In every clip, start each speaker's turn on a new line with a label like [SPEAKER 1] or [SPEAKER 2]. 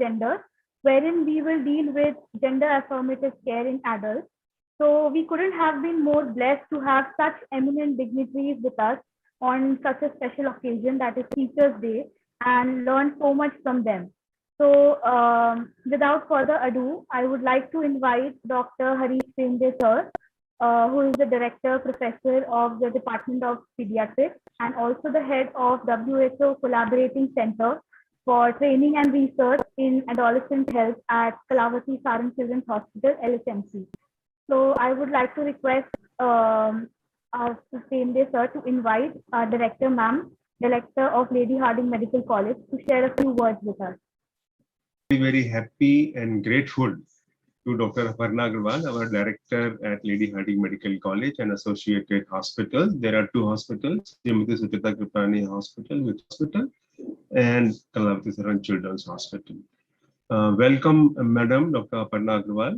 [SPEAKER 1] Gender, wherein we will deal with gender affirmative care in adults. So we couldn't have been more blessed to have such eminent dignitaries with us on such a special occasion, that is Teachers' Day, and learn so much from them. So without further ado, I would like to invite Dr. Harish Pende sir, who is the Director Professor of the Department of Pediatrics and also the head of WHO Collaborating Center for Training and Research in Adolescent Health at Kalavati Sarang Children's Hospital, LHMC. So I would like to request our Pende sir to invite our Director Ma'am, Director of Lady Hardinge Medical College, to share a few words with us.
[SPEAKER 2] Very happy and grateful to Dr. Aparna Agarwal, our director at Lady Hardinge Medical College and associated hospitals. There are two hospitals, Srimati Suchita Kripani Hospital, and Kalavati Sarang Children's Hospital. Welcome, Madam Dr. Aparna Agarwal.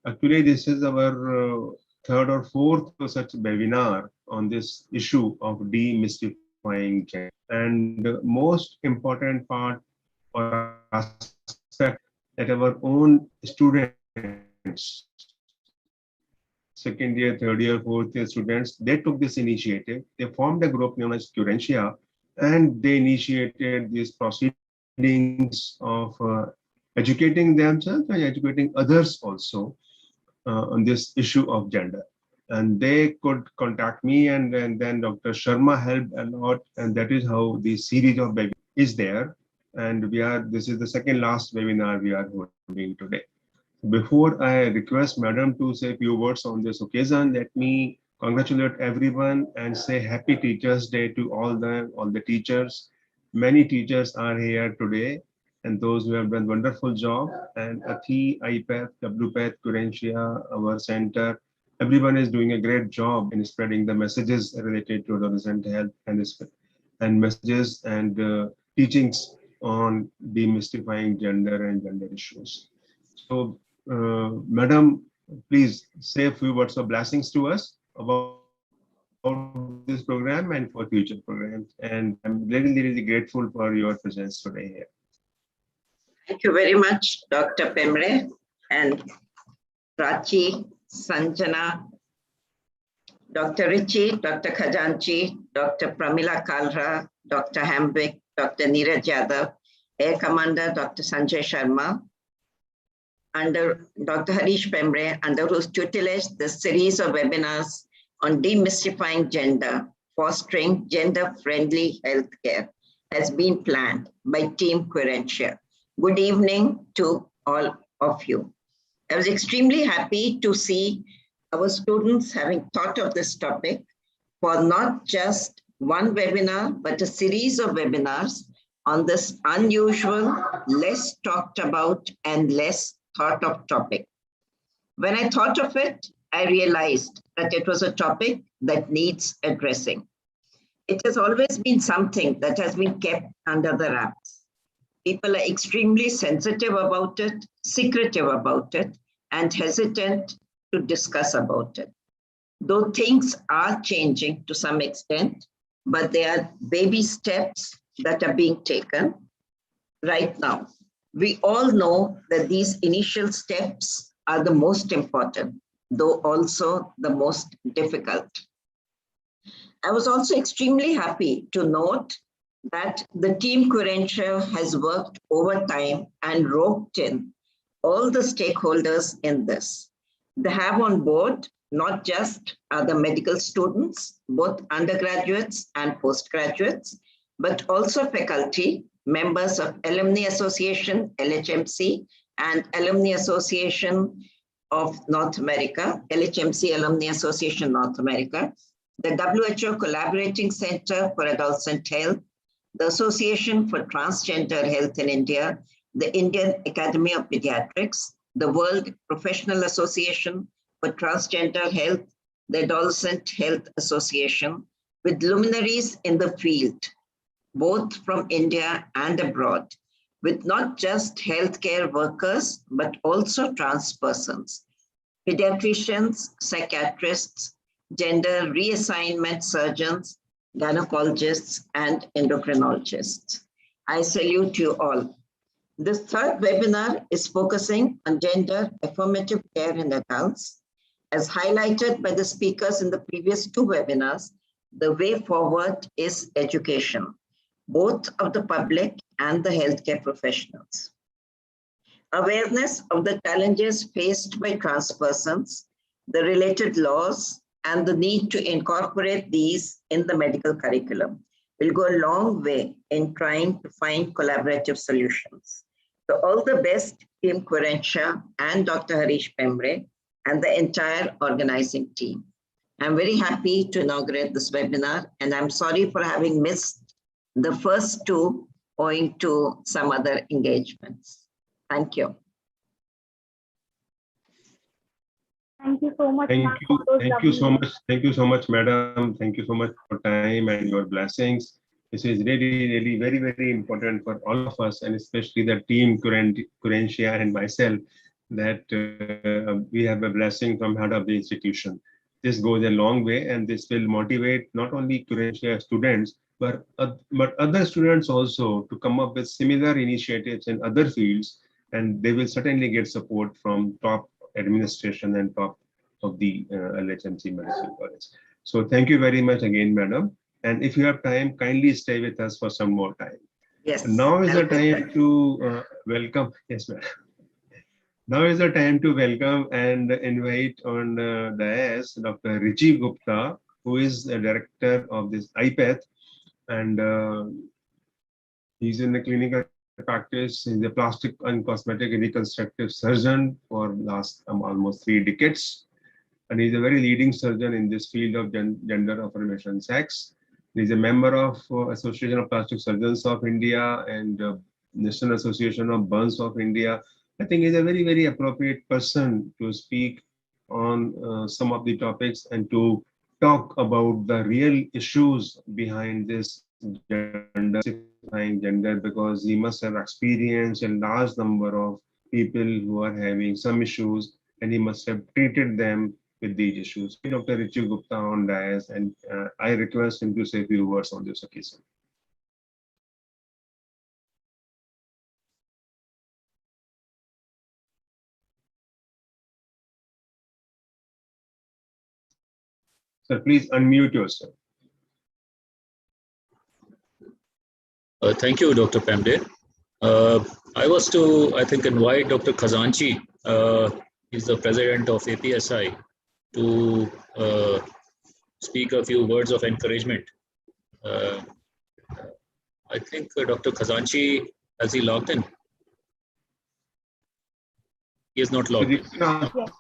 [SPEAKER 2] Actually, this is our third or fourth such webinar on this issue of demystifying gender. And the most important part or aspect that our own students, second year, third year, fourth year students, they took this initiative. They formed a group known as Curentia, and they initiated these proceedings of educating themselves and educating others also on this issue of gender. And they could contact me, and then Dr. Sharma helped a lot, and that is how the series of webinars is there. And this is the second last webinar we are holding today. Before I request Madam to say a few words on this occasion, let me congratulate everyone and say Happy Teachers' Day to all the teachers. Many teachers are here today, and those who have done wonderful job. And Athi, IPAth, WPAth, Curentia, our center, everyone is doing a great job in spreading the messages related to adolescent health and messages and teachings on demystifying gender and gender issues. So, Madam, please say a few words of blessings to us about this program and for future programs. And I'm really, really grateful for your presence today here.
[SPEAKER 3] Thank you very much, Dr. Pemre and Prachi, Sanjana, Dr. Richie, Dr. Khajanchi, Dr. Pramila Kalra, Dr. Hamwick, Dr. Neeraj Yadav, Air Commander Dr. Sanjay Sharma, under Dr. Harish Pemre, under whose tutelage the series of webinars on demystifying gender, fostering gender-friendly healthcare has been planned by Team Curentia. Good evening to all of you. I was extremely happy to see our students having thought of this topic for not just one webinar, but a series of webinars on this unusual, less talked about and less thought of topic. When I thought of it, I realized that it was a topic that needs addressing. It has always been something that has been kept under the wraps. People are extremely sensitive about it, secretive about it, and hesitant to discuss about it. Though things are changing to some extent, but there are baby steps that are being taken right now. We all know that these initial steps are the most important, though also the most difficult. I was also extremely happy to note that the Team Curentia has worked overtime and roped in all the stakeholders in this. They have on board not just the medical students, both undergraduates and postgraduates, but also faculty, members of Alumni Association, LHMC, and Alumni Association of North America, LHMC Alumni Association North America, the WHO Collaborating Center for Adolescent Health, the Association for Transgender Health in India, the Indian Academy of Pediatrics, the World Professional Association for Transgender Health, the Adolescent Health Association, with luminaries in the field, both from India and abroad, with not just healthcare workers, but also trans persons, pediatricians, psychiatrists, gender reassignment surgeons, gynecologists, and endocrinologists. I salute you all. This third webinar is focusing on gender affirmative care in adults. As highlighted by the speakers in the previous two webinars, the way forward is education, both of the public and the healthcare professionals. Awareness of the challenges faced by trans persons, the related laws, and the need to incorporate these in the medical curriculum will go a long way in trying to find collaborative solutions. So all the best, Team Querencia and Dr. Harish Pembre and the entire organizing team. I'm very happy to inaugurate this webinar, and I'm sorry for having missed the first two owing to some other engagements. Thank you.
[SPEAKER 1] Thank you so much.
[SPEAKER 2] Thank
[SPEAKER 1] ma'am,
[SPEAKER 2] you.
[SPEAKER 1] for those
[SPEAKER 2] Thank you so
[SPEAKER 1] lovely-
[SPEAKER 2] much. Thank you so much, madam. Thank you so much for time and your blessings. This is really very, very important for all of us, and especially the team Querencia and myself, that we have a blessing from head of the institution. This goes a long way, and this will motivate not only Querencia students, but other students also to come up with similar initiatives in other fields, and they will certainly get support from top administration and top of the LHMC Medicine College. So thank you very much again, madam. And if you have time, kindly stay with us for some more time.
[SPEAKER 3] Yes.
[SPEAKER 2] Now is the time to welcome. Yes, madam. Now is the time to welcome and invite on the dais Dr. Richi Gupta, who is the director of this IPATH, and he's in the clinical practice. He's a plastic and cosmetic reconstructive surgeon for last almost 3 decades. And he's a very leading surgeon in this field of gender affirmation sex. He's a member of Association of Plastic Surgeons of India and National Association of Burns of India. I think he's a very, very appropriate person to speak on some of the topics and to talk about the real issues behind this demystifying gender, because he must have experienced a large number of people who are having some issues, and he must have treated them with these issues. Dr. Richi Gupta on dais, and I request him to say a few words on this occasion. Sir, please unmute yourself.
[SPEAKER 4] Thank you, Dr. Pembre. I was to, I think, invite Dr. Khazanchi, he's the president of APSI, to speak a few words of encouragement. I think Dr. Khazanchi, has he logged in? He is not logged in.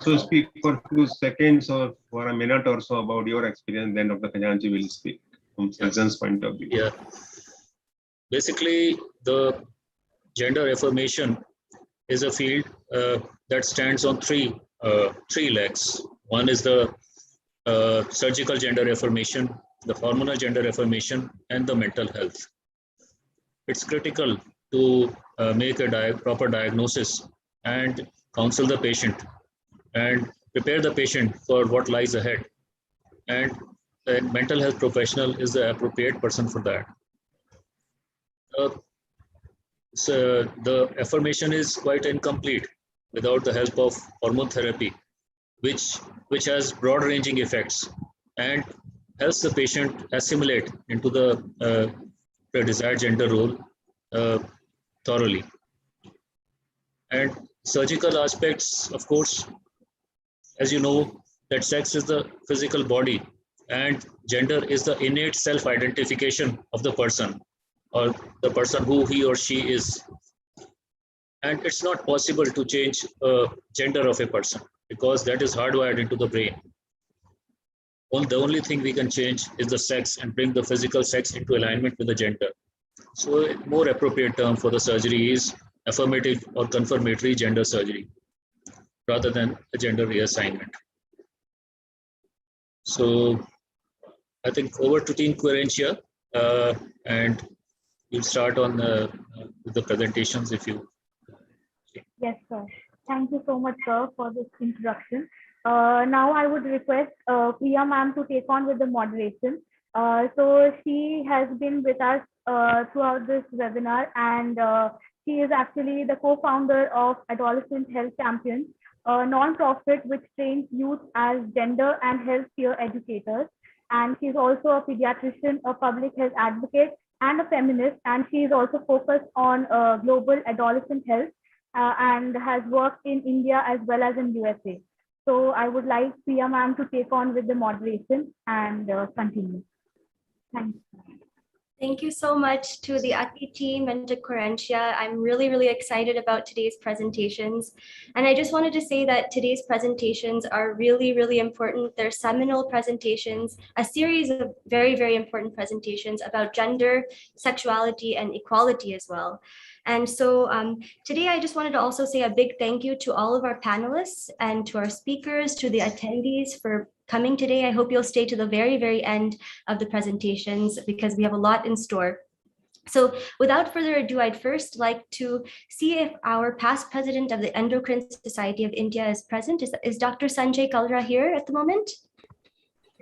[SPEAKER 2] So speak for a few seconds or for a minute or so about your experience, then Dr. Khazanchi will speak from surgeon's point of view.
[SPEAKER 4] Yeah. Basically, the gender affirmation is a field that stands on three legs. One is the surgical gender affirmation, the hormonal gender affirmation, and the mental health. It's critical to make a proper diagnosis and counsel the patient and prepare the patient for what lies ahead. And a mental health professional is the appropriate person for that. So the affirmation is quite incomplete without the help of hormone therapy, which has broad-ranging effects and helps the patient assimilate into the desired gender role thoroughly. And surgical aspects, of course, as you know, that sex is the physical body and gender is the innate self-identification of the person, or the person who he or she is. And it's not possible to change gender of a person because that is hardwired into the brain. The only thing we can change is the sex and bring the physical sex into alignment with the gender. So a more appropriate term for the surgery is affirmative or confirmatory gender surgery rather than a gender reassignment. So I think over to Team Querencia, and we'll start on with the presentations if you.
[SPEAKER 1] Yes, sir. Thank you so much, sir, for this introduction. Now I would request Priya ma'am to take on with the moderation. So she has been with us throughout this webinar, and She is actually the co-founder of Adolescent Health Champions, a non-profit which trains youth as gender and health peer educators. And she's also a pediatrician, a public health advocate, and a feminist. And she is also focused on global adolescent health and has worked in India as well as in USA. So I would like Priya ma'am to take on with the moderation and continue. Thanks.
[SPEAKER 5] Thank you so much to the ATI team and to Quarentia. I'm really, really excited about today's presentations. And I just wanted to say that today's presentations are really, really important. They're seminal presentations, a series of very, very important presentations about gender, sexuality, and equality as well. And so today I just wanted to also say a big thank you to all of our panelists and to our speakers, to the attendees for coming today. I hope you'll stay to the very, very end of the presentations because we have a lot in store. So without further ado, I'd first like to see if our past president of the Endocrine Society of India is present. Is Dr. Sanjay Kalra here at the moment?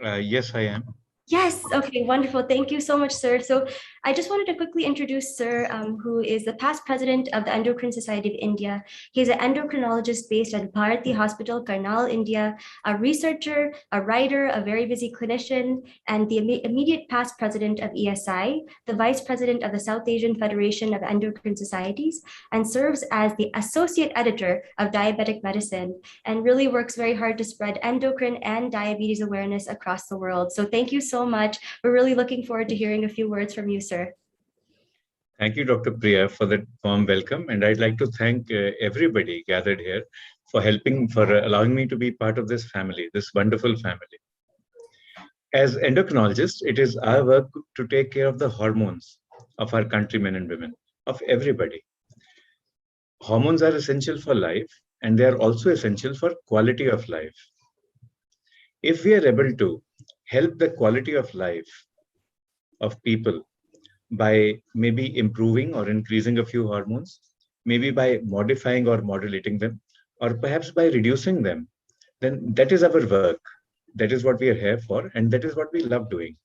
[SPEAKER 6] Yes, I am.
[SPEAKER 5] Yes, okay, wonderful. Thank you so much, sir. So I just wanted to quickly introduce sir, who is the past president of the Endocrine Society of India. He's an endocrinologist based at Bharati Hospital, Karnal, India, a researcher, a writer, a very busy clinician, and the immediate past president of ESI, the vice president of the South Asian Federation of Endocrine Societies, and serves as the associate editor of Diabetic Medicine, and really works very hard to spread endocrine and diabetes awareness across the world. So thank you so much. We're really looking forward to hearing a few words from you, sir.
[SPEAKER 6] Thank you, Dr. Priya, for that warm welcome. And I'd like to thank everybody gathered here for allowing me to be part of this family, this wonderful family. As endocrinologists, it is our work to take care of the hormones of our countrymen and women, of everybody. Hormones are essential for life, and they are also essential for quality of life. If we are able to help the quality of life of people by maybe improving or increasing a few hormones, maybe by modifying or modulating them, or perhaps by reducing them, then that is our work. That is what we are here for, and that is what we love doing.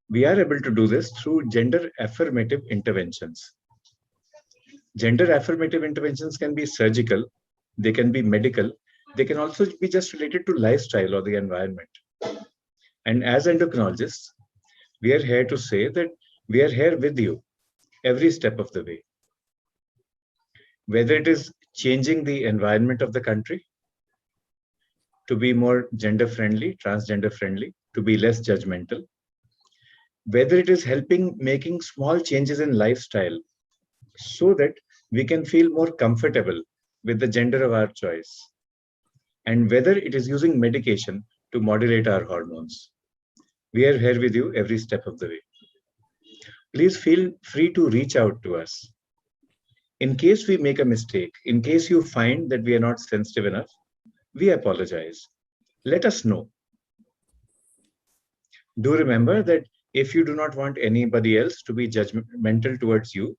[SPEAKER 6] We are able to do this through gender affirmative interventions. Gender affirmative interventions can be surgical, they can be medical, they can also be just related to lifestyle or the environment. And as endocrinologists, we are here to say that we are here with you every step of the way. Whether it is changing the environment of the country to be more gender friendly, transgender friendly, to be less judgmental, whether it is helping making small changes in lifestyle so that we can feel more comfortable with the gender of our choice, and whether it is using medication to modulate our hormones. We are here with you every step of the way. Please feel free to reach out to us. In case we make a mistake, in case you find that we are not sensitive enough, we apologize. Let us know. Do remember that if you do not want anybody else to be judgmental towards you,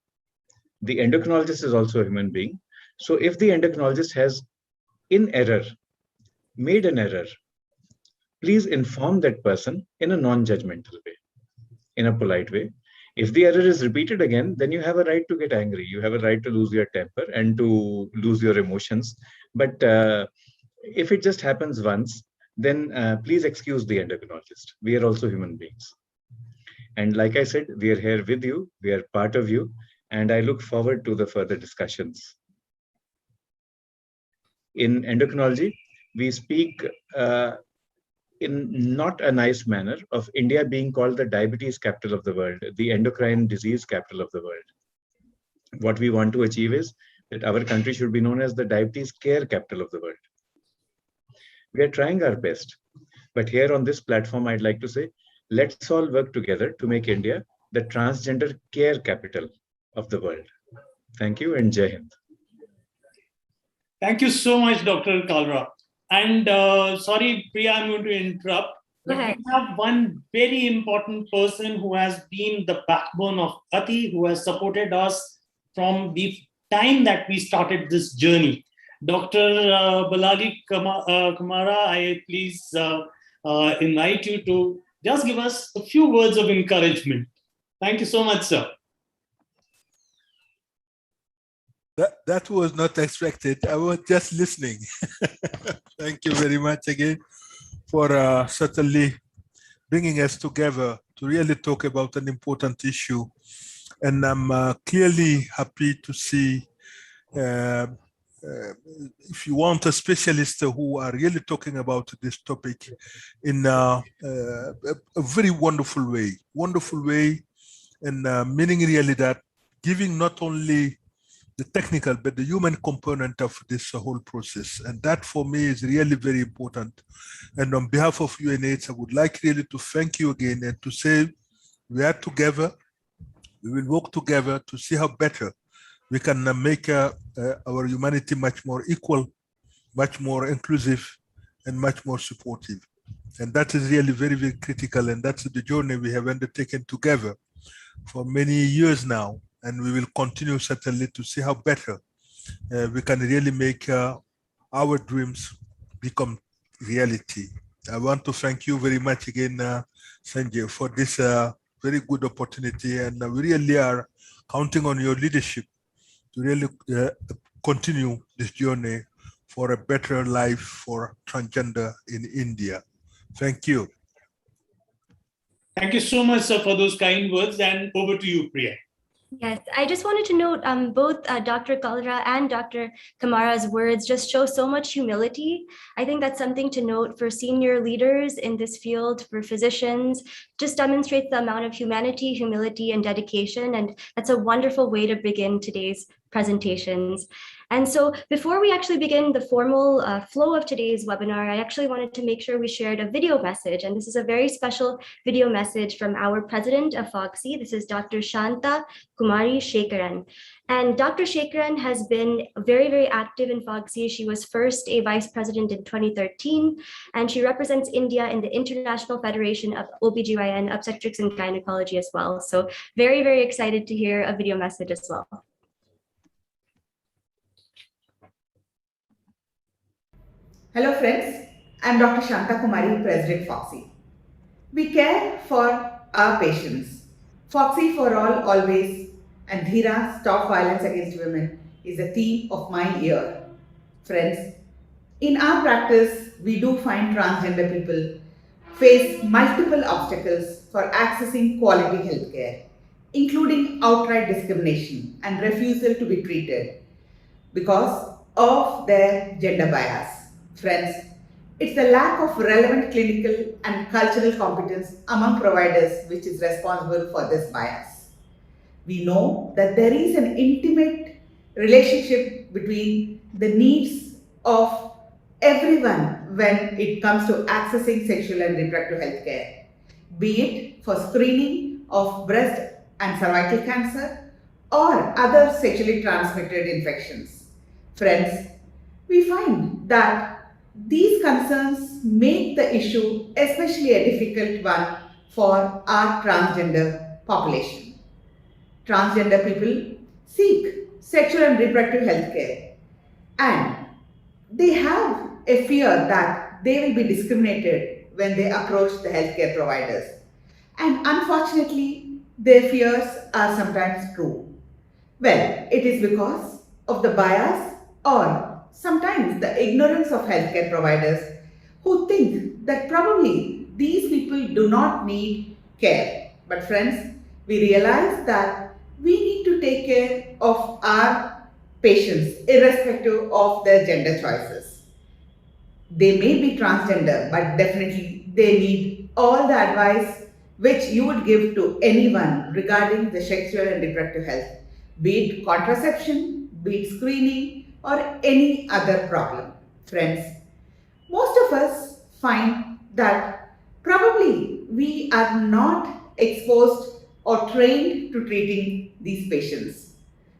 [SPEAKER 6] the endocrinologist is also a human being. So if the endocrinologist has in error made an error, please inform that person in a non-judgmental way, in a polite way. If the error is repeated again, then you have a right to get angry. You have a right to lose your temper and to lose your emotions. But if it just happens once, then please excuse the endocrinologist. We are also human beings. And like I said, we are here with you. We are part of you. And I look forward to the further discussions. In endocrinology, we speak in not a nice manner of India being called the diabetes capital of the world, the endocrine disease capital of the world. What we want to achieve is that our country should be known as the diabetes care capital of the world. We are trying our best, but here on this platform, I'd like to say, let's all work together to make India the transgender care capital of the world. Thank you and Jai Hind.
[SPEAKER 7] Thank you so much, Dr. Kalra. And sorry, Priya, I'm going to interrupt. But we have one very important person who has been the backbone of ATI, who has supported us from the time that we started this journey. Dr. Balali Kumara, I please invite you to just give us a few words of encouragement. Thank you so much, sir.
[SPEAKER 8] That was not expected. I was just listening. Thank you very much again for certainly bringing us together to really talk about an important issue. And I'm clearly happy to see, if you want, a specialist who are really talking about this topic in a very wonderful way, and meaning really that giving not only the technical, but the human component of this whole process. And that for me is really very important. And on behalf of UNH, I would like really to thank you again and to say we are together, we will work together to see how better we can make our humanity much more equal, much more inclusive, and much more supportive. And that is really very, very critical. And that's the journey we have undertaken together for many years now. And we will continue certainly to see how better we can really make our dreams become reality. I want to thank you very much again, Sanjay, for this very good opportunity. And we really are counting on your leadership to really continue this journey for a better life for transgender in India. Thank you.
[SPEAKER 7] Thank you so much, sir, for those kind words. And over to you, Priya.
[SPEAKER 5] Yes, I just wanted to note both Dr. Kalra and Dr. Kamara's words just show so much humility. I think that's something to note for senior leaders in this field, for physicians, just demonstrates the amount of humanity, humility, and dedication. And that's a wonderful way to begin today's presentations. And so before we actually begin the formal flow of today's webinar, I actually wanted to make sure we shared a video message. And this is a very special video message from our president of FOGSI. This is Dr. Shanta Kumari Shekaran. And Dr. Shekaran has been very, very active in FOGSI. She was first a vice president in 2013, and she represents India in the International Federation of OBGYN, Obstetrics and Gynecology as well. So very, very excited to hear a video message as well.
[SPEAKER 9] Hello friends, I am Dr. Shanta Kumari, President FOGSI. We care for our patients. FOGSI for all, always, and Dhira, Stop Violence Against Women is a theme of my year. Friends, in our practice, we do find transgender people face multiple obstacles for accessing quality healthcare, including outright discrimination and refusal to be treated because of their gender bias. Friends, it's the lack of relevant clinical and cultural competence among providers which is responsible for this bias. We know that there is an intimate relationship between the needs of everyone when it comes to accessing sexual and reproductive health care, be it for screening of breast and cervical cancer or other sexually transmitted infections. Friends, we find that these concerns make the issue especially a difficult one for our transgender population. Transgender people seek sexual and reproductive health care, and they have a fear that they will be discriminated when they approach the healthcare providers. And unfortunately, their fears are sometimes true. Well, it is because of the bias or sometimes the ignorance of healthcare providers who think that probably these people do not need care. But friends, we realize that we need to take care of our patients irrespective of their gender choices. They may be transgender, but definitely they need all the advice which you would give to anyone regarding the sexual and reproductive health, be it contraception, be it screening, or any other problem. Friends, most of us find that probably we are not exposed or trained to treating these patients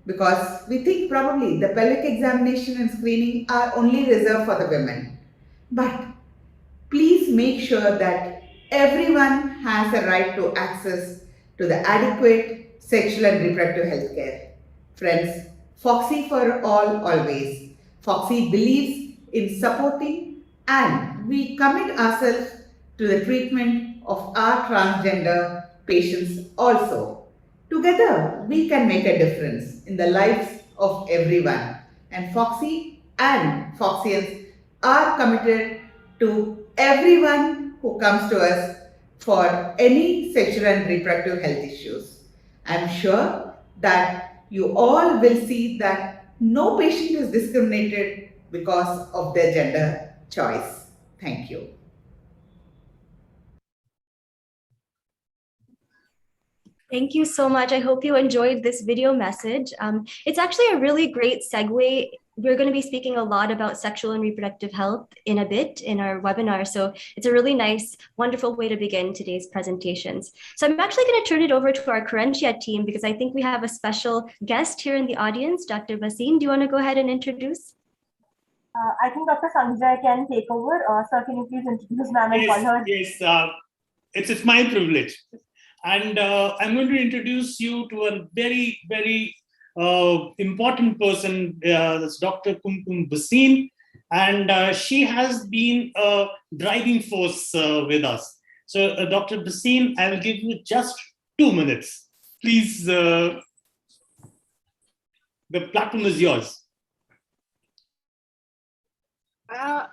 [SPEAKER 9] because we think probably the pelvic examination and screening are only reserved for the women. But please make sure that everyone has a right to access to the adequate sexual and reproductive health care. Friends, FOGSI for all, always. FOGSI believes in supporting, and we commit ourselves to the treatment of our transgender patients also. Together, we can make a difference in the lives of everyone. And Foxy and Foxians are committed to everyone who comes to us for any sexual and reproductive health issues. I'm sure that you all will see that no patient is discriminated because of their gender choice. Thank you.
[SPEAKER 5] Thank you so much. I hope you enjoyed this video message. It's actually a really great segue. We're going to be speaking a lot about sexual and reproductive health in a bit in our webinar. So it's a really nice, wonderful way to begin today's presentations. So I'm actually going to turn it over to our Kurenshia team because I think we have a special guest here in the audience, Dr. Basim. Do you want to go ahead and introduce?
[SPEAKER 10] I think Dr. Sanjay can take over. Sir, can you please introduce ma'am and call her?
[SPEAKER 7] Yes, it's my privilege. And I'm going to introduce you to a very, very important person. That's Dr. Kumkum Basim. And she has been a driving force with us. So Dr. Basim, I will give you just 2 minutes. Please, the platform is yours.
[SPEAKER 11] Well,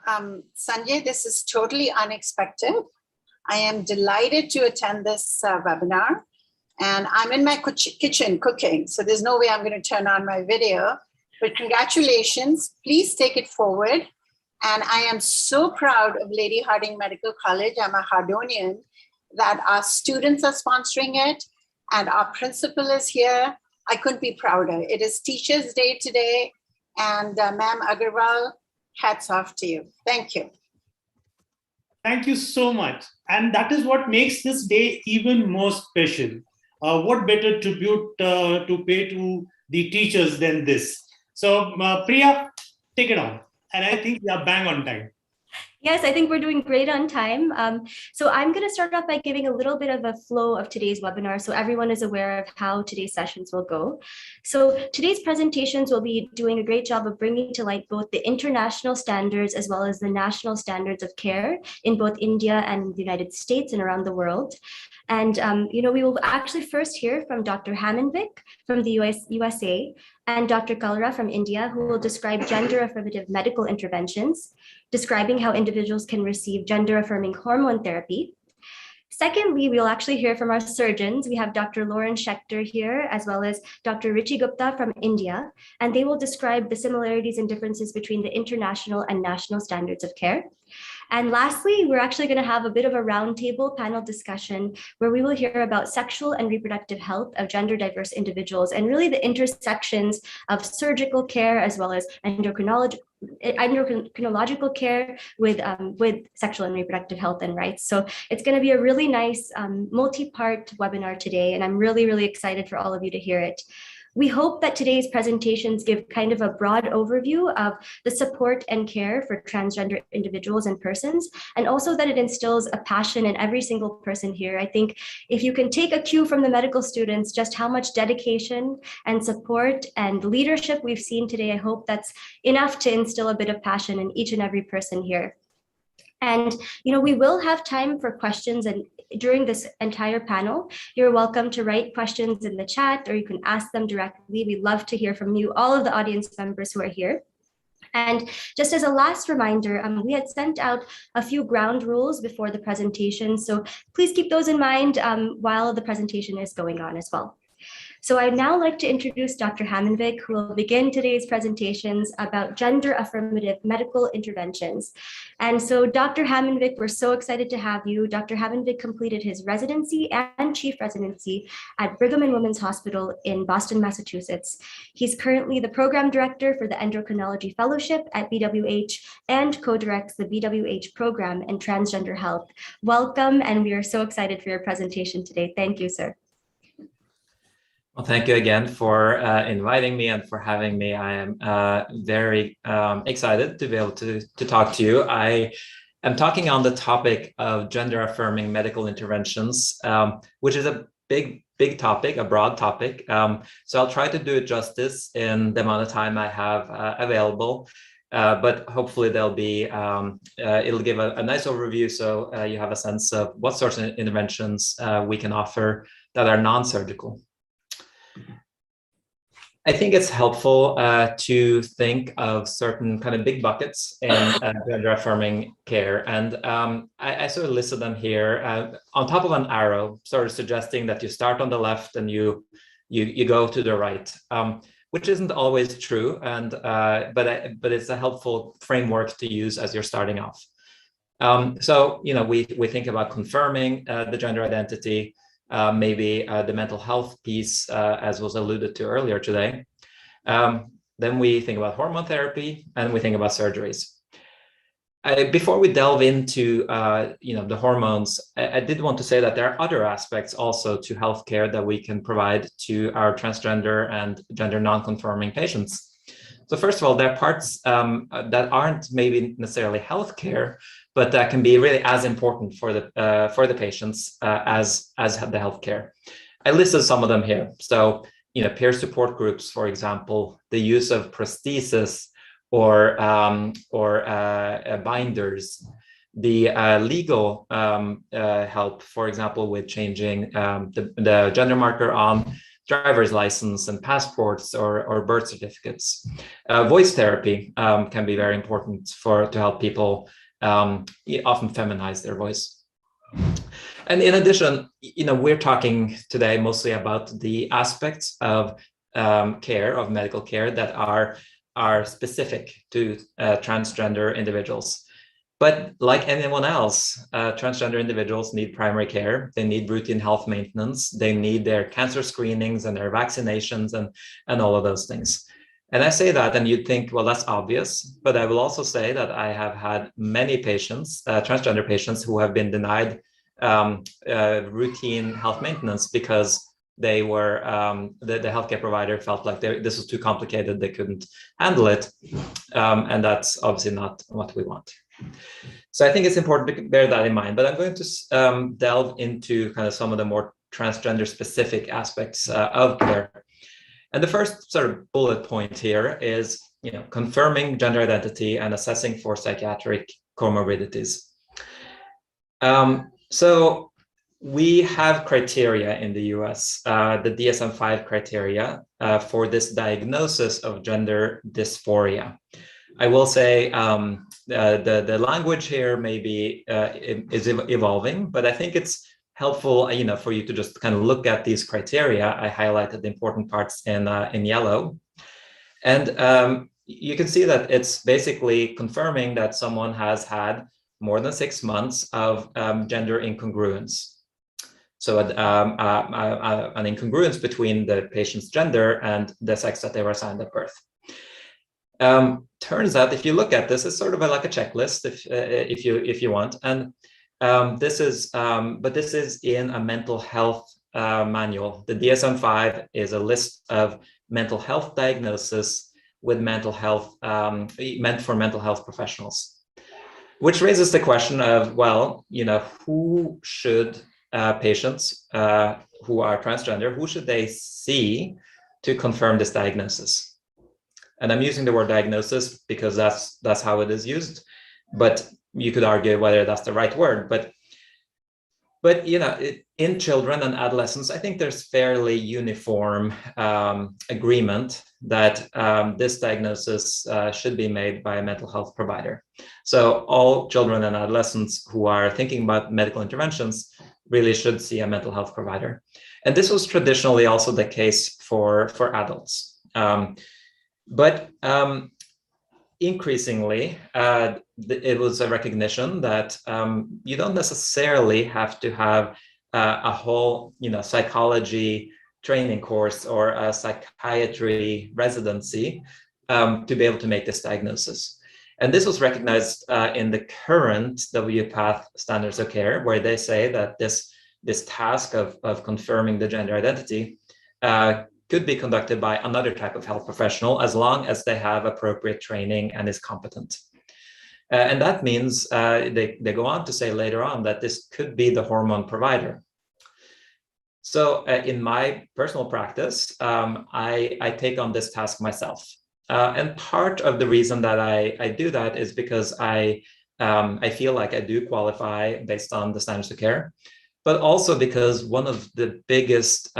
[SPEAKER 11] Sanjay, this is totally unexpected. I am delighted to attend this webinar, and I'm in my kitchen cooking, so there's no way I'm going to turn on my video, but congratulations, please take it forward. And I am so proud of Lady Harding Medical College, I'm a Hardonian, that our students are sponsoring it, and our principal is here. I couldn't be prouder. It is Teachers' Day today, and Ma'am Agarwal, hats off to you. Thank you.
[SPEAKER 7] Thank you so much. And that is what makes this day even more special. What better tribute to pay to the teachers than this? So Priya, take it on. And I think we are bang on time.
[SPEAKER 5] Yes, I think we're doing great on time. So I'm going to start off by giving a little bit of a flow of today's webinar so everyone is aware of how today's sessions will go. So today's presentations will be doing a great job of bringing to light both the international standards as well as the national standards of care in both India and the United States and around the world. And, we will actually first hear from Dr. Hamanvik from the USA and Dr. Kalra from India, who will describe gender-affirmative medical interventions, describing how individuals can receive gender-affirming hormone therapy. Secondly, we'll actually hear from our surgeons. We have Dr. Lauren Schechter here, as well as Dr. Richi Gupta from India, and they will describe the similarities and differences between the international and national standards of care. And lastly, we're actually going to have a bit of a roundtable panel discussion where we will hear about sexual and reproductive health of gender diverse individuals and really the intersections of surgical care as well as endocrinological care with sexual and reproductive health and rights. So it's going to be a really nice multi-part webinar today, and I'm really, really excited for all of you to hear it. We hope that today's presentations give kind of a broad overview of the support and care for transgender individuals and persons, and also that it instills a passion in every single person here. I think if you can take a cue from the medical students, just how much dedication and support and leadership we've seen today, I hope that's enough to instill a bit of passion in each and every person here. And, we will have time for questions, and during this entire panel, you're welcome to write questions in the chat or you can ask them directly. We love to hear from you, all of the audience members who are here. And just as a last reminder, we had sent out a few ground rules before the presentation, so please keep those in mind while the presentation is going on as well. So I'd now like to introduce Dr. Hamanvik, who will begin today's presentations about gender-affirmative medical interventions. And so Dr. Hamanvik, we're so excited to have you. Dr. Hamanvik completed his residency and chief residency at Brigham and Women's Hospital in Boston, Massachusetts. He's currently the program director for the Endocrinology Fellowship at BWH and co-directs the BWH program in transgender health. Welcome, and we are so excited for your presentation today. Thank you, sir.
[SPEAKER 12] Well, thank you again for inviting me and for having me. I am very excited to be able to talk to you. I am talking on the topic of gender-affirming medical interventions, which is a big topic, a broad topic. So I'll try to do it justice in the amount of time I have available. But hopefully there'll be, it'll give a nice overview so you have a sense of what sorts of interventions we can offer that are non-surgical. I think it's helpful to think of certain kind of big buckets in gender affirming care. And I sort of listed them here on top of an arrow, sort of suggesting that you start on the left and you go to the right, which isn't always true. And but it's a helpful framework to use as you're starting off. So, you know, we think about confirming the gender identity, maybe the mental health piece, as was alluded to earlier today. Then we think about hormone therapy, and we think about surgeries. Before we delve into you know, the hormones, I did want to say that there are other aspects also to healthcare that we can provide to our transgender and gender non-conforming patients. So first of all, there are parts that aren't maybe necessarily healthcare, but that can be really as important for the patients as the healthcare. I listed some of them here. So, you know, peer support groups, for example, the use of prosthesis or binders, the legal help, for example, with changing the gender marker on driver's license and passports or birth certificates. Voice therapy can be very important to help people often feminize their voice. And in addition, you know, we're talking today mostly about the aspects of medical care that are specific to transgender individuals. But like anyone else, transgender individuals need primary care. They need routine health maintenance. They need their cancer screenings and their vaccinations and all of those things. And I say that, and you'd think, well, that's obvious. But I will also say that I have had many patients, transgender patients, who have been denied routine health maintenance because they were the healthcare provider felt like this was too complicated, they couldn't handle it, and that's obviously not what we want. So I think it's important to bear that in mind. But I'm going to delve into kind of some of the more transgender specific aspects of care. And the first sort of bullet point here is, you know, confirming gender identity and assessing for psychiatric comorbidities. So we have criteria in the US, the DSM-5 criteria for this diagnosis of gender dysphoria. I will say the language here maybe is evolving, but I think it's helpful, you know, for you to just kind of look at these criteria. I highlighted the important parts in yellow, and you can see that it's basically confirming that someone has had more than 6 months of gender incongruence. So an incongruence between the patient's gender and the sex that they were assigned at birth. Turns out, if you look at this, it's sort of like a checklist, if you want, and this is in a mental health manual. The DSM-5 is a list of mental health diagnosis with mental health meant for mental health professionals, which raises the question of, well, you know, who should patients who are transgender, who should they see to confirm this diagnosis? And I'm using the word diagnosis because that's how it is used, but you could argue whether that's the right word. But you know, in children and adolescents, I think there's fairly uniform agreement that this diagnosis should be made by a mental health provider. So all children and adolescents who are thinking about medical interventions really should see a mental health provider. And this was traditionally also the case for adults. But increasingly, it was a recognition that you don't necessarily have to have a whole, you know, psychology training course or a psychiatry residency to be able to make this diagnosis. And this was recognized in the current WPATH standards of care, where they say that this task of confirming the gender identity could be conducted by another type of health professional as long as they have appropriate training and is competent. And that means they go on to say later on that this could be the hormone provider. So in my personal practice, I take on this task myself. And part of the reason that I do that is because I feel like I do qualify based on the standards of care, but also because one of the biggest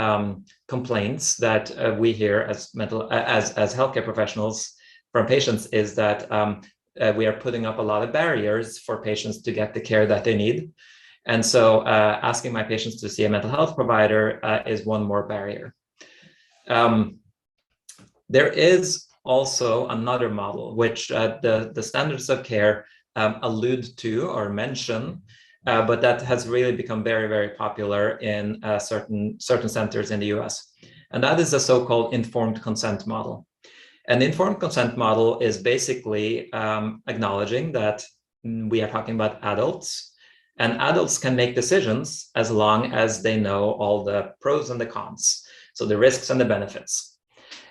[SPEAKER 12] complaints that we hear as healthcare professionals from patients is that we are putting up a lot of barriers for patients to get the care that they need. And so asking my patients to see a mental health provider is one more barrier. There is also another model, which the standards of care allude to or mention, but that has really become very, very popular in certain centers in the US. And that is the so-called informed consent model. An informed consent model is basically acknowledging that we are talking about adults, and adults can make decisions as long as they know all the pros and the cons, so the risks and the benefits.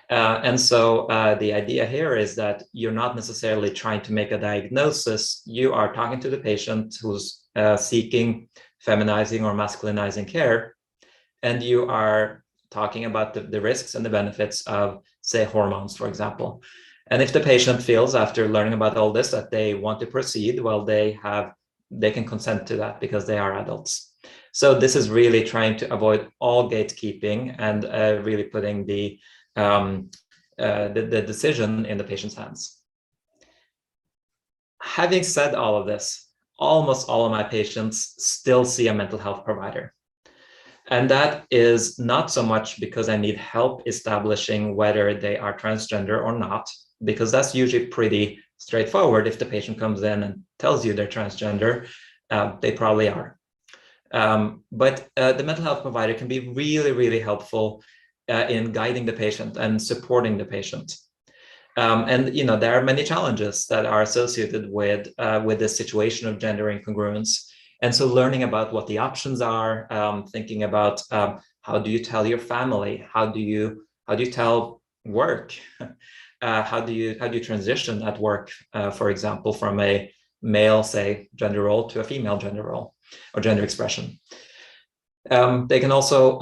[SPEAKER 12] And so the idea here is that you're not necessarily trying to make a diagnosis. You are talking to the patient who's seeking feminizing or masculinizing care, and you are talking about the risks and the benefits of, say, hormones, for example. And if the patient feels after learning about all this that they want to proceed, well, they can consent to that because they are adults. So this is really trying to avoid all gatekeeping and really putting the decision in the patient's hands. Having said all of this, almost all of my patients still see a mental health provider. And that is not so much because I need help establishing whether they are transgender or not, because that's usually pretty straightforward. If the patient comes in and tells you they're transgender, they probably are. But the mental health provider can be really, really helpful in guiding the patient and supporting the patient. And there are many challenges that are associated with this situation of gender incongruence. And so learning about what the options are, thinking about how do you tell your family, how do you tell work, how do you transition at work, for example, from a male, say, gender role to a female gender role or gender expression. They can also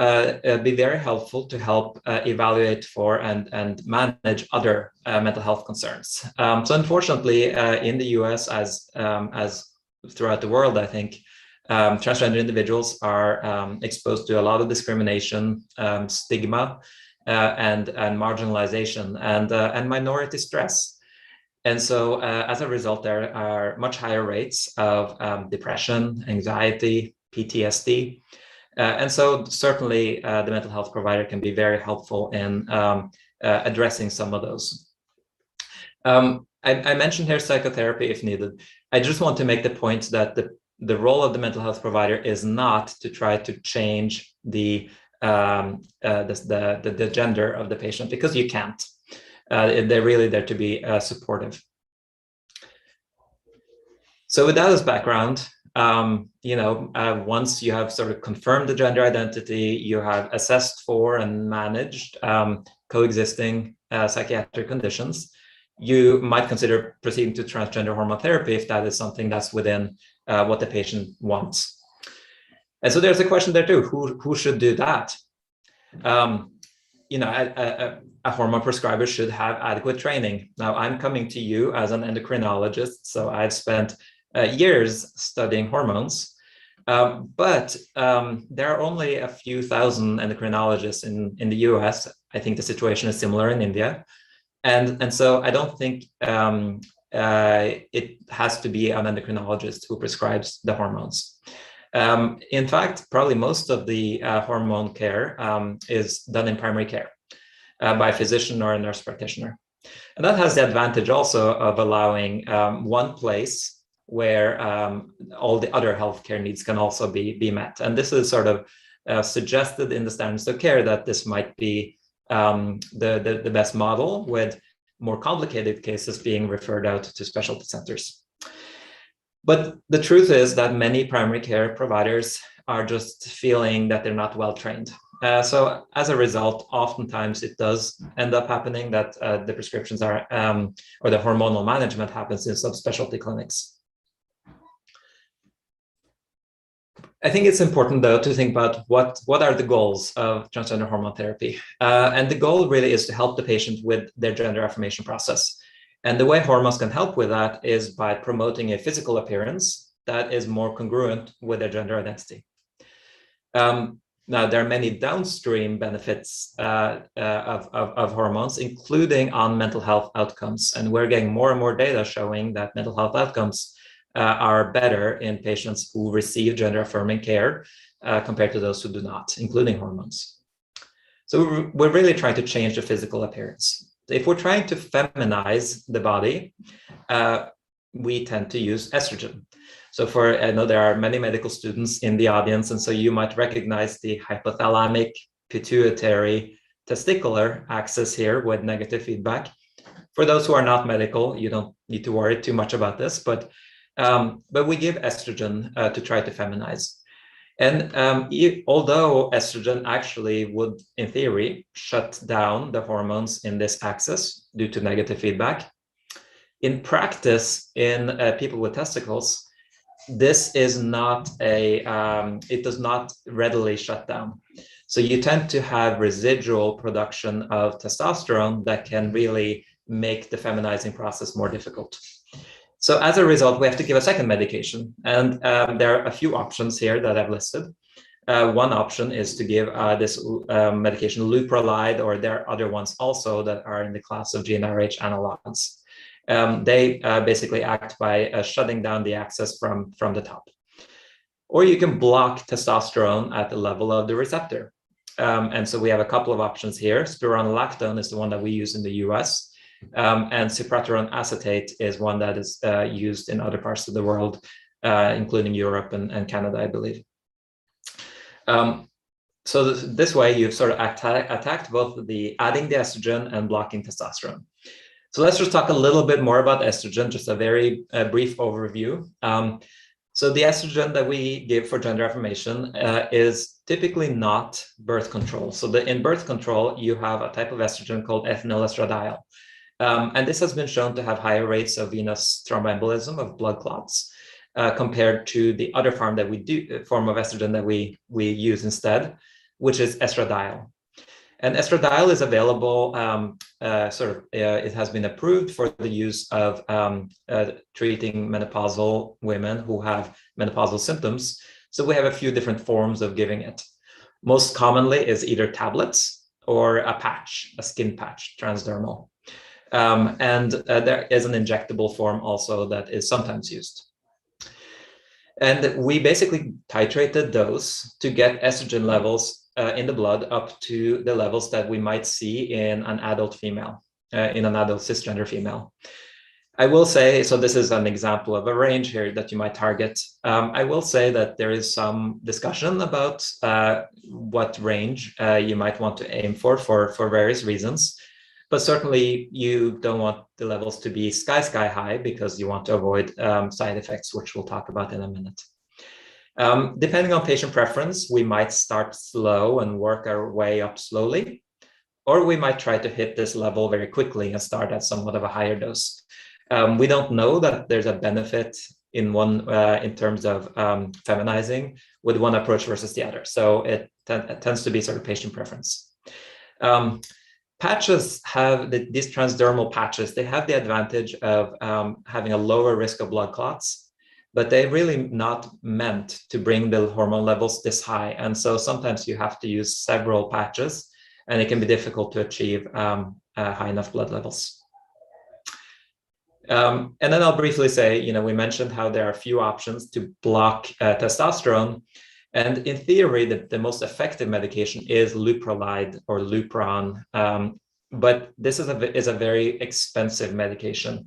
[SPEAKER 12] be very helpful to help evaluate for and manage other mental health concerns. So unfortunately, in the US, as throughout the world, I think, transgender individuals are exposed to a lot of discrimination, stigma, and marginalization, and minority stress. And so as a result, there are much higher rates of depression, anxiety, PTSD. And so certainly the mental health provider can be very helpful in addressing some of those. I mentioned here psychotherapy if needed. I just want to make the point that the role of the mental health provider is not to try to change the gender of the patient, because you can't. They're really there to be supportive. So with that as background, once you have sort of confirmed the gender identity, you have assessed for and managed coexisting psychiatric conditions, you might consider proceeding to transgender hormone therapy if that is something that's within what the patient wants. And so there's a question there too, who should do that? A hormone prescriber should have adequate training. Now, I'm coming to you as an endocrinologist, so I've spent years studying hormones, but there are only a few thousand endocrinologists in the US. I think the situation is similar in India. And so I don't think it has to be an endocrinologist who prescribes the hormones. In fact, probably most of the hormone care is done in primary care by a physician or a nurse practitioner. And that has the advantage also of allowing one place where all the other healthcare needs can also be met. And this is sort of suggested in the standards of care that this might be the best model, with more complicated cases being referred out to specialty centers. But the truth is that many primary care providers are just feeling that they're not well trained. So as a result, oftentimes it does end up happening that the prescriptions are, or the hormonal management happens in subspecialty clinics. I think it's important, though, to think about what are the goals of transgender hormone therapy. And the goal really is to help the patient with their gender affirmation process. And the way hormones can help with that is by promoting a physical appearance that is more congruent with their gender identity. Now, there are many downstream benefits of hormones, including on mental health outcomes. And we're getting more and more data showing that mental health outcomes are better in patients who receive gender-affirming care compared to those who do not, including hormones. So we're really trying to change the physical appearance. If we're trying to feminize the body, we tend to use estrogen. So I know there are many medical students in the audience, and so you might recognize the hypothalamic, pituitary, testicular axis here with negative feedback. For those who are not medical, you don't need to worry too much about this, but we give estrogen to try to feminize. And although estrogen actually would, in theory, shut down the hormones in this axis due to negative feedback, in practice, in people with testicles, this is not it does not readily shut down. So you tend to have residual production of testosterone that can really make the feminizing process more difficult. So as a result, we have to give a second medication. And there are a few options here that I've listed. One option is to give this medication Leuprolide, or there are other ones also that are in the class of GnRH analogs. They basically act by shutting down the axis from the top. Or you can block testosterone at the level of the receptor. And so we have a couple of options here. Spironolactone is the one that we use in the US. And cyproterone acetate is one that is used in other parts of the world, including Europe and Canada, I believe. So this way, you've sort of attacked both the adding the estrogen and blocking testosterone. So let's just talk a little bit more about estrogen, just a very brief overview. So the estrogen that we give for gender affirmation is typically not birth control. So in birth control, you have a type of estrogen called ethinylestradiol. And this has been shown to have higher rates of venous thromboembolism, of blood clots, compared to the other form of estrogen that we use instead, which is estradiol. And estradiol is available, it has been approved for the use of treating menopausal women who have menopausal symptoms. So we have a few different forms of giving it. Most commonly is either tablets or a patch, a skin patch, transdermal. And there is an injectable form also that is sometimes used. And we basically titrate the dose to get estrogen levels in the blood up to the levels that we might see in an adult female, in an adult cisgender female. I will say, so this is an example of a range here that you might target. I will say that there is some discussion about what range you might want to aim for various reasons. But certainly you don't want the levels to be sky high because you want to avoid side effects, which we'll talk about in a minute. Depending on patient preference, we might start slow and work our way up slowly, or we might try to hit this level very quickly and start at somewhat of a higher dose. We don't know that there's a benefit in terms of feminizing with one approach versus the other. So it tends to be sort of patient preference. Patches have these transdermal patches. They have the advantage of having a lower risk of blood clots, but they're really not meant to bring the hormone levels this high. And so sometimes you have to use several patches, and it can be difficult to achieve high enough blood levels. And then I'll briefly say, we mentioned how there are a few options to block testosterone. And in theory, the most effective medication is Leuprolide or Lupron, but this is a very expensive medication.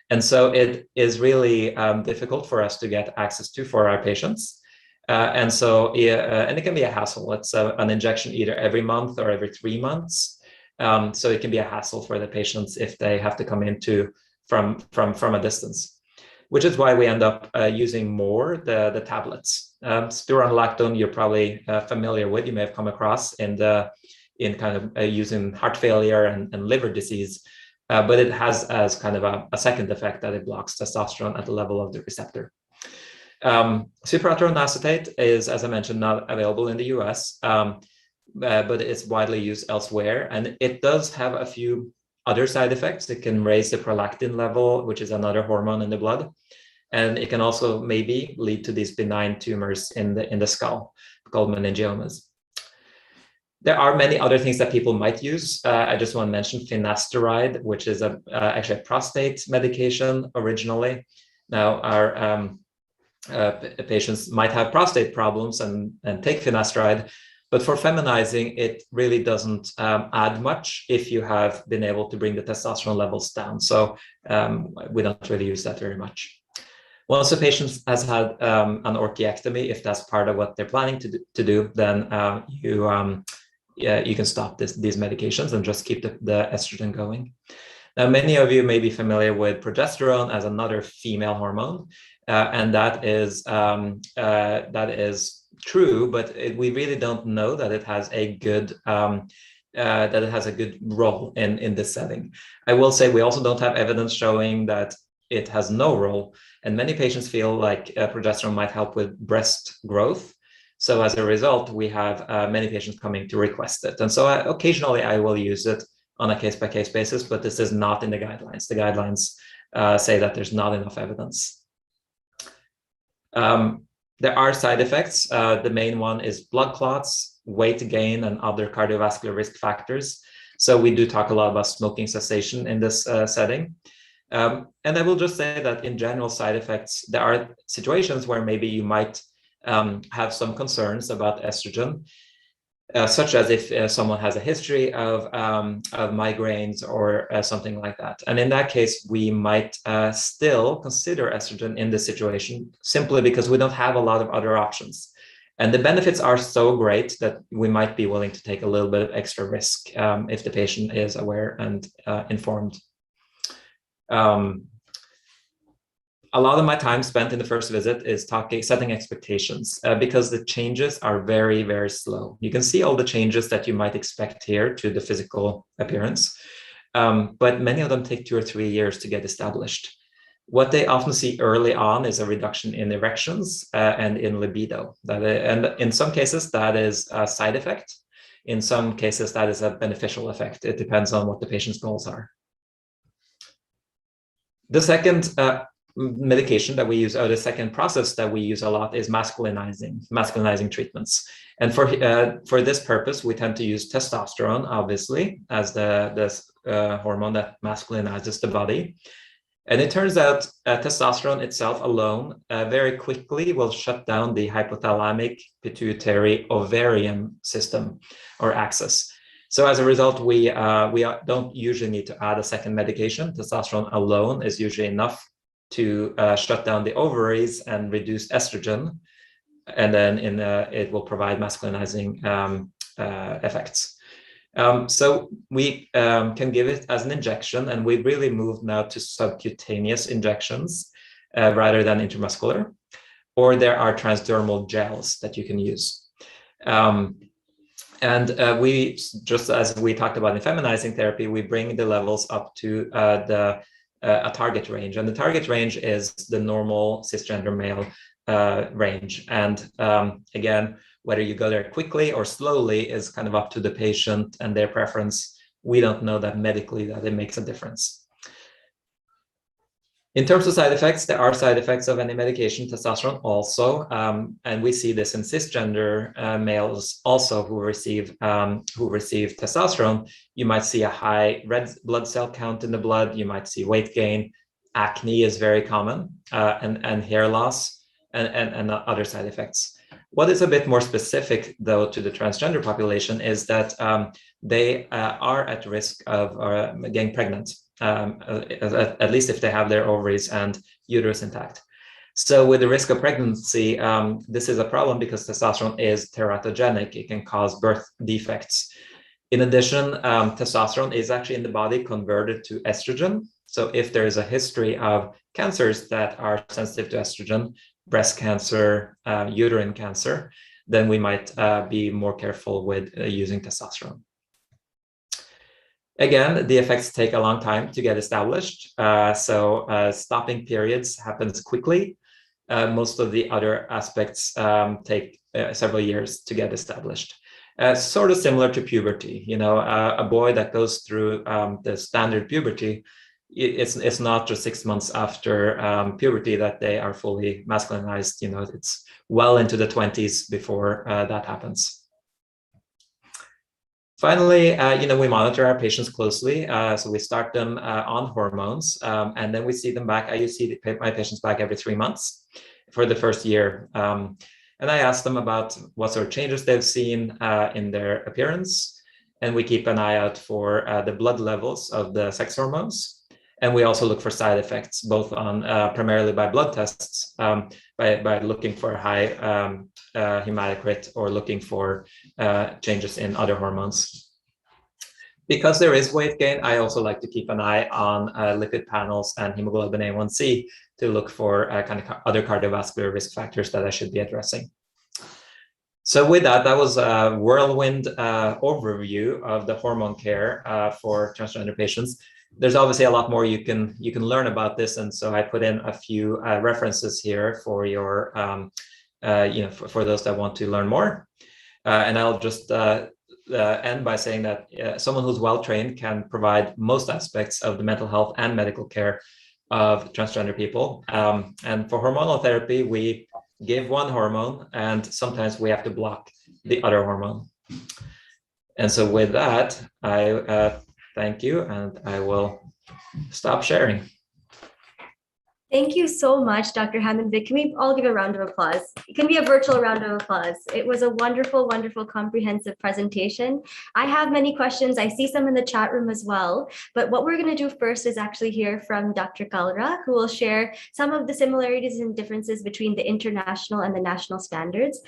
[SPEAKER 12] And so it is really difficult for us to get access to for our patients. And it can be a hassle. It's an injection either every month or every 3 months. So it can be a hassle for the patients if they have to come from a distance, which is why we end up using more the tablets. Spironolactone, you're probably familiar with, you may have come across in kind of using heart failure and liver disease, but it has as kind of a second effect that it blocks testosterone at the level of the receptor. Cyproterone acetate is, as I mentioned, not available in the US, but it's widely used elsewhere. And it does have a few other side effects. It can raise the prolactin level, which is another hormone in the blood. And it can also maybe lead to these benign tumors in the skull called meningiomas. There are many other things that people might use. I just want to mention finasteride, which is actually a prostate medication originally. Now, our patients might have prostate problems and take finasteride, but for feminizing, it really doesn't add much if you have been able to bring the testosterone levels down. So we don't really use that very much. Once a patient has had an orchiectomy, if that's part of what they're planning to do, then you can stop these medications and just keep the estrogen going. Now, many of you may be familiar with progesterone as another female hormone, and that is true, but we really don't know that it has a good role in this setting. I will say we also don't have evidence showing that it has no role, and many patients feel like progesterone might help with breast growth. So as a result, we have many patients coming to request it. And so occasionally I will use it on a case-by-case basis, but this is not in the guidelines. The guidelines say that there's not enough evidence. There are side effects. The main one is blood clots, weight gain, and other cardiovascular risk factors. So we do talk a lot about smoking cessation in this setting. And I will just say that in general side effects, there are situations where maybe you might have some concerns about estrogen, such as if someone has a history of migraines or something like that. And in that case, we might still consider estrogen in this situation simply because we don't have a lot of other options. And the benefits are so great that we might be willing to take a little bit of extra risk if the patient is aware and informed. A lot of my time spent in the first visit is setting expectations because the changes are very, very slow. You can see all the changes that you might expect here to the physical appearance, but many of them take 2 or 3 years to get established. What they often see early on is a reduction in erections and in libido. And in some cases, that is a side effect. In some cases, that is a beneficial effect. It depends on what the patient's goals are. The second medication that we use, or the second process that we use a lot, is masculinizing treatments. And for this purpose, we tend to use testosterone, obviously, as the hormone that masculinizes the body. And it turns out testosterone itself alone very quickly will shut down the hypothalamic pituitary ovarian system or axis. So as a result, we don't usually need to add a second medication. Testosterone alone is usually enough to shut down the ovaries and reduce estrogen, and then it will provide masculinizing effects. So we can give it as an injection, and we've really moved now to subcutaneous injections rather than intramuscular, or there are transdermal gels that you can use. We, just as we talked about in feminizing therapy, we bring the levels up to a target range, and the target range is the normal cisgender male range. And again, whether you go there quickly or slowly is kind of up to the patient and their preference. We don't know that medically that it makes a difference. In terms of side effects, there are side effects of any medication, testosterone also, and we see this in cisgender males also who receive testosterone. You might see a high red blood cell count in the blood. You might see weight gain. Acne is very common, and hair loss, and other side effects. What is a bit more specific, though, to the transgender population is that they are at risk of getting pregnant. At least if they have their ovaries and uterus intact. So with the risk of pregnancy, this is a problem because testosterone is teratogenic. It can cause birth defects. In addition, testosterone is actually in the body converted to estrogen. So if there is a history of cancers that are sensitive to estrogen, breast cancer, uterine cancer, then we might be more careful with using testosterone. Again, the effects take a long time to get established. Stopping periods happens quickly. Most of the other aspects take several years to get established. Sort of similar to puberty, a boy that goes through the standard puberty, it's not just 6 months after puberty that they are fully masculinized. It's well into the 20s before that happens. Finally, we monitor our patients closely. So we start them on hormones, and then we see them back. I usually see my patients back every 3 months for the first year. And I ask them about what sort of changes they've seen in their appearance. And we keep an eye out for the blood levels of the sex hormones. And we also look for side effects, both on primarily by blood tests, by looking for high hematocrit or looking for changes in other hormones. Because there is weight gain, I also like to keep an eye on lipid panels and hemoglobin A1C to look for kind of other cardiovascular risk factors that I should be addressing. So with that, that was a whirlwind overview of the hormone care for transgender patients. There's obviously a lot more you can learn about this, and so I put in a few references here for your for those that want to learn more. And I'll just end by saying that someone who's well trained can provide most aspects of the mental health and medical care of transgender people. And for hormonal therapy, we give one hormone, and sometimes we have to block the other hormone. And so with that, I thank you, and I will stop sharing.
[SPEAKER 5] Thank you so much, Dr. Hammond-Vick. Can we all give a round of applause? It can be a virtual round of applause. It was a wonderful, wonderful, comprehensive presentation. I have many questions. I see some in the chat room as well. But what we're going to do first is actually hear from Dr. Kalra, who will share some of the similarities and differences between the international and the national standards.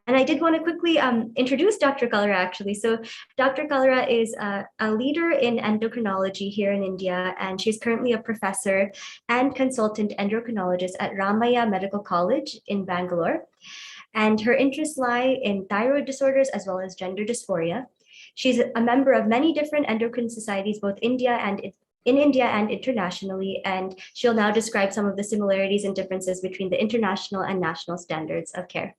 [SPEAKER 5] And I did want to quickly introduce Dr. Kalra, actually. So Dr. Kalra is a leader in endocrinology here in India, and she's currently a professor and consultant endocrinologist at Ramaya Medical College in Bangalore. And her interests lie in thyroid disorders as well as gender dysphoria. She's a member of many different endocrine societies, both in India and internationally, and she'll now describe some of the similarities and differences between the international and national standards of care.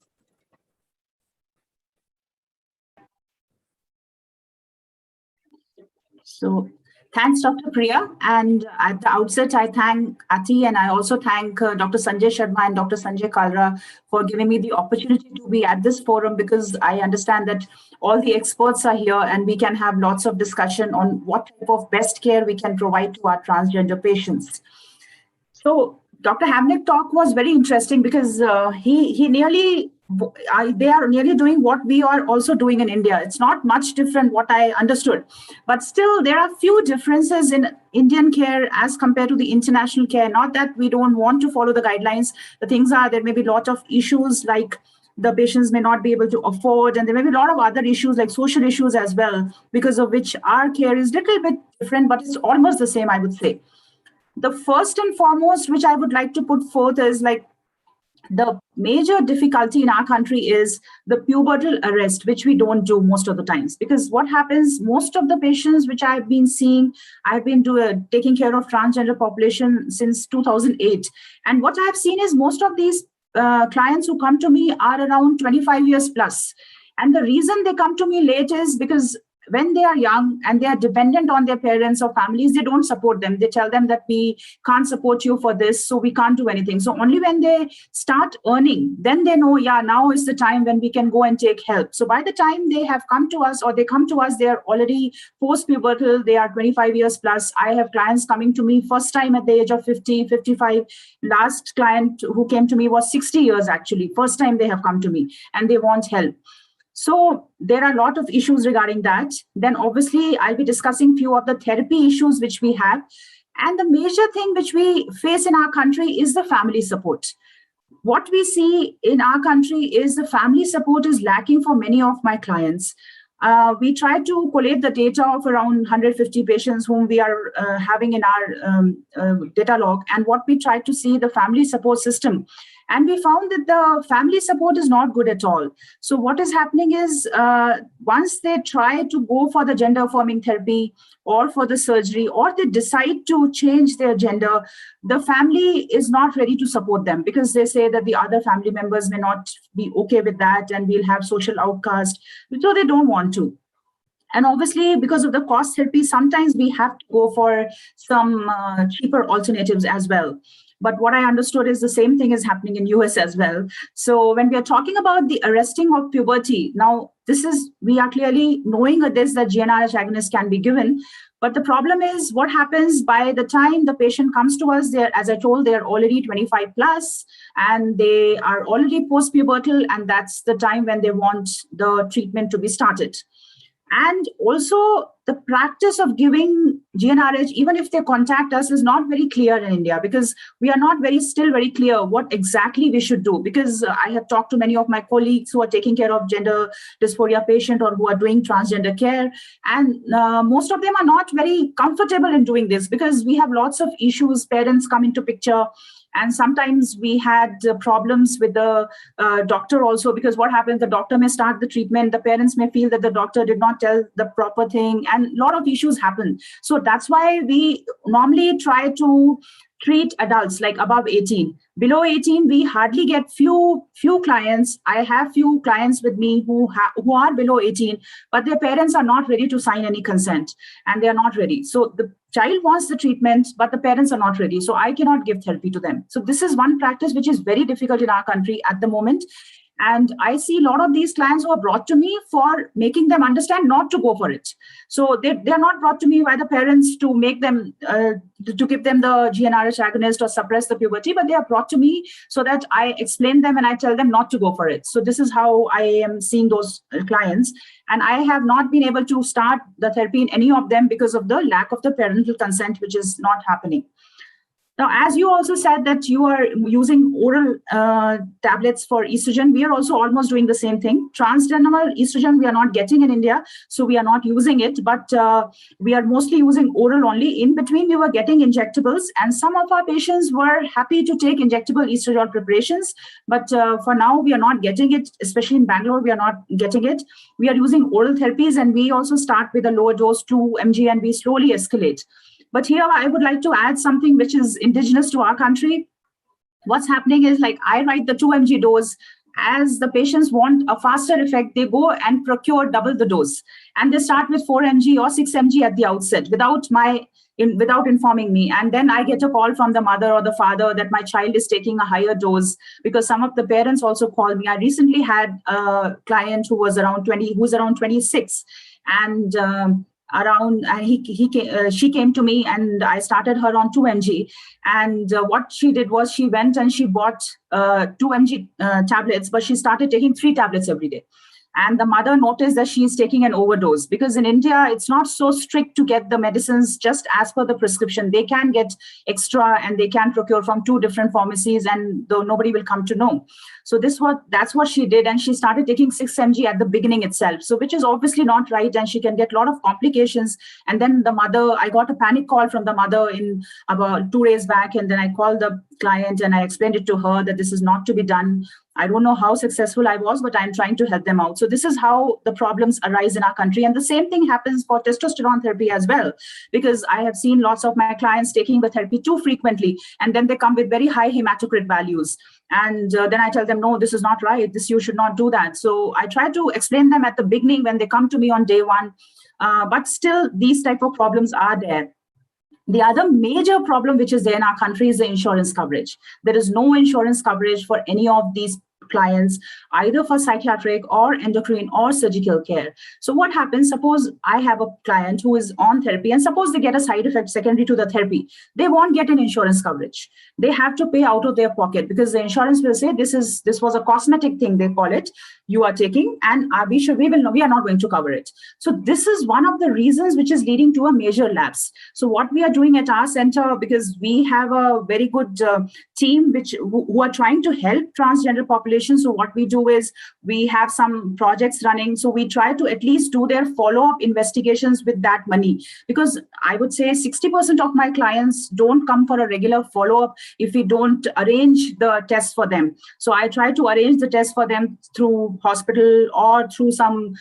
[SPEAKER 13] So thanks, Dr. Priya. And at the outset, I thank Ati, and I also thank Dr. Sanjay Sharma and Dr. Sanjay Kalra for giving me the opportunity to be at this forum, because I understand that all the experts are here and we can have lots of discussion on what type of best care we can provide to our transgender patients. So Dr. Hamnick's talk was very interesting because they are nearly doing what we are also doing in India. It's not much different what I understood, but still there are few differences in Indian care as compared to the international care. Not that we don't want to follow the guidelines. The things are, there may be a lot of issues like the patients may not be able to afford, and there may be a lot of other issues like social issues as well, because of which our care is a little bit different, but it's almost the same, I would say. The first and foremost, which I would like to put forth is like, the major difficulty in our country is the pubertal arrest, which we don't do most of the times. Because what happens, most of the patients which I've been seeing, I've been taking care of transgender population since 2008. And what I've seen is most of these clients who come to me are around 25 years plus. And the reason they come to me late is because when they are young and they are dependent on their parents or families, they don't support them. They tell them that we can't support you for this, so we can't do anything. So only when they start earning, then they know, yeah, now is the time when we can go and take help. So by the time they have come to us, or they come to us, they are already post-pubertal, they are 25 years plus. I have clients coming to me first time at the age of 50, 55. Last client who came to me was 60 years actually. First time they have come to me and they want help. So there are a lot of issues regarding that. Then obviously I'll be discussing few of the therapy issues which we have. And the major thing which we face in our country is the family support. What we see in our country is the family support is lacking for many of my clients. We try to collate the data of around 150 patients whom we are having in our data log. And what we try to see the family support system. And we found that the family support is not good at all. So what is happening is once they try to go for the gender affirming therapy or for the surgery, or they decide to change their gender, the family is not ready to support them because they say that the other family members may not be okay with that and we'll have social outcast. So they don't want to. And obviously, because of the cost therapy, sometimes we have to go for some cheaper alternatives as well. But what I understood is the same thing is happening in US as well. So when we are talking about the arresting of puberty, now we are clearly knowing this, that GnRH agonist can be given. But the problem is what happens by the time the patient comes to us, as I told, they're already 25 plus and they are already post-pubertal, and that's the time when they want the treatment to be started. And also the practice of giving GnRH, even if they contact us, is not very clear in India, because we are not still very clear what exactly we should do. Because I have talked to many of my colleagues who are taking care of gender dysphoria patient or who are doing transgender care. And most of them are not very comfortable in doing this, because we have lots of issues, parents come into picture. And sometimes we had problems with the doctor also, because what happens, the doctor may start the treatment, the parents may feel that the doctor did not tell the proper thing, and a lot of issues happen. So that's why we normally try to treat adults like above 18. Below 18, we hardly get few clients. I have few clients with me who are below 18, but their parents are not ready to sign any consent, and they are not ready. So the child wants the treatment, but the parents are not ready. So I cannot give therapy to them. So this is one practice which is very difficult in our country at the moment. And I see a lot of these clients who are brought to me for making them understand not to go for it. So they are not brought to me by the parents to make them, to give them the GnRH agonist or suppress the puberty, but they are brought to me so that I explain them and I tell them not to go for it. So this is how I am seeing those clients. And I have not been able to start the therapy in any of them because of the lack of the parental consent, which is not happening. Now, as you also said that you are using oral tablets for estrogen, we are also almost doing the same thing. Transdermal estrogen we are not getting in India, so we are not using it, but we are mostly using oral only. In between, we were getting injectables, and some of our patients were happy to take injectable estradiol preparations, but for now, we are not getting it, especially in Bangalore, we are not getting it. We are using oral therapies, and we also start with a lower dose, 2 mg, and we slowly escalate. But here I would like to add something which is indigenous to our country. What's happening is, like, I write the 2 mg dose. As the patients want a faster effect, they go and procure double the dose. And they start with 4 mg or 6 mg at the outset without informing me. And then I get a call from the mother or the father that my child is taking a higher dose, because some of the parents also call me. I recently had a client who was around 26, and she came to me, and I started her on 2 mg. And what she did was she went and she bought 2 mg tablets, but she started taking 3 tablets every day. And the mother noticed that she is taking an overdose, because in India, it's not so strict to get the medicines just as per the prescription. They can get extra and they can procure from 2 different pharmacies, and though nobody will come to know. So that's what she did. And she started taking 6 mg at the beginning itself. So which is obviously not right, and she can get a lot of complications. And then I got a panic call from the mother in about 2 days back. And then I called the client and I explained it to her that this is not to be done. I don't know how successful I was, but I'm trying to help them out. So this is how the problems arise in our country. And the same thing happens for testosterone therapy as well, because I have seen lots of my clients taking the therapy too frequently, and then they come with very high hematocrit values. And then I tell them, no, this is not right. You should not do that. So I try to explain them at the beginning when they come to me on day one. But still, these type of problems are there. The other major problem which is there in our country is the insurance coverage. There is no insurance coverage for any of these clients, either for psychiatric or endocrine or surgical care. So what happens, suppose I have a client who is on therapy, and suppose they get a side effect secondary to the therapy, they won't get an insurance coverage. They have to pay out of their pocket, because the insurance will say this was a cosmetic thing, they call it, you are taking, and we are not going to cover it. So this is one of the reasons which is leading to a major lapse. So what we are doing at our center, because we have a very good team who are trying to help transgender population. So what we do is we have some projects running. So we try to at least do their follow-up investigations with that money, because I would say 60% of my clients don't come for a regular follow-up if we don't arrange the tests for them. So I try to arrange the tests for them through hospital or through some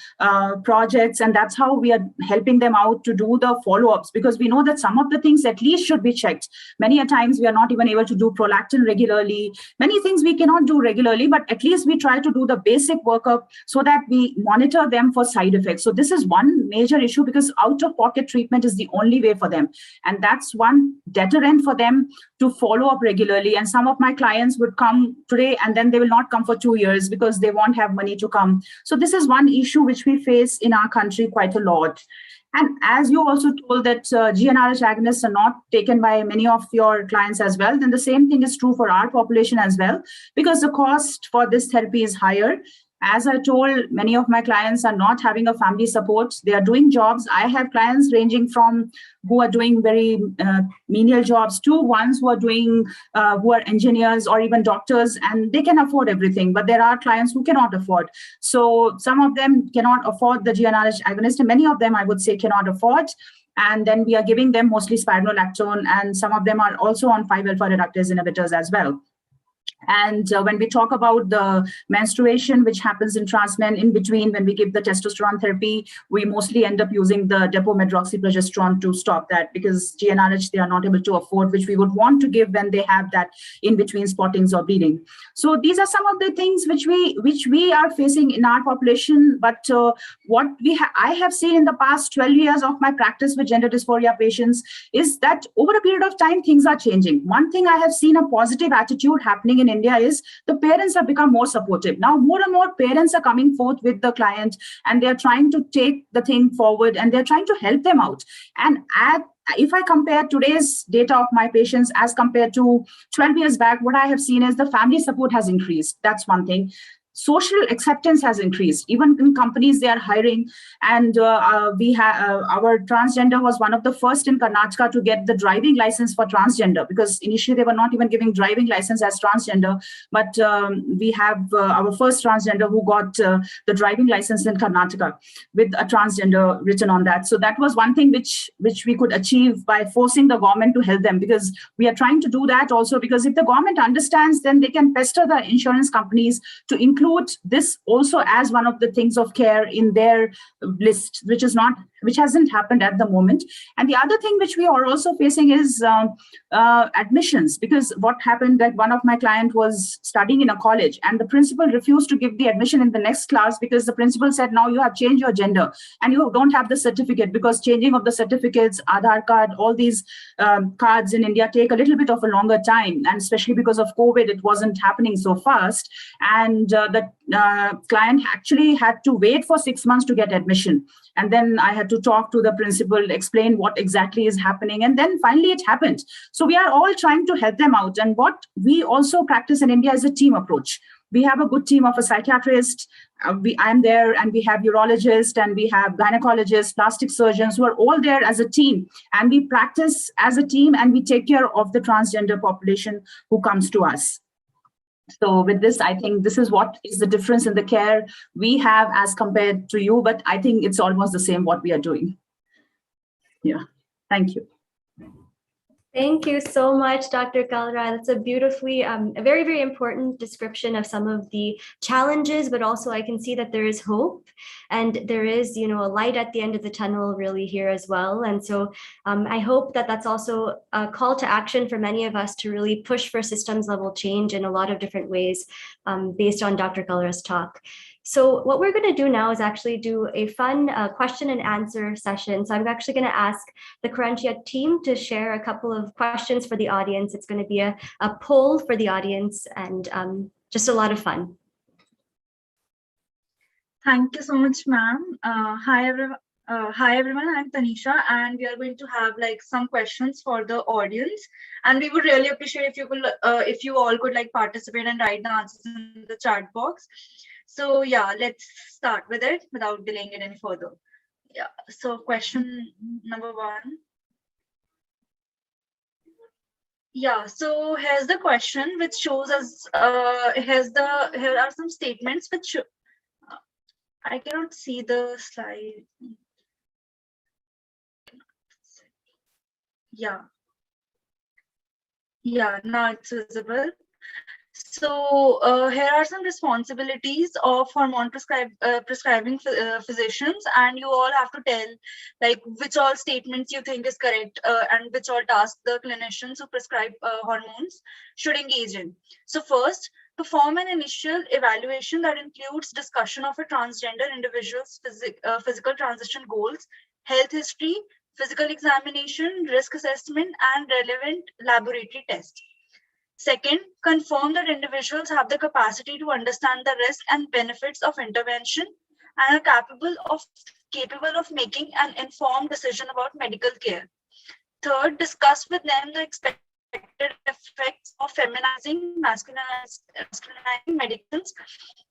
[SPEAKER 13] projects, and that's how we are helping them out to do the follow-ups, because we know that some of the things at least should be checked. Many a times we are not even able to do prolactin regularly. Many things we cannot do regularly, but but at least we try to do the basic workup so that we monitor them for side effects. So this is one major issue, because out-of-pocket treatment is the only way for them. And that's one deterrent for them to follow up regularly. And some of my clients would come today and then they will not come for 2 years because they won't have money to come. So this is one issue which we face in our country quite a lot. And as you also told that GnRH agonists are not taken by many of your clients as well, then the same thing is true for our population as well, because the cost for this therapy is higher. As I told, many of my clients are not having a family support. They are doing jobs. I have clients ranging from who are doing very menial jobs to ones who are doing, who are engineers or even doctors, and they can afford everything. But there are clients who cannot afford. So some of them cannot afford the GnRH agonist, and many of them, I would say, cannot afford. And then we are giving them mostly spironolactone, and some of them are also on 5-alpha reductase inhibitors as well. And when we talk about the menstruation, which happens in trans men in between, when we give the testosterone therapy, we mostly end up using the depomedroxyprogesterone to stop that, because GnRH they are not able to afford, which we would want to give when they have that in between spottings or bleeding. So these are some of the things which we are facing in our population. But what I have seen in the past 12 years of my practice with gender dysphoria patients is that over a period of time, things are changing. One thing I have seen a positive attitude happening in India is the parents have become more supportive. Now, more and more parents are coming forth with the client, and they're trying to take the thing forward, and they're trying to help them out. And if I compare today's data of my patients as compared to 12 years back, what I have seen is the family support has increased. That's one thing. Social acceptance has increased. Even in companies, they are hiring. And we have our transgender was one of the first in Karnataka to get the driving license for transgender, because initially they were not even giving driving license as transgender. But we have our first transgender who got the driving license in Karnataka with a transgender written on that. So that was one thing which we could achieve by forcing the government to help them, because we are trying to do that also, because if the government understands, then they can pester the insurance companies to include this also as one of the things of care in their list, which hasn't happened at the moment. And the other thing which we are also facing is admissions, because what happened that one of my client was studying in a college and the principal refused to give the admission in the next class, because the principal said, now you have changed your gender and you don't have the certificate, because changing of the certificates, Aadhaar card, all these cards in India take a little bit of a longer time, and especially because of COVID, it wasn't happening so fast. And the client actually had to wait for 6 months to get admission. And then I had to talk to the principal, explain what exactly is happening. And then finally it happened. So we are all trying to help them out. And what we also practice in India is a team approach. We have a good team of a psychiatrist, I'm there, and we have urologists, and we have gynecologists, plastic surgeons, who are all there as a team. And we practice as a team, and we take care of the transgender population who comes to us. So with this, I think this is what is the difference in the care we have as compared to you, but I think it's almost the same what we are doing. Yeah, thank you.
[SPEAKER 5] Thank you so much, Dr. Kalra. That's a beautifully, a very, very important description of some of the challenges, but also I can see that there is hope and there is, a light at the end of the tunnel really here as well. And so I hope that that's also a call to action for many of us to really push for systems level change in a lot of different ways based on Dr. Kalra's talk. So what we're going to do now is actually do a fun question and answer session. So I'm actually going to ask the Khuranshia team to share a couple of questions for the audience. It's going to be a poll for the audience, and just a lot of fun.
[SPEAKER 14] Thank you so much, ma'am. Hi, everyone. I'm Tanisha, and we are going to have some questions for the audience. And we would really appreciate if you all could participate and write the answers in the chat box. So yeah, let's start with it without delaying it any further. Yeah. So question number 1. Yeah. So here's the question, which shows us. Here are some statements which show. I cannot see the slide. Yeah. Yeah. Now it's visible. So here are some responsibilities of hormone prescribing physicians, and you all have to tell like which all statements you think is correct and which all tasks the clinicians who prescribe hormones should engage in. So first, perform an initial evaluation that includes discussion of a transgender individual's physical transition goals, health history, physical examination, risk assessment, and relevant laboratory tests. Second, confirm that individuals have the capacity to understand the risk and benefits of intervention and are capable of making an informed decision about medical care. Third, discuss with them the expected effects of feminizing, masculinizing medications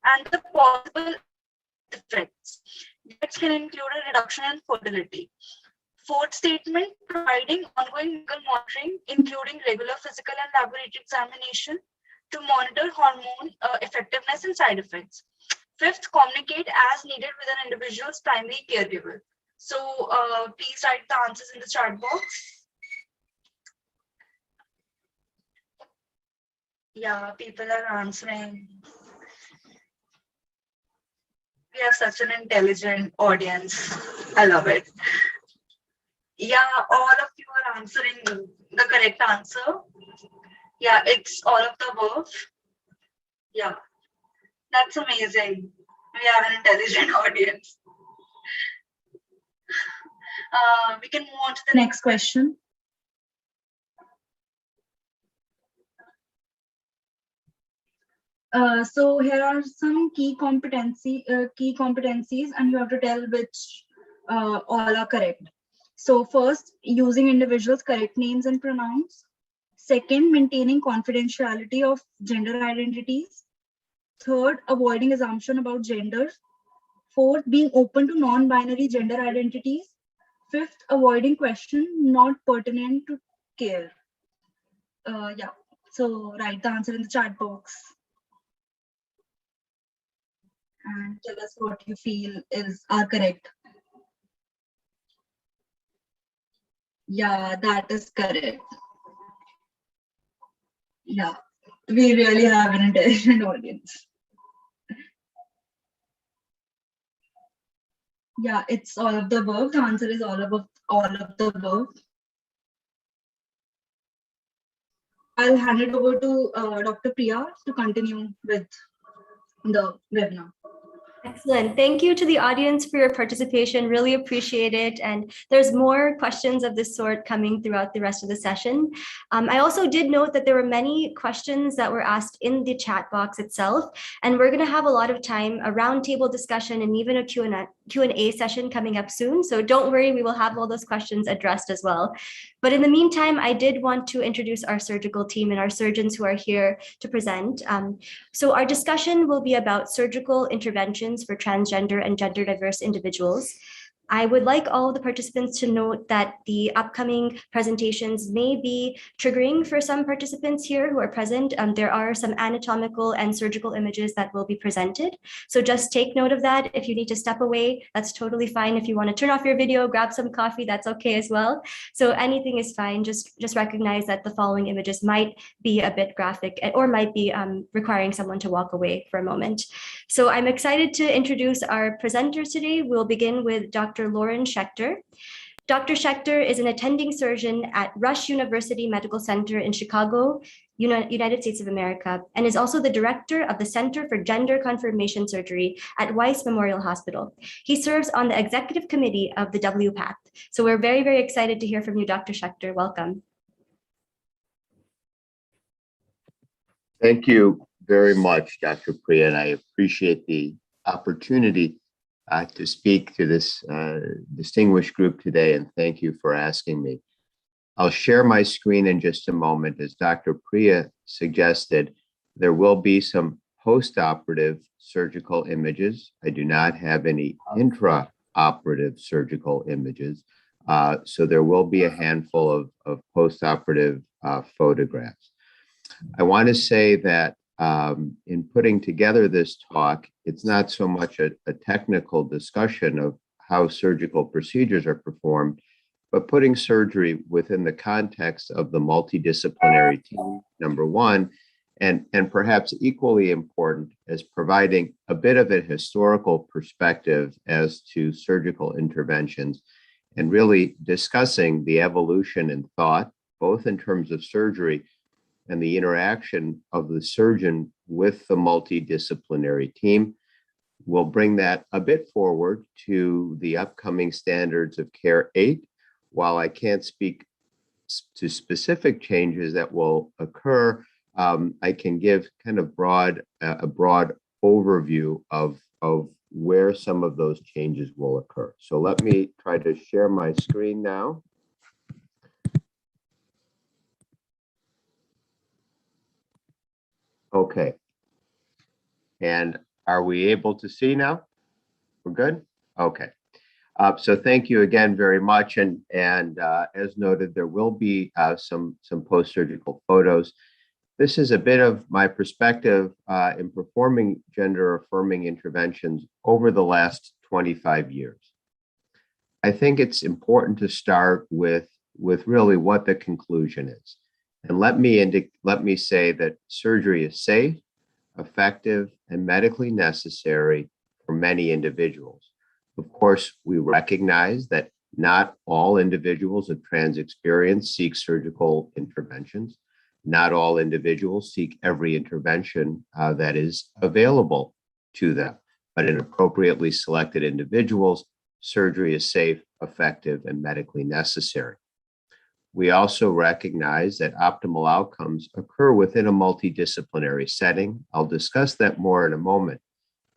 [SPEAKER 14] and the possible effects. Effects can include a reduction in fertility. Fourth statement, providing ongoing medical monitoring, including regular physical and laboratory examination to monitor hormone effectiveness and side effects. Fifth, communicate as needed with an individual's primary caregiver. So please write the answers in the chat box. Yeah, people are answering. We have such an intelligent audience. I love it. Yeah, all of you are answering the correct answer. Yeah, it's all of the above. Yeah, that's amazing. We have an intelligent audience. We can move on to the next question. So here are some key competencies, and you have to tell which all are correct. So first, using individuals' correct names and pronouns. Second, maintaining confidentiality of gender identities. Third, avoiding assumption about gender. Fourth, being open to non-binary gender identities. Fifth, avoiding questions not pertinent to care. Yeah, so write the answer in the chat box. And tell us what you feel are correct. Yeah, that is correct. Yeah, we really have an intelligent audience. Yeah, it's all of the above. The answer is all of the above. I'll hand it over to Dr. Priya to continue with the webinar.
[SPEAKER 5] Excellent. Thank you to the audience for your participation. Really appreciate it. And there's more questions of this sort coming throughout the rest of the session. I also did note that there were many questions that were asked in the chat box itself. And we're going to have a lot of time, a roundtable discussion, and even a Q&A session coming up soon. So don't worry, we will have all those questions addressed as well. But in the meantime, I did want to introduce our surgical team and our surgeons who are here to present. So our discussion will be about surgical interventions for transgender and gender diverse individuals. I would like all the participants to note that the upcoming presentations may be triggering for some participants here who are present. There are some anatomical and surgical images that will be presented. So just take note of that. If you need to step away, that's totally fine. If you want to turn off your video, grab some coffee, that's okay as well. So anything is fine. Just recognize that the following images might be a bit graphic or might be requiring someone to walk away for a moment. So I'm excited to introduce our presenters today. We'll begin with Dr. Lauren Schechter. Dr. Schechter is an attending surgeon at Rush University Medical Center in Chicago, United States of America, and is also the director of the Center for Gender Confirmation Surgery at Weiss Memorial Hospital. He serves on the executive committee of the WPATH. So we're very, very excited to hear from you, Dr. Schechter. Welcome.
[SPEAKER 15] Thank you very much, Dr. Priya, and I appreciate the opportunity to speak to this distinguished group today, and thank you for asking me. I'll share my screen in just a moment. As Dr. Priya suggested, there will be some post-operative surgical images. I do not have any intra-operative surgical images, so there will be a handful of post-operative photographs. I want to say that in putting together this talk, it's not so much a technical discussion of how surgical procedures are performed, but putting surgery within the context of the multidisciplinary team, number one, and perhaps equally important as providing a bit of a historical perspective as to surgical interventions and really discussing the evolution in thought, both in terms of surgery and the interaction of the surgeon with the multidisciplinary team. We'll bring that a bit forward to the upcoming Standards of Care 8. While I can't speak to specific changes that will occur, I can give kind of a broad overview of where some of those changes will occur. So let me try to share my screen now. Okay. And are we able to see now? We're good? Okay. So thank you again very much. And as noted, there will be some post-surgical photos. This is a bit of my perspective in performing gender-affirming interventions over the last 25 years. I think it's important to start with really what the conclusion is. And let me say that surgery is safe, effective, and medically necessary for many individuals. Of course, we recognize that not all individuals of trans experience seek surgical interventions. Not all individuals seek every intervention that is available to them, but in appropriately selected individuals, surgery is safe, effective, and medically necessary. We also recognize that optimal outcomes occur within a multidisciplinary setting. I'll discuss that more in a moment.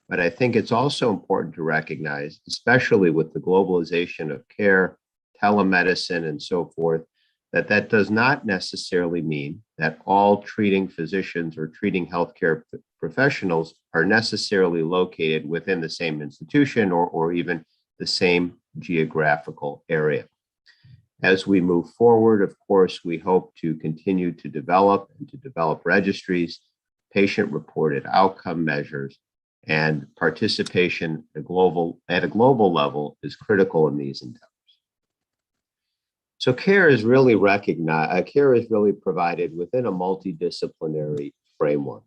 [SPEAKER 15] But I think it's also important to recognize, especially with the globalization of care, telemedicine, and so forth, that does not necessarily mean that all treating physicians or treating healthcare professionals are necessarily located within the same institution or even the same geographical area. As we move forward, of course, we hope to continue to develop registries, patient-reported outcome measures, and participation at a global level is critical in these endeavors. So care is really provided within a multidisciplinary framework.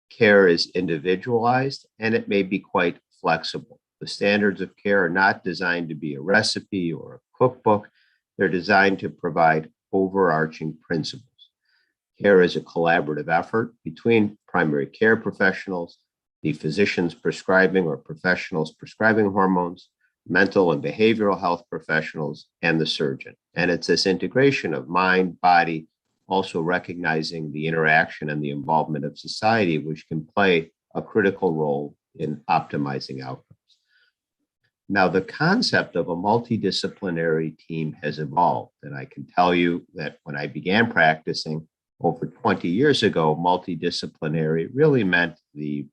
[SPEAKER 15] Care is individualized and it may be quite flexible. The standards of care are not designed to be a recipe or a cookbook. They're designed to provide overarching principles. Care is a collaborative effort between primary care professionals, the physicians prescribing or professionals prescribing hormones, mental and behavioral health professionals, and the surgeon. And it's this integration of mind, body, also recognizing the interaction and the involvement of society, which can play a critical role in optimizing outcomes. Now, the concept of a multidisciplinary team has evolved. And I can tell you that when I began practicing over 20 years ago, multidisciplinary really meant the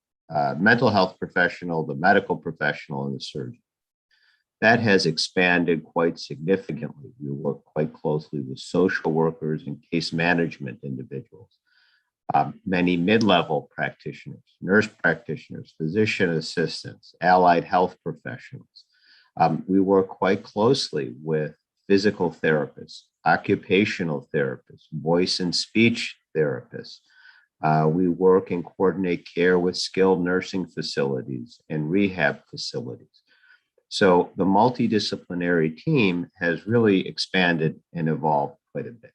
[SPEAKER 15] mental health professional, the medical professional, and the surgeon. That has expanded quite significantly. We work quite closely with social workers and case management individuals, many mid-level practitioners, nurse practitioners, physician assistants, allied health professionals. We work quite closely with physical therapists, occupational therapists, voice and speech therapists. We work and coordinate care with skilled nursing facilities and rehab facilities. So the multidisciplinary team has really expanded and evolved quite a bit.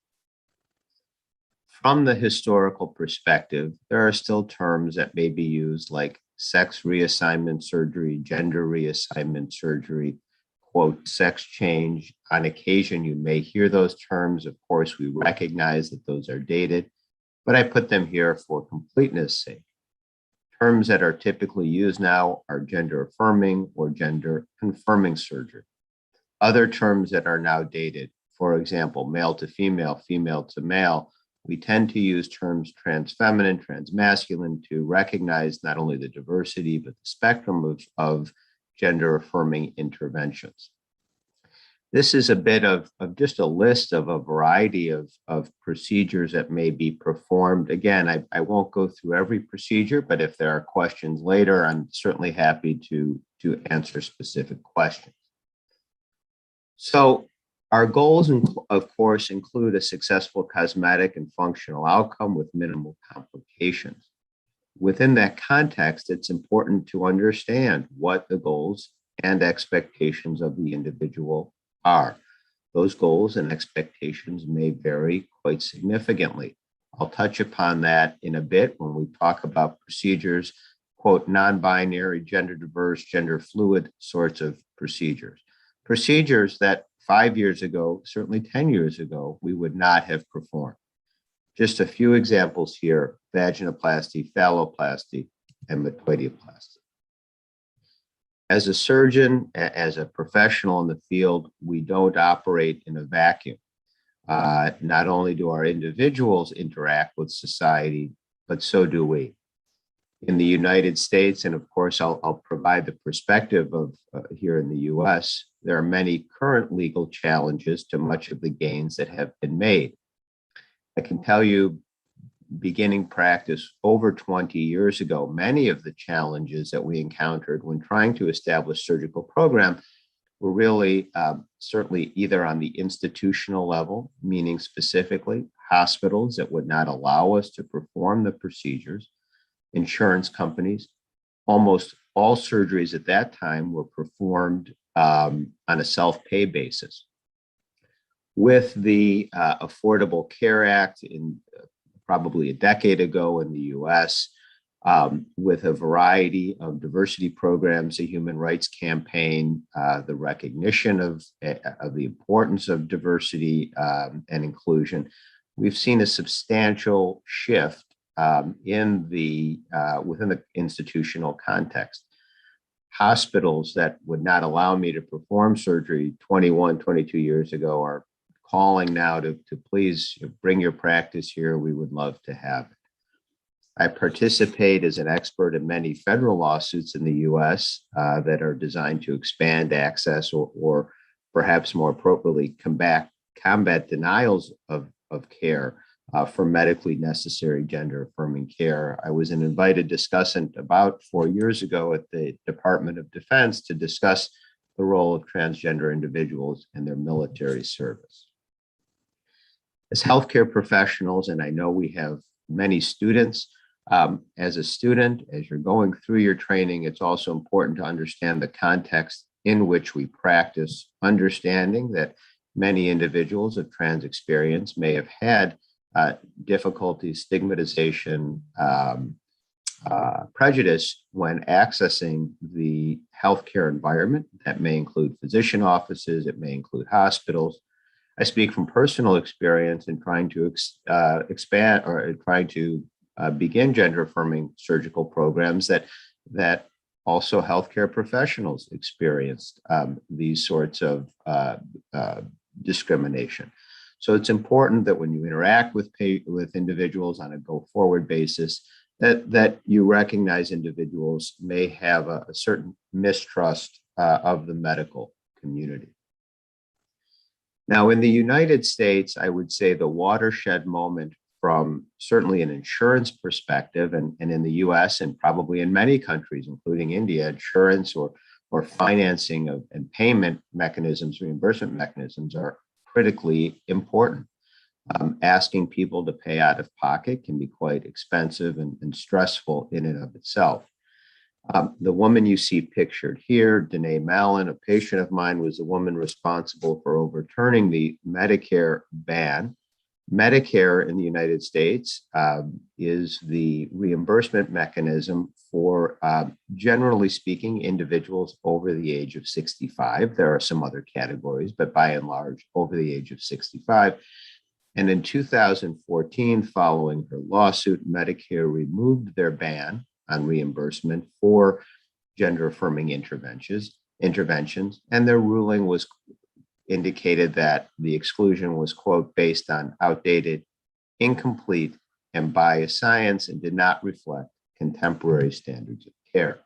[SPEAKER 15] From the historical perspective, there are still terms that may be used like sex reassignment surgery, gender reassignment surgery, quote, sex change. On occasion, you may hear those terms. Of course, we recognize that those are dated, but I put them here for completeness' sake. Terms that are typically used now are gender-affirming or gender-confirming surgery. Other terms that are now dated, for example, male to female, female to male, we tend to use terms trans-feminine, trans-masculine to recognize not only the diversity, but the spectrum of gender-affirming interventions. This is a bit of just a list of a variety of procedures that may be performed. Again, I won't go through every procedure, but if there are questions later, I'm certainly happy to answer specific questions. So Our goals, of course, include a successful cosmetic and functional outcome with minimal complications. Within that context, it's important to understand what the goals and expectations of the individual are. Those goals and expectations may vary quite significantly. I'll touch upon that in a bit when we talk about procedures, quote, non-binary, gender diverse, gender fluid sorts of procedures. Procedures that 5 years ago, certainly 10 years ago, we would not have performed. Just a few examples here: vaginoplasty, phalloplasty, and metoidioplasty. As a surgeon, as a professional in the field, we don't operate in a vacuum. Not only do our individuals interact with society, but so do we. In the United States, and of course, I'll provide the perspective of here in the US, there are many current legal challenges to much of the gains that have been made. I can tell you, beginning practice over 20 years ago, many of the challenges that we encountered when trying to establish surgical program were really certainly either on the institutional level, meaning specifically hospitals that would not allow us to perform the procedures, insurance companies. Almost all surgeries at that time were performed on a self-pay basis. With the Affordable Care Act in probably a decade ago in the US, with a variety of diversity programs, a human rights campaign, the recognition of the importance of diversity and inclusion, we've seen a substantial shift within the institutional context. Hospitals that would not allow me to perform surgery 21, 22 years ago are calling now to please bring your practice here. We would love to have it. I participate as an expert in many federal lawsuits in the US that are designed to expand access or perhaps more appropriately combat denials of care for medically necessary gender-affirming care. I was an invited discussant about 4 years ago at the Department of Defense to discuss the role of transgender individuals in their military service. As healthcare professionals, and I know we have many students, as a student, as you're going through your training, it's also important to understand the context in which we practice, understanding that many individuals of trans experience may have had difficulty, stigmatization, prejudice when accessing the healthcare environment. That may include physician offices, it may include hospitals. I speak from personal experience in trying to expand or trying to begin gender-affirming surgical programs that also healthcare professionals experienced these sorts of discrimination. So it's important that when you interact with individuals on a go-forward basis, that you recognize individuals may have a certain mistrust of the medical community. Now, in the United States, I would say the watershed moment from certainly an insurance perspective, and in the US and probably in many countries, including India, insurance or financing and payment mechanisms, reimbursement mechanisms are critically important. Asking people to pay out of pocket can be quite expensive and stressful in and of itself. The woman you see pictured here, Danae Mallon, a patient of mine, was the woman responsible for overturning the Medicare ban. Medicare in the United States is the reimbursement mechanism for, generally speaking, individuals over the age of 65. There are some other categories, but by and large, over the age of 65. And in 2014, following her lawsuit, Medicare removed their ban on reimbursement for gender-affirming interventions, and their ruling was indicated that the exclusion was, quote, based on outdated, incomplete, and biased science and did not reflect contemporary standards of care.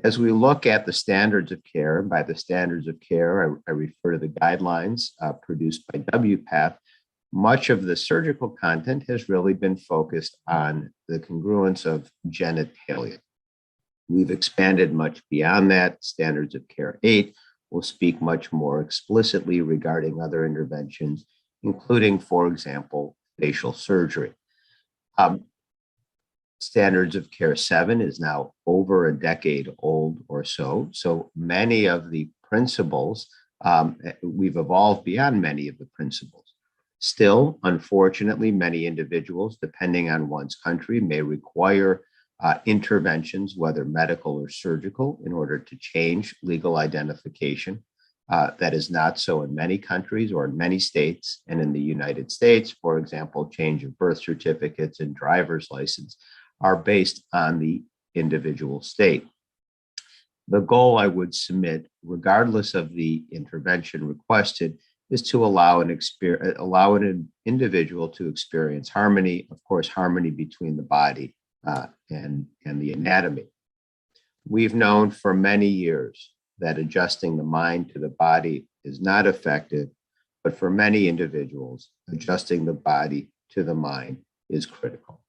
[SPEAKER 15] As we look at the standards of care, and by the standards of care, I refer to the guidelines produced by WPATH, much of the surgical content has really been focused on the congruence of genitalia. We've expanded much beyond that. Standards of Care 8 will speak much more explicitly regarding other interventions, including, for example, facial surgery. Standards of Care 7 is now over a decade old or so. So many of the principles, we've evolved beyond many of the principles. Still, unfortunately, many individuals, depending on one's country, may require interventions, whether medical or surgical, in order to change legal identification. That is not so in many countries or in many states. And in the United States, for example, change of birth certificates and driver's license are based on the individual state. The goal I would submit, regardless of the intervention requested, is to allow an individual to experience harmony, of course, harmony between the body and the anatomy. We've known for many years that adjusting the mind to the body is not effective, but for many individuals, adjusting the body to the mind is critical.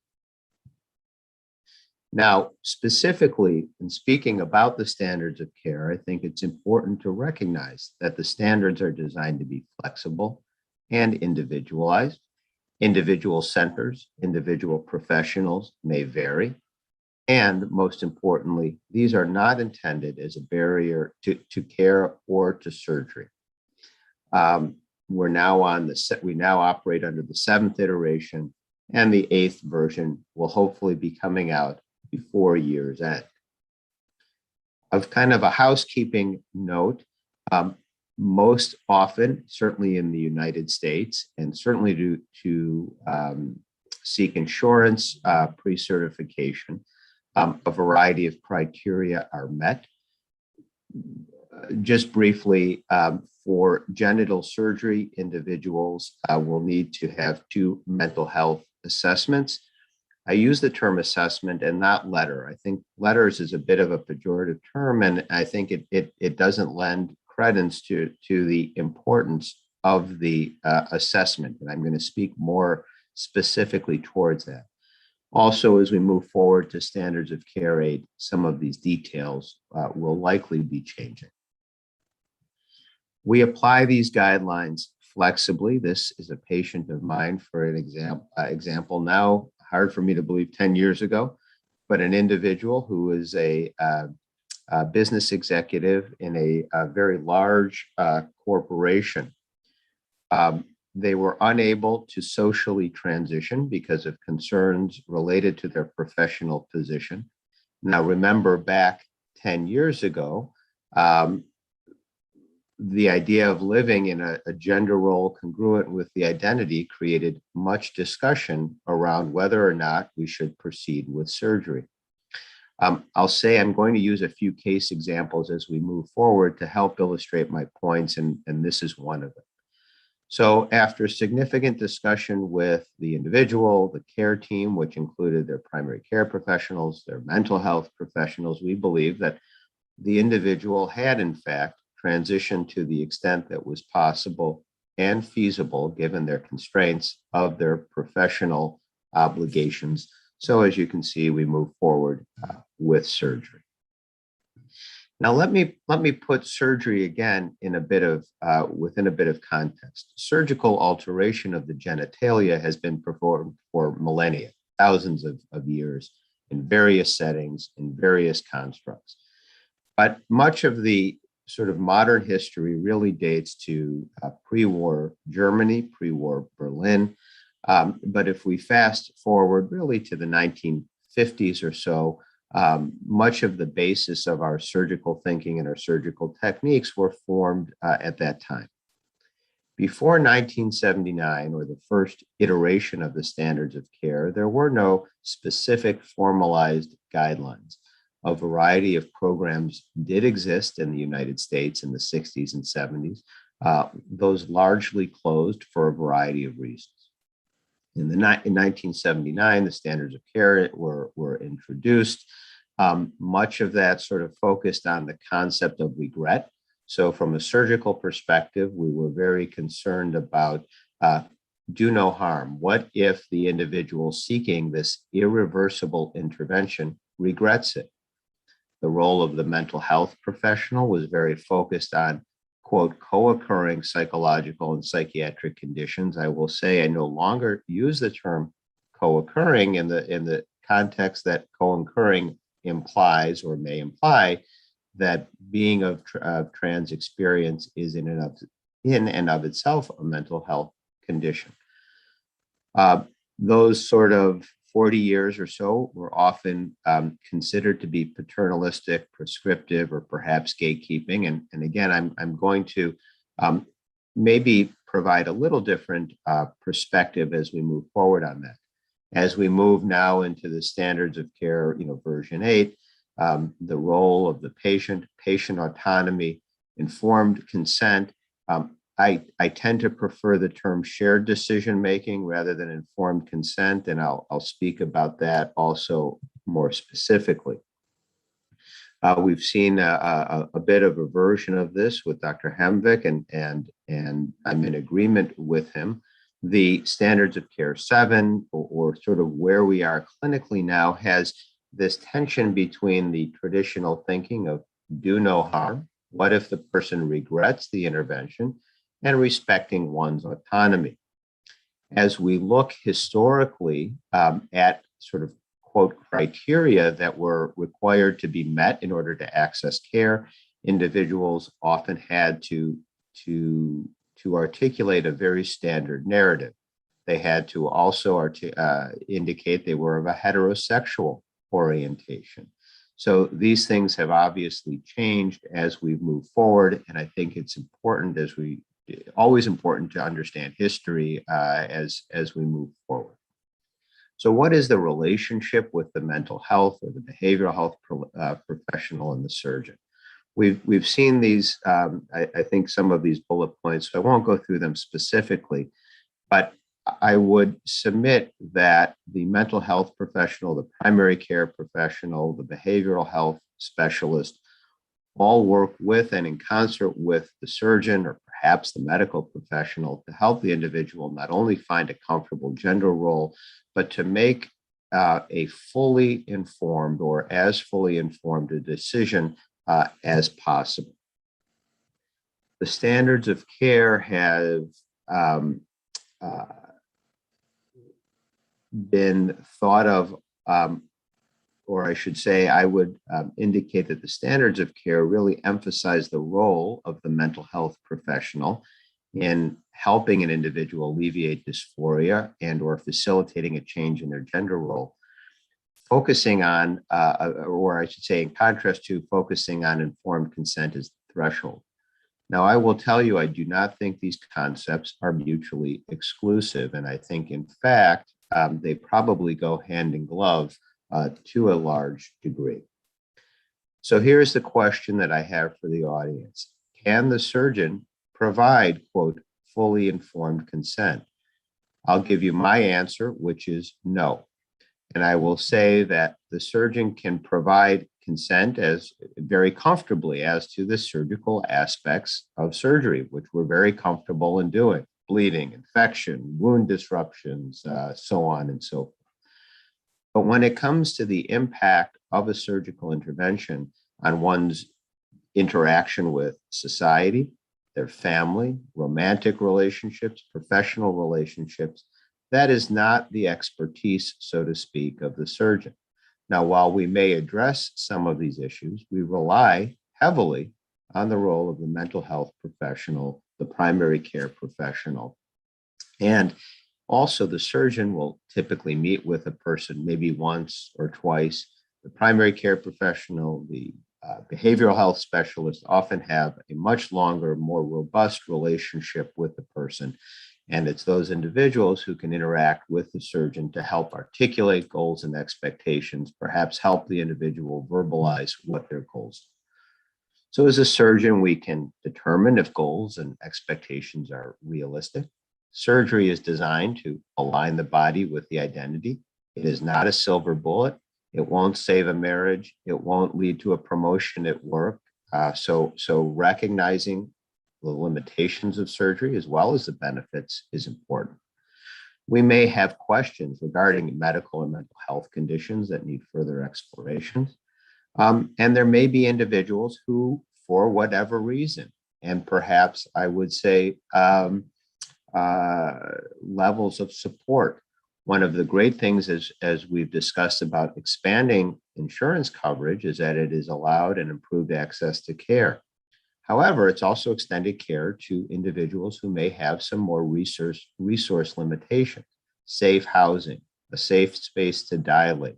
[SPEAKER 15] Now, specifically, in speaking about the standards of care, I think it's important to recognize that the standards are designed to be flexible and individualized. Individual centers, individual professionals may vary. And most importantly, these are not intended as a barrier to care or to surgery. We now operate under the 7th iteration, and the 8th version will hopefully be coming out before year's end. Of kind of a housekeeping note, most often, certainly in the United States, and certainly to seek insurance pre-certification, a variety of criteria are met. Just briefly, for genital surgery, individuals will need to have 2 mental health assessments. I use the term assessment and not letter. I think letters is a bit of a pejorative term, and I think it doesn't lend credence to the importance of the assessment. And I'm going to speak more specifically towards that. Also, as we move forward to standards of care 8, some of these details will likely be changing. We apply these guidelines flexibly. This is a patient of mine, for an example now, hard for me to believe 10 years ago, but an individual who is a business executive in a very large corporation. They were unable to socially transition because of concerns related to their professional position. Now, remember back 10 years ago, the idea of living in a gender role congruent with the identity created much discussion around whether or not we should proceed with surgery. I'll say I'm going to use a few case examples as we move forward to help illustrate my points, and this is one of them. So after significant discussion with the individual, the care team, which included their primary care professionals, their mental health professionals, we believe that the individual had, in fact, transitioned to the extent that was possible and feasible given their constraints of their professional obligations. So as you can see, we move forward with surgery. Now, let me put surgery again in a bit of within a bit of context. Surgical alteration of the genitalia has been performed for millennia, thousands of years, in various settings, in various constructs. But much of the sort of modern history really dates to pre-war Germany, pre-war Berlin. But if we fast forward really to the 1950s or so, much of the basis of our surgical thinking and our surgical techniques were formed at that time. Before 1979, or the first iteration of the standards of care, there were no specific formalized guidelines. A variety of programs did exist in the United States in the 60s and 70s. Those largely closed for a variety of reasons. In 1979, the standards of care were introduced. Much of that sort of focused on the concept of regret. So from a surgical perspective, we were very concerned about do no harm. What if the individual seeking this irreversible intervention regrets it? The role of the mental health professional was very focused on quote, co-occurring psychological and psychiatric conditions. I will say I no longer use the term co-occurring in the context that co-occurring implies or may imply that being of trans experience is in and of itself a mental health condition. Those sort of 40 years or so were often considered to be paternalistic, prescriptive, or perhaps gatekeeping. And again, I'm going to maybe provide a little different perspective as we move forward on that. As we move now into the standards of care, version 8, the role of the patient autonomy, informed consent. I tend to prefer the term shared decision-making rather than informed consent, and I'll speak about that also more specifically. We've seen a bit of a version of this with Dr. Hemvik, and I'm in agreement with him. The standards of care 7, or sort of where we are clinically now, has this tension between the traditional thinking of do no harm, what if the person regrets the intervention, and respecting one's autonomy. As we look historically at sort of quote criteria that were required to be met in order to access care, individuals often had to articulate a very standard narrative. They had to also indicate they were of a heterosexual orientation. So these things have obviously changed as we've moved forward, and I think it's important always important to understand history as we move forward. So what is the relationship with the mental health or the behavioral health professional and the surgeon? We've seen these, I think some of these bullet points, so I won't go through them specifically, but I would submit that the mental health professional, the primary care professional, the behavioral health specialist, all work with and in concert with the surgeon or perhaps the medical professional to help the individual not only find a comfortable gender role, but to make a fully informed or as fully informed a decision as possible. The standards of care have been thought of, or I should say, I would indicate that the standards of care really emphasize the role of the mental health professional in helping an individual alleviate dysphoria and or facilitating a change in their gender role, focusing on, or I should say in contrast to focusing on informed consent as the threshold. Now, I will tell you, I do not think these concepts are mutually exclusive. And I think, in fact, they probably go hand in glove to a large degree. So here's the question that I have for the audience. Can the surgeon provide, quote, fully informed consent? I'll give you my answer, which is no. And I will say that the surgeon can provide consent as very comfortably as to the surgical aspects of surgery, which we're very comfortable in doing: bleeding, infection, wound disruptions, so on and so forth. But when it comes to the impact of a surgical intervention on one's interaction with society, their family, romantic relationships, professional relationships, that is not the expertise, so to speak, of the surgeon. Now, while we may address some of these issues, we rely heavily on the role of the mental health professional, the primary care professional. And also, the surgeon will typically meet with a person maybe once or twice. The primary care professional, the behavioral health specialist often have a much longer, more robust relationship with the person. And it's those individuals who can interact with the surgeon to help articulate goals and expectations, perhaps help the individual verbalize what their goals are. So as a surgeon, we can determine if goals and expectations are realistic. Surgery is designed to align the body with the identity. It is not a silver bullet. It won't save a marriage. It won't lead to a promotion at work. So recognizing the limitations of surgery as well as the benefits is important. We may have questions regarding medical and mental health conditions that need further exploration. And there may be individuals who, for whatever reason, and perhaps I would say levels of support. One of the great things as we've discussed about expanding insurance coverage is that it is allowed and improved access to care. However, it's also extended care to individuals who may have some more resource limitations, safe housing, a safe space to dilate,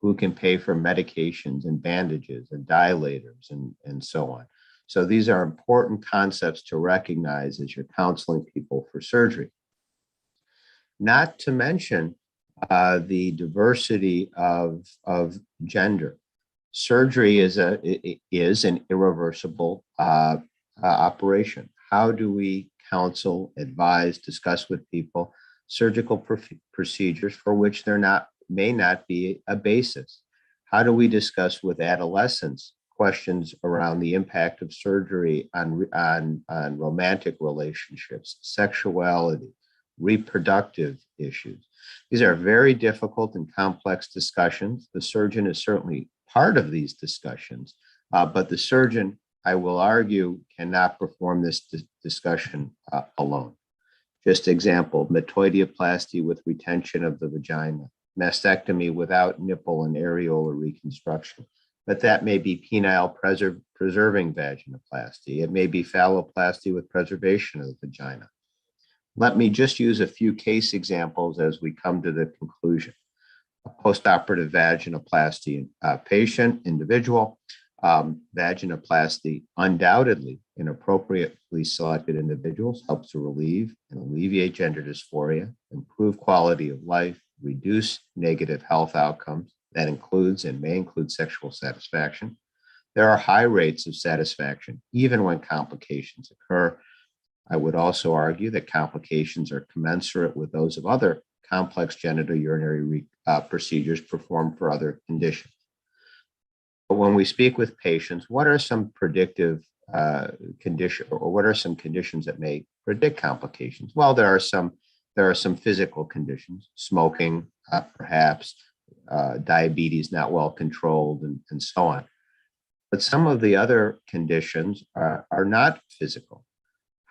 [SPEAKER 15] who can pay for medications and bandages and dilators and so on. So these are important concepts to recognize as you're counseling people for surgery. Not to mention the diversity of gender. Surgery is an irreversible operation. How do we counsel, advise, discuss with people surgical procedures for which there may not be a basis? How do we discuss with adolescents questions around the impact of surgery on romantic relationships, sexuality, reproductive issues? These are very difficult and complex discussions. The surgeon is certainly part of these discussions, but the surgeon, I will argue, cannot perform this discussion alone. Just example, metoidioplasty with retention of the vagina, mastectomy without nipple and areolar reconstruction. But that may be penile preserving vaginoplasty. It may be phalloplasty with preservation of the vagina. Let me just use a few case examples as we come to the conclusion. A postoperative vaginoplasty patient, individual, vaginoplasty undoubtedly in appropriately selected individuals helps to relieve and alleviate gender dysphoria, improve quality of life, reduce negative health outcomes. That includes and may include sexual satisfaction. There are high rates of satisfaction, even when complications occur. I would also argue that complications are commensurate with those of other complex genitourinary procedures performed for other conditions. But when we speak with patients, what are some predictive conditions, or what are some conditions that may predict complications? Well, there are some physical conditions, smoking, perhaps diabetes not well controlled, and so on. But some of the other conditions are not physical.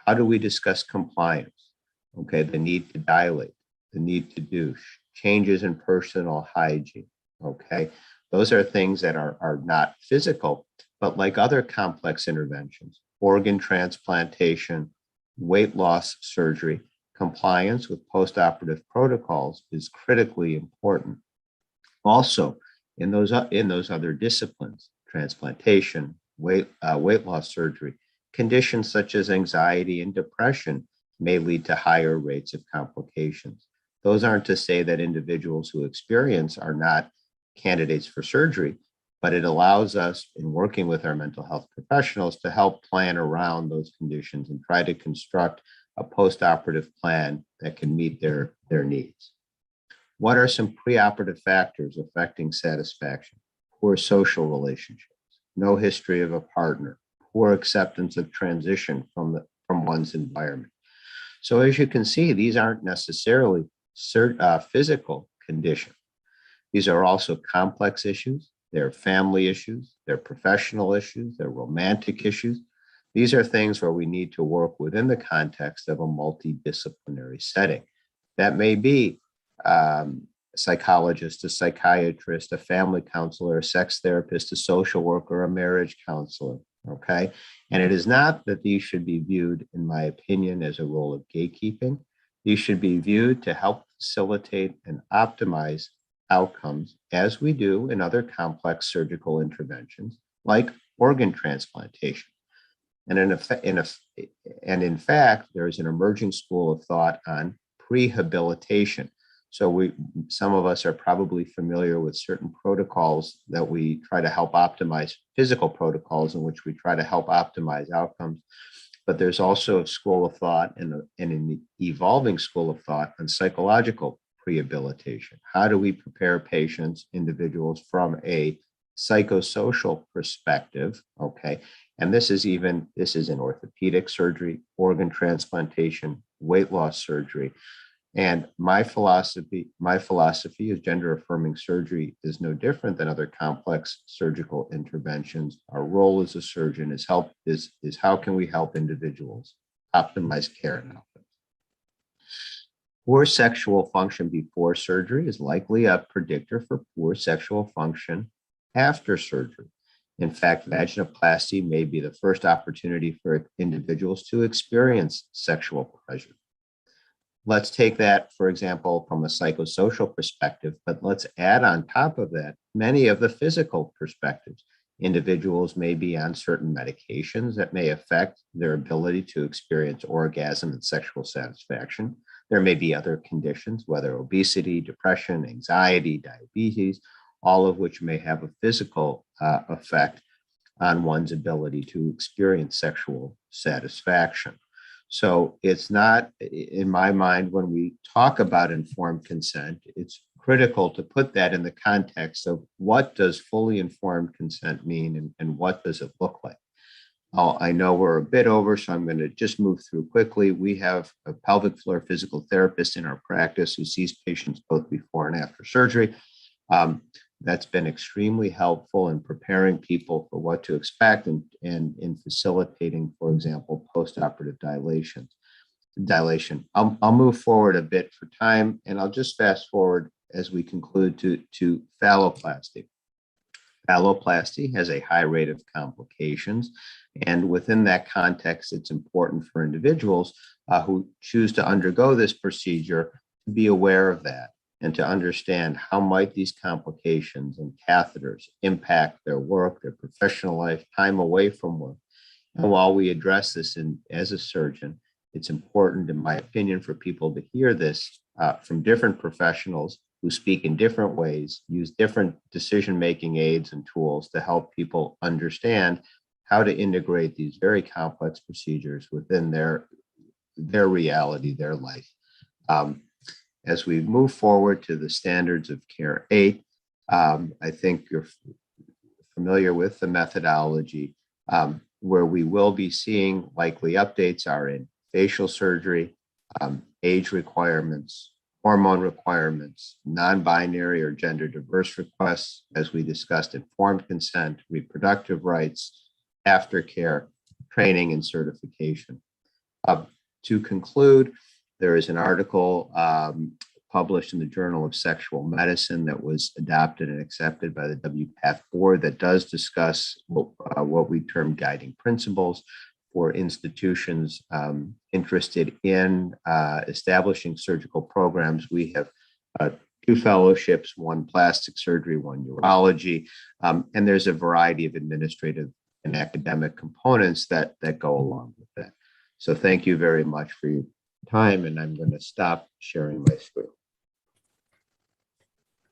[SPEAKER 15] How do we discuss compliance? Okay, the need to dilate, the need to douche, changes in personal hygiene. Okay, those are things that are not physical, but like other complex interventions, organ transplantation, weight loss surgery, compliance with postoperative protocols is critically important. Also, in those other disciplines, transplantation, weight loss surgery, conditions such as anxiety and depression may lead to higher rates of complications. Those aren't to say that individuals who experience are not candidates for surgery, but it allows us, in working with our mental health professionals, to help plan around those conditions and try to construct a postoperative plan that can meet their needs. What are some preoperative factors affecting satisfaction? Poor social relationships, no history of a partner, poor acceptance of transition from one's environment. So as you can see, these aren't necessarily physical conditions. These are also complex issues. They're family issues, they're professional issues, they're romantic issues. These are things where we need to work within the context of a multidisciplinary setting. That may be a psychologist, a psychiatrist, a family counselor, a sex therapist, a social worker, a marriage counselor, okay? And it is not that these should be viewed, in my opinion, as a role of gatekeeping. These should be viewed to help facilitate and optimize outcomes, as we do in other complex surgical interventions, like organ transplantation. And in fact, there is an emerging school of thought on prehabilitation. So some of us are probably familiar with certain protocols that we try to help optimize, physical protocols in which we try to help optimize outcomes. But there's also a school of thought and an evolving school of thought on psychological rehabilitation. How do we prepare patients, individuals, from a psychosocial perspective? Okay. And this is in orthopedic surgery, organ transplantation, weight loss surgery. And my philosophy is gender affirming surgery is no different than other complex surgical interventions. Our role as a surgeon is how can we help individuals optimize care and outcomes. Poor sexual function before surgery is likely a predictor for poor sexual function after surgery. In fact, vaginoplasty may be the first opportunity for individuals to experience sexual pleasure. Let's take that, for example, from a psychosocial perspective, but let's add on top of that many of the physical perspectives. Individuals may be on certain medications that may affect their ability to experience orgasm and sexual satisfaction. There may be other conditions, whether obesity, depression, anxiety, diabetes, all of which may have a physical effect on one's ability to experience sexual satisfaction. So it's not, in my mind, when we talk about informed consent, it's critical to put that in the context of what does fully informed consent mean and what does it look like. I know we're a bit over, so I'm going to just move through quickly. We have a pelvic floor physical therapist in our practice who sees patients both before and after surgery. That's been extremely helpful in preparing people for what to expect and in facilitating, for example, postoperative dilation. I'll move forward a bit for time, and I'll just fast forward as we conclude to phalloplasty. Phalloplasty has a high rate of complications, and within that context, it's important for individuals who choose to undergo this procedure to be aware of that and to understand how might these complications and catheters impact their work, their professional life, time away from work. And while we address this as a surgeon, it's important, in my opinion, for people to hear this from different professionals who speak in different ways, use different decision-making aids and tools to help people understand how to integrate these very complex procedures within their reality, their life. As we move forward to the standards of care 8, I think you're familiar with the methodology. Where we will be seeing likely updates are in facial surgery, age requirements, hormone requirements, non-binary or gender diverse requests, as we discussed, informed consent, reproductive rights, aftercare, training, and certification. To conclude, there is an article published in the Journal of Sexual Medicine that was adopted and accepted by the WPATH board that does discuss what we term guiding principles for institutions interested in establishing surgical programs. We have 2 fellowships, 1 plastic surgery, 1 urology, and there's a variety of administrative and academic components that go along with that. So thank you very much for your time, and I'm going to stop sharing my screen.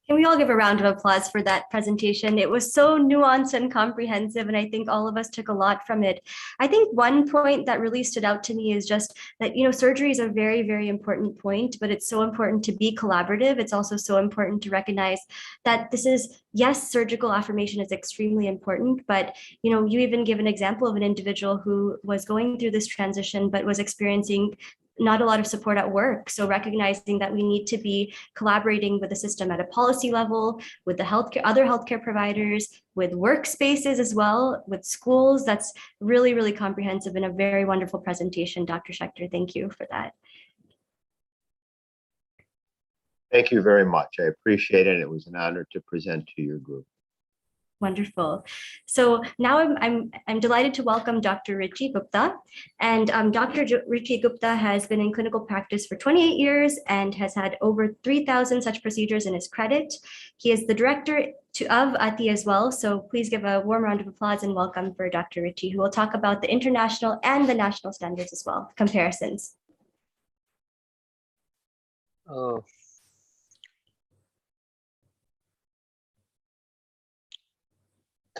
[SPEAKER 5] Can we all give a round of applause for that presentation? It was so nuanced and comprehensive, and I think all of us took a lot from it. I think one point that really stood out to me is just that, surgery is a very, very important point, but it's so important to be collaborative. It's also so important to recognize that this is, yes, surgical affirmation is extremely important, but, you even give an example of an individual who was going through this transition, but was experiencing not a lot of support at work. So recognizing that we need to be collaborating with the system at a policy level, with the other healthcare providers, with workspaces as well, with schools. That's really, really comprehensive and a very wonderful presentation, Dr. Schechter. Thank you for that.
[SPEAKER 15] Thank you very much. I appreciate it. It was an honor to present to your group.
[SPEAKER 5] Wonderful. So now I'm delighted to welcome Dr. Richi Gupta. And Dr. Richi Gupta has been in clinical practice for 28 years and has had over 3,000 such procedures in his credit. He is the director of ATI as well. So please give a warm round of applause and welcome for Dr. Richi, who will talk about the international and the national standards as well, comparisons.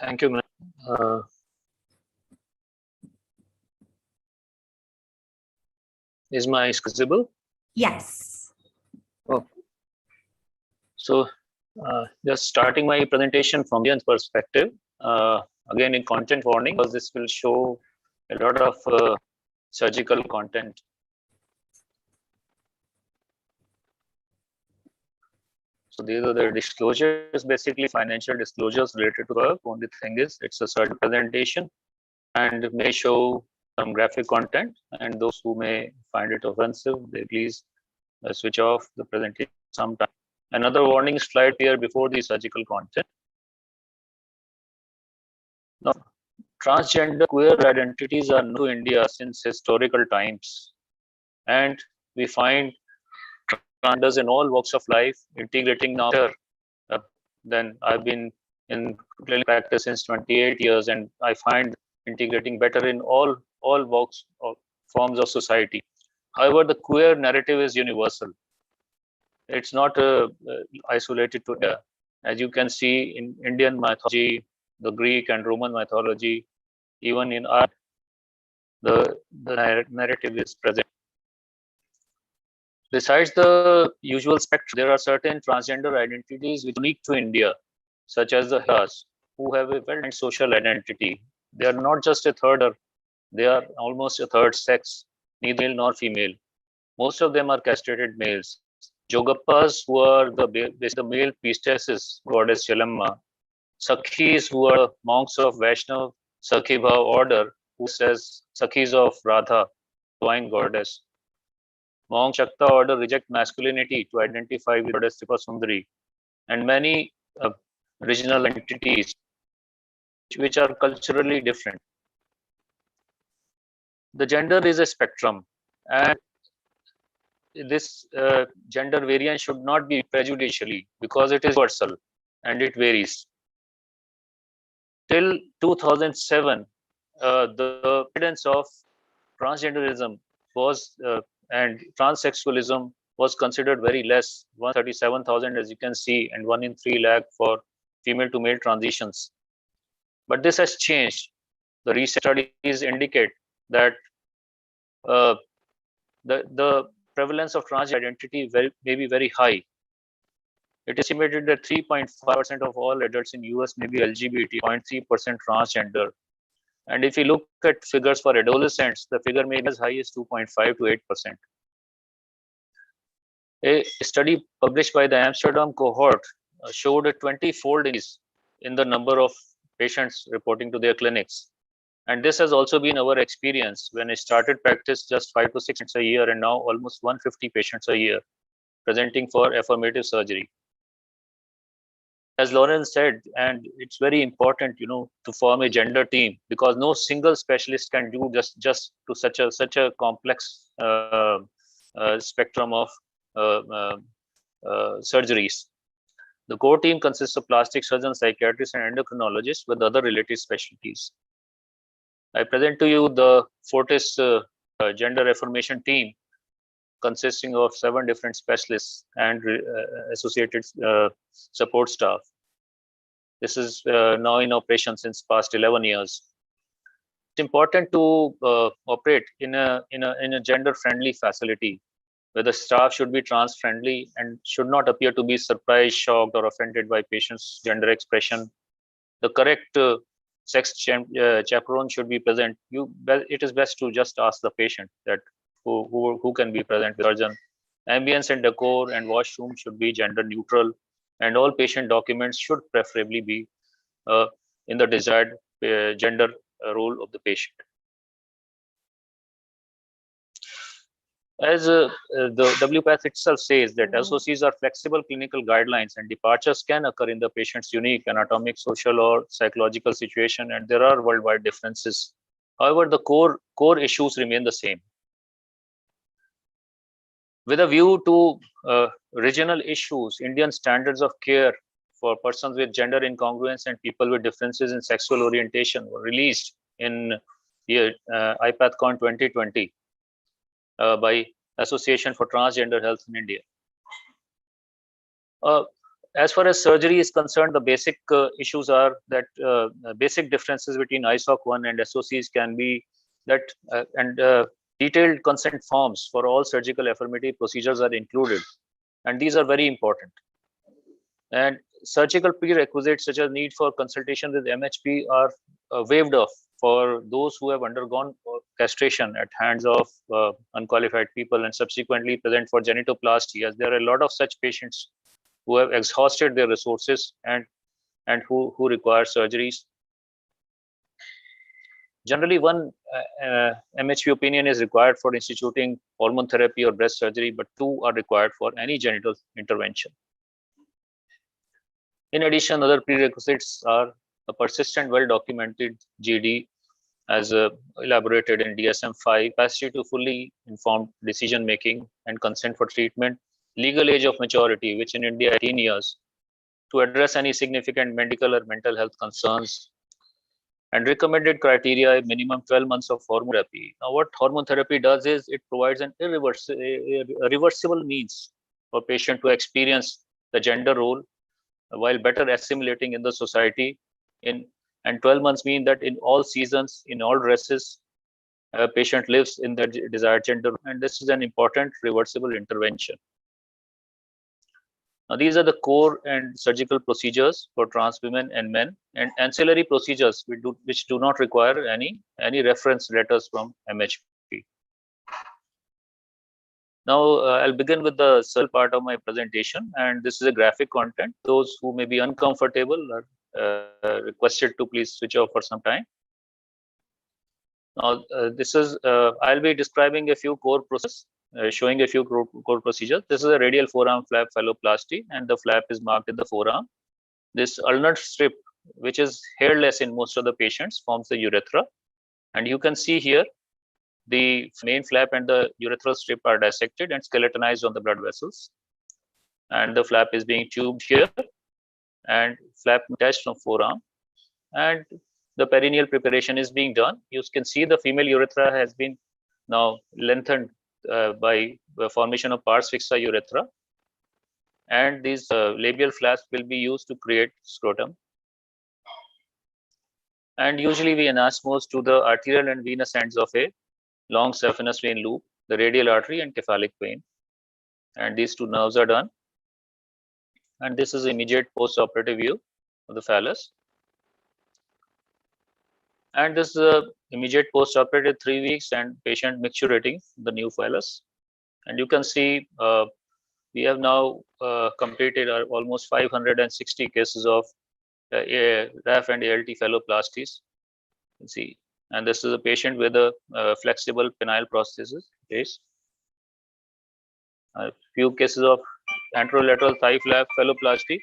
[SPEAKER 16] Thank you, ma'am. Is my visible?
[SPEAKER 5] Yes.
[SPEAKER 16] Oh. So, just starting my presentation from the perspective, again in content warning, because this will show a lot of surgical content. So these are the disclosures, basically financial disclosures related to work. Only thing is it's a certain presentation and may show some graphic content, and those who may find it offensive, they please switch off the presentation sometime. Another warning slide here before the surgical content. Now, transgender queer identities are new to India since historical times, and we find transgenders in all walks of life integrating now. Then I've been in clinical practice since 28 years, and I find integrating better in all walks of forms of society. However, the queer narrative is universal. It's not isolated to India. As you can see in Indian mythology, the Greek and Roman mythology, even in art, the narrative is present. Besides the usual spectrum, there are certain transgender identities which are unique to India, such as the Hiras, who have a well-defined social identity. They are not just a third, or they are almost a third sex, neither male nor female. Most of them are castrated males. Jogappas, who are the male priestesses, goddess Chelamma. Sakhis, who are monks of Vaishnav Sakhibha order, who says Sakhis of Radha, divine goddess. Monk Shakta order reject masculinity to identify with goddess Tripasundari, and many regional entities which are culturally different. The gender is a spectrum, and this gender variance should not be prejudicially because it is universal and it varies. Till 2007, the evidence of transgenderism was and transsexualism was considered very less, 137,000 as you can see, and 1 in 3 lakh for female to male transitions. But this has changed. The recent studies indicate that the prevalence of trans identity may be very high. It is estimated that 3.5% of all adults in US may be LGBT, 0.3% transgender. And if you look at figures for adolescents, the figure may be as high as 2.5 to 8%. A study published by the Amsterdam cohort showed a 20-fold increase in the number of patients reporting to their clinics. And this has also been our experience when I started practice just 5 to 6 patients a year, and now almost 150 patients a year presenting for affirmative surgery. As Lauren said, and it's very important, to form a gender team, because no single specialist can do just to such a complex spectrum of surgeries. The core team consists of plastic surgeons, psychiatrists, and endocrinologists with other related specialties. I present to you the Fortis gender affirmation team, consisting of 7 different specialists and associated support staff. This is now in operation since past 11 years. It's important to operate in a gender-friendly facility, where the staff should be trans-friendly and should not appear to be surprised, shocked, or offended by patients' gender expression. The correct sex chaperone should be present. It is best to just ask the patient that who can be present with surgeon. Ambience and decor and washroom should be gender neutral, and all patient documents should preferably be in the desired gender role of the patient. As the WPATH itself says that SOCs are flexible clinical guidelines, and departures can occur in the patient's unique anatomic, social, or psychological situation, and there are worldwide differences. However, the core issues remain the same. With a view to regional issues, Indian standards of care for persons with gender incongruence and people with differences in sexual orientation were released in the IPATHCon 2020 by Association for Transgender Health in India. As far as surgery is concerned, the basic issues are that basic differences between ISOC 1 and SOCs can be that, detailed consent forms for all surgical affirmative procedures are included, and these are very important. And surgical prerequisites such as need for consultation with MHP are waived off for those who have undergone castration at hands of unqualified people and subsequently present for genitoplasty, as there are a lot of such patients who have exhausted their resources and who require surgeries. Generally, one MHP opinion is required for instituting hormone therapy or breast surgery, but 2 are required for any genital intervention. In addition, other prerequisites are a persistent, well-documented GD as elaborated in DSM-5, capacity to fully informed decision-making and consent for treatment, legal age of maturity, which in India 18 years, to address any significant medical or mental health concerns, and recommended criteria, minimum 12 months of hormone therapy. Now, what hormone therapy does is it provides a reversible means for patient to experience the gender role while better assimilating in the society. And 12 months mean that in all seasons, in all dresses, a patient lives in their desired gender, and this is an important reversible intervention. Now, these are the core and surgical procedures for trans women and men, and ancillary procedures which do not require any reference letters from MHP. Now, I'll begin with the cell part of my presentation, and this is a graphic content. Those who may be uncomfortable are requested to please switch off for some time. Now, I'll be describing a few core processes, showing a few core procedures. This is a radial forearm flap phalloplasty, and the flap is marked in the forearm. This ulnar strip, which is hairless in most of the patients, forms the urethra. And you can see here, the main flap and the urethral strip are dissected and skeletonized on the blood vessels. And the flap is being tubed here, and flap attached from forearm. And the perineal preparation is being done. You can see the female urethra has been now lengthened by the formation of pars fixa urethra. And these labial flaps will be used to create scrotum. And usually we anastomose to the arterial and venous ends of a long saphenous vein loop, the radial artery and cephalic vein. And these 2 nerves are done. And this is immediate post-operative view of the phallus. And this is a immediate post-operative 3 weeks and patient micturating the new phallus. And you can see we have now completed almost 560 cases of RAF and ALT phalloplasties. You can see, and this is a patient with a flexible penile prosthesis case. A few cases of anterolateral thigh flap phalloplasty,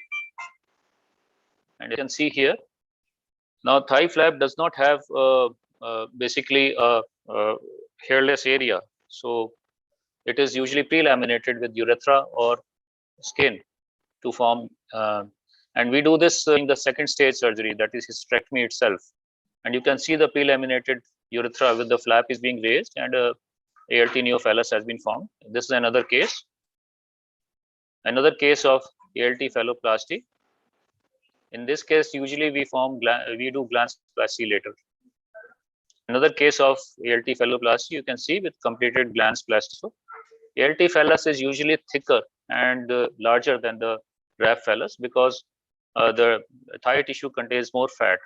[SPEAKER 16] and you can see here. Now, thigh flap does not have basically a hairless area, so it is usually pre-laminated with urethra or skin to form. And we do this in the second stage surgery, that is hysterectomy itself. And you can see the pre-laminated urethra with the flap is being raised, and ALT neophallus has been formed. This is another case. Another case of ALT phalloplasty. In this case, usually we do glansplasty later. Another case of ALT phalloplasty, you can see with completed glansplasty. So, ALT phallus is usually thicker and larger than the RAF phallus because the thigh tissue contains more fat.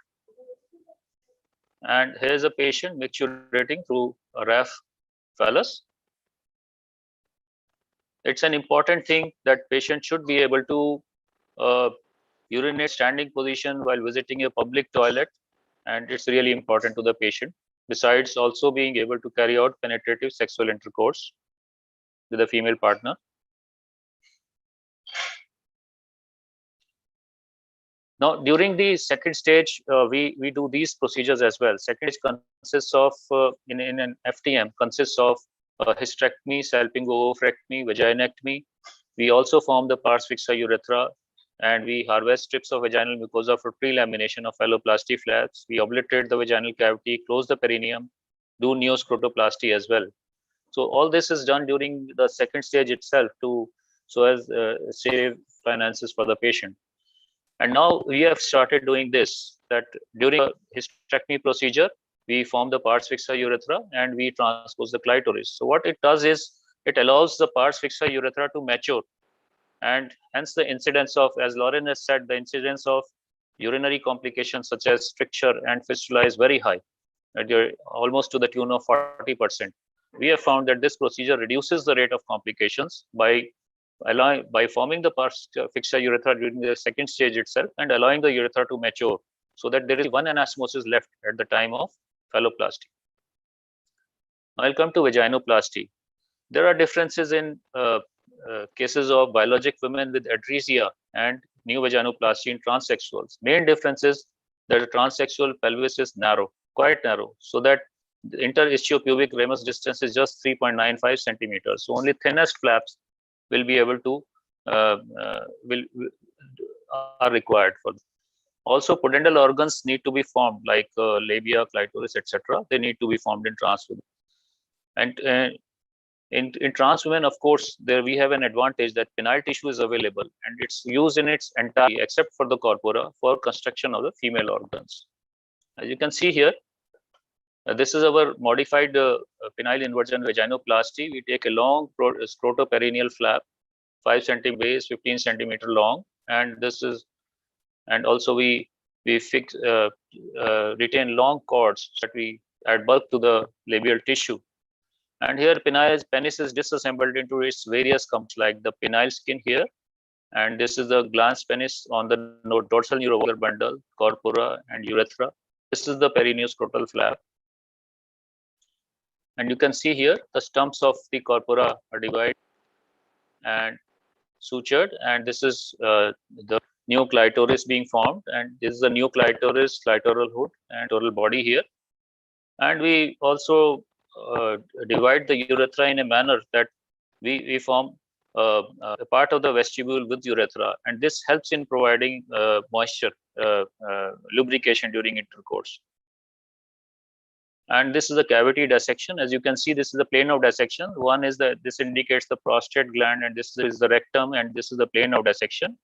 [SPEAKER 16] And here is a patient micturating through a RAF phallus. It's an important thing that patient should be able to urinate standing position while visiting a public toilet, and it's really important to the patient, besides also being able to carry out penetrative sexual intercourse with a female partner. Now, during the second stage, we do these procedures as well. Second stage consists of, in an FTM, consists of hysterectomy, salpingo-oophorectomy, vaginectomy. We also form the pars fixa urethra, and we harvest strips of vaginal mucosa for pre-lamination of phalloplasty flaps. We obliterate the vaginal cavity, close the perineum, do neoscrotoplasty as well. So all this is done during the second stage itself so as save finances for the patient. And now we have started doing this, that during a hysterectomy procedure, we form the pars fixa urethra and we transpose the clitoris. So what it does is it allows the pars fixa urethra to mature, and hence the incidence of, as Lauren has said, the incidence of urinary complications such as stricture and fistula is very high, almost to the tune of 40%. We have found that this procedure reduces the rate of complications by by forming the pars fixta urethra during the second stage itself and allowing the urethra to mature so that there is one anastomosis left at the time of phalloplasty. Now I'll come to vaginoplasty. There are differences in cases of biologic women with atresia and new vaginoplasty in transsexuals. Main difference is that the transsexual pelvis is narrow, quite narrow, so that the inter-ischiopubic ramus distance is just 3.95 centimeters. So only thinnest flaps will be able to are required for them. Also, pudendal organs need to be formed like labia, clitoris, etc. They need to be formed in trans women. And in trans women, of course, there we have an advantage that penile tissue is available and it's used in its entirety except for the corpora for construction of the female organs. As you can see here, this is our modified penile inversion vaginoplasty. We take a long scrotoperineal flap, 5 cm base, 15 cm long, and this is, and also we fix retain long cords that we add bulk to the labial tissue. And here penis is disassembled into its various components like the penile skin here, and this is the glans penis on the dorsal neurovascular bundle, corpora, and urethra. This is the perineoscrotal flap. And you can see here the stumps of the corpora are divided and sutured, and this is the new clitoris being formed, and this is the new clitoris, clitoral hood, and total body here. And we also divide the urethra in a manner that we form a part of the vestibule with urethra, and this helps in providing moisture, lubrication during intercourse. And this is the cavity dissection. As you can see, this is the plane of dissection. One is this indicates the prostate gland, and this is the rectum, and this is the plane of dissection.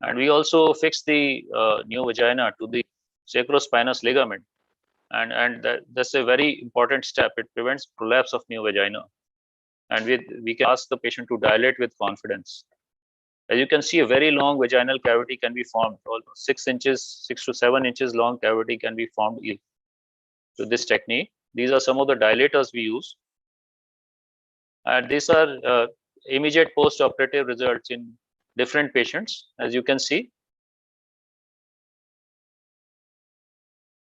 [SPEAKER 16] And we also fix the new vagina to the sacrospinous ligament. And that's a very important step. It prevents prolapse of new vagina. And we can ask the patient to dilate with confidence. As you can see, a very long vaginal cavity can be formed. Almost 6 inches, 6 to 7 inches long cavity can be formed to this technique. These are some of the dilators we use. And these are immediate post-operative results in different patients, as you can see.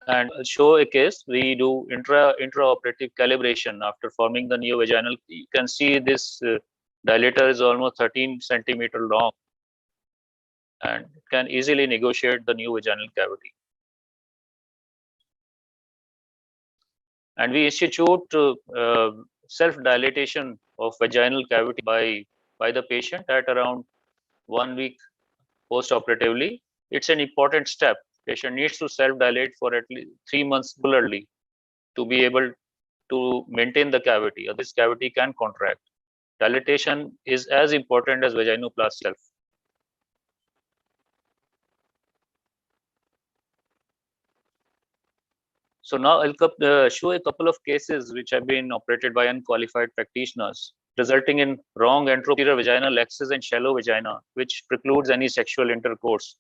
[SPEAKER 16] And show a case, we do intraoperative calibration after forming the neovaginal. You can see this dilator is almost 13 centimeter long and can easily negotiate the new vaginal cavity. And we institute self-dilatation of vaginal cavity by the patient at around 1 week post-operatively. It's an important step. Patient needs to self-dilate for at least 3 months regularly to be able to maintain the cavity, or this cavity can contract. Dilatation is as important as vaginoplasty itself. So now I'll show a couple of cases which have been operated by unqualified practitioners, resulting in wrong anterior vaginal axis and shallow vagina, which precludes any sexual intercourse.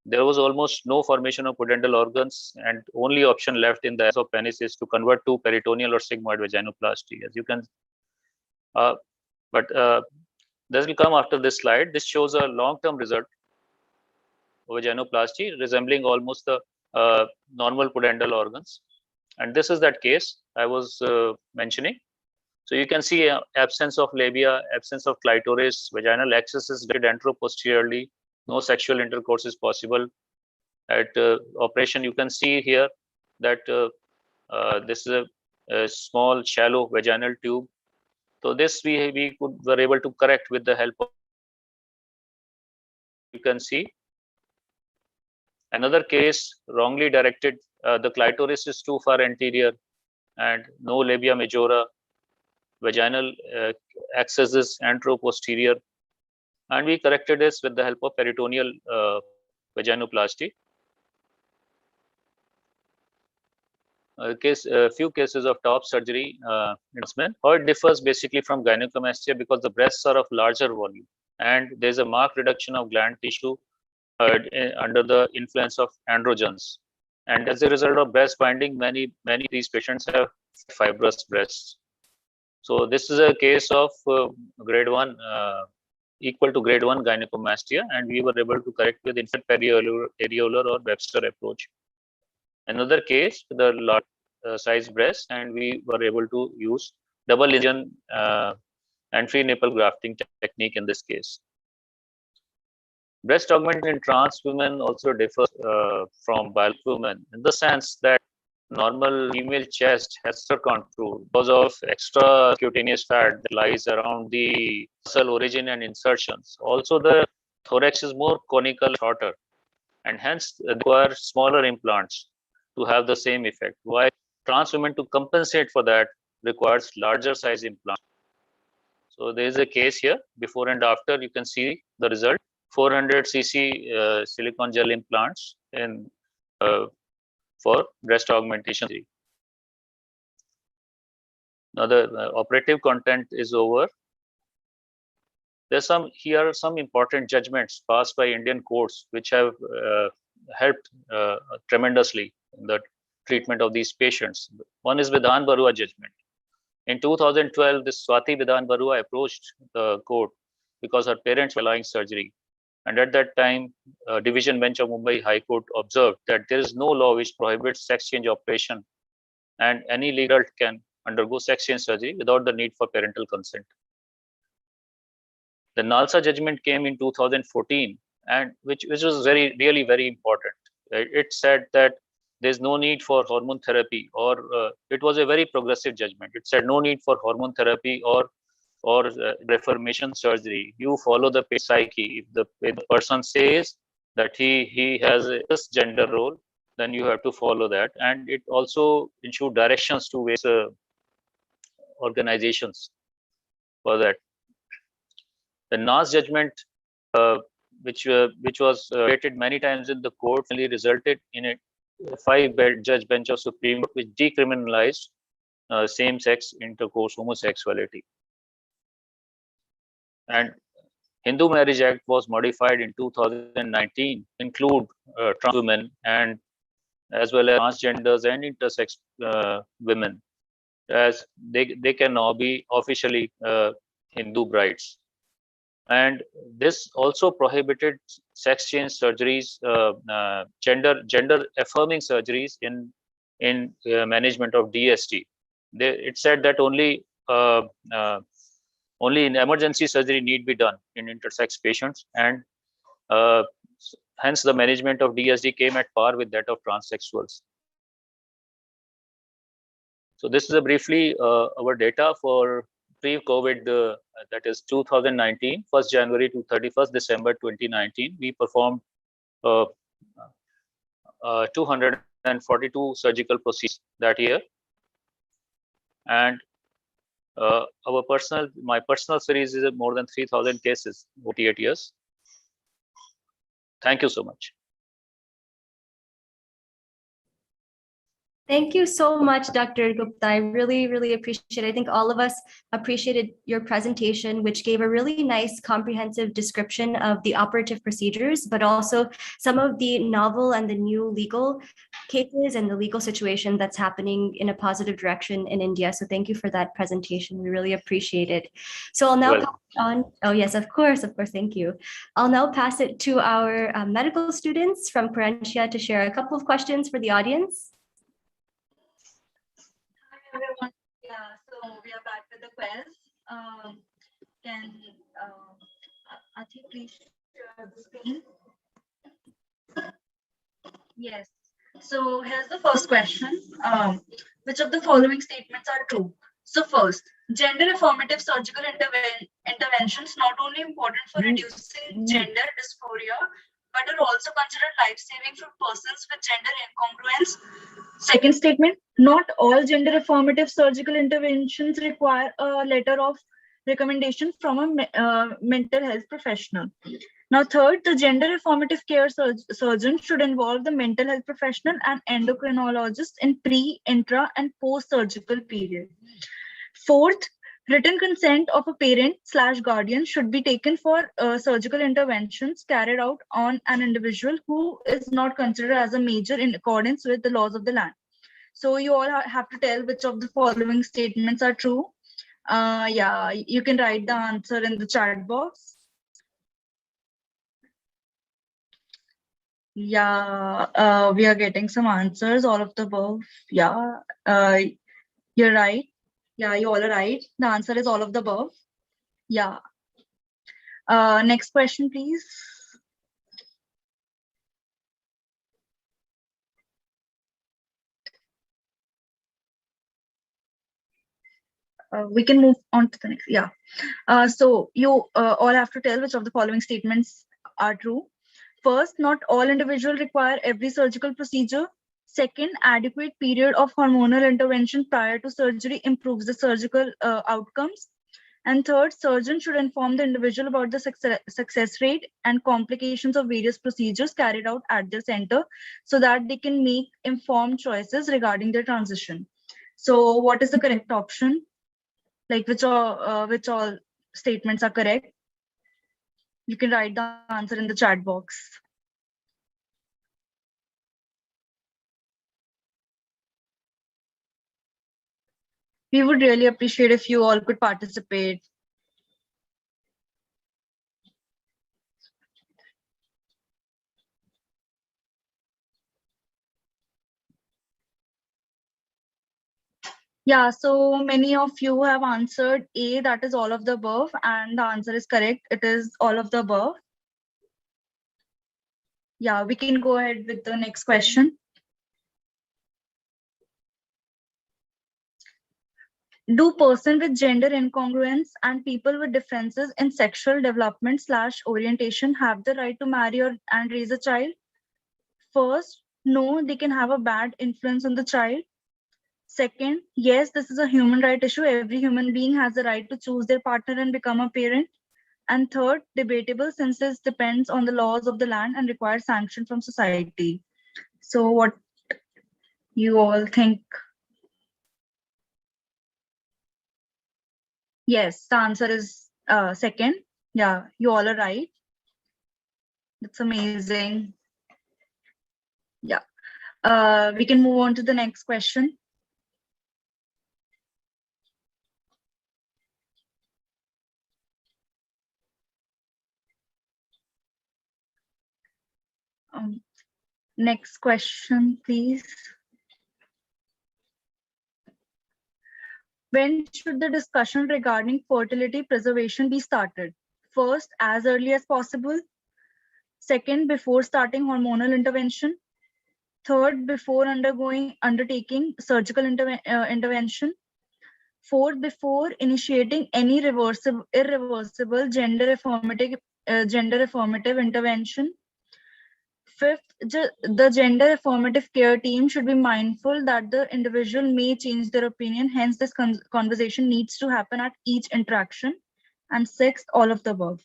[SPEAKER 16] There was almost no formation of pudendal organs, and only option left in the case of penis is to convert to peritoneal or sigmoid vaginoplasty. As you can, this will come after this slide. This shows a long-term result of vaginoplasty resembling almost the normal pudendal organs, and this is that case I was mentioning. So you can see absence of labia, absence of clitoris, vaginal axis is directed anteroposteriorly. No sexual intercourse is possible. At operation, you can see here that this is a small, shallow vaginal tube. So this we were able to correct with the help of. You can see another case wrongly directed. The clitoris is too far anterior, and no labia majora. Vaginal axis is anteroposterior. And we corrected this with the help of peritoneal vaginoplasty. Few cases of top surgery in men. How it differs basically from gynecomastia because the breasts are of larger volume and there's a marked reduction of gland tissue under the influence of androgens. And as a result of breast binding, many of these patients have fibrous breasts. So this is a case of grade 1 equal to grade 1 gynecomastia, and we were able to correct with infant areolar or Webster approach. Another case with a large size breast, and we were able to use double incision and free nipple grafting technique in this case. Breast augmentation in trans women also differs from biologic women in the sense that normal female chest has a contour because of extra cutaneous fat that lies around the muscle origin and insertions. Also, the thorax is more conical, shorter, and hence require smaller implants to have the same effect. While trans women, to compensate for that, requires larger size implants. So there is a case here, before and after. You can see the result: 400 cc silicone gel implants in for breast augmentation. Now the operative content is over. Here are some important judgments passed by Indian courts which have helped tremendously in the treatment of these patients. One is Vidhan Barua judgment. In 2012, this Swati Vidhan Barua approached the court because her parents were allowing surgery. And at that time, Division Bench of Mumbai High Court observed that there is no law which prohibits sex change operation, and any legal adult can undergo sex change surgery without the need for parental consent. The Nalsa judgment came in 2014, and which was really very important. It said that there's no need for hormone therapy, or it was a very progressive judgment. It said no need for hormone therapy or reformation surgery. You follow the psyche. If the person says that he has this gender role, then you have to follow that. And it also ensured directions to various organizations for that. The NAS judgment, which was debated many times in the court, finally resulted in a 5-judge bench of Supreme Court, which decriminalized same-sex intercourse homosexuality. And Hindu Marriage Act was modified in 2019 to include trans women and as well as transgenders and intersex women, as they can now be officially Hindu brides. And this also prohibited sex change surgeries, gender-affirming surgeries in management of DST. It said that only in emergency surgery need be done in intersex patients, and hence the management of DSD came at par with that of transsexuals. So this is briefly our data for pre-COVID, that is 2019, 1st January to 31st December 2019. We performed 242 surgical procedures that year. And my personal series is more than 3,000 cases, 48 years. Thank you so much.
[SPEAKER 5] Thank you so much, Dr. Gupta. I really appreciate it. I think all of us appreciated your presentation, which gave a really nice comprehensive description of the operative procedures, but also some of the novel and the new legal cases and the legal situation that's happening in a positive direction in India. So thank you for that presentation. We really appreciate it. So I'll now pass on. Oh yes, of course, thank you. I'll now pass it to our medical students from Quarentia to share a couple of questions for the audience.
[SPEAKER 14] Everyone. Yeah, so we are back with the quiz. Can Ati please share the screen? Yes. So here's the first question. Which of the following statements are true? So first, gender affirmative surgical interventions not only important for reducing gender dysphoria, but are also considered life-saving for persons with gender incongruence. Second statement, not all gender affirmative surgical interventions require a letter of recommendation from a mental health professional. Now third, the gender affirmative care surgeon should involve the mental health professional and endocrinologist in pre, intra, and post-surgical period. Fourth, written consent of a parent/guardian should be taken for surgical interventions carried out on an individual who is not considered as a major in accordance with the laws of the land. So you all have to tell which of the following statements are true. Yeah, you can write the answer in the chat box. Yeah, we are getting some answers, all of the above. Yeah, you're right. Yeah, you all are right. The answer is all of the above. Yeah. Next question, please. We can move on to the next. Yeah. So you all have to tell which of the following statements are true. First, not all individuals require every surgical procedure. Second, adequate period of hormonal intervention prior to surgery improves the surgical outcomes. And third, surgeon should inform the individual about the success rate and complications of various procedures carried out at their center so that they can make informed choices regarding their transition. So what is the correct option? Like which all statements are correct? You can write the answer in the chat box. We would really appreciate if you all could participate. Yeah, so many of you have answered A, that is all of the above, and the answer is correct. It is all of the above. Yeah, we can go ahead with the next question. Do person with gender incongruence and people with differences in sexual development / orientation have the right to marry and raise a child? First, no, they can have a bad influence on the child. Second, yes, this is a human right issue. Every human being has the right to choose their partner and become a parent. And third, debatable since this depends on the laws of the land and requires sanction from society. So what you all think? Yes, the answer is second. Yeah, you all are right. That's amazing. Yeah. We can move on to the next question. Next question, please. When should the discussion regarding fertility preservation be started? First, as early as possible. Second, before starting hormonal intervention. Third, before undertaking surgical intervention. Fourth, before initiating any irreversible gender affirmative intervention. Fifth, the gender affirmative care team should be mindful that the individual may change their opinion. Hence, this conversation needs to happen at each interaction. And sixth, all of the above.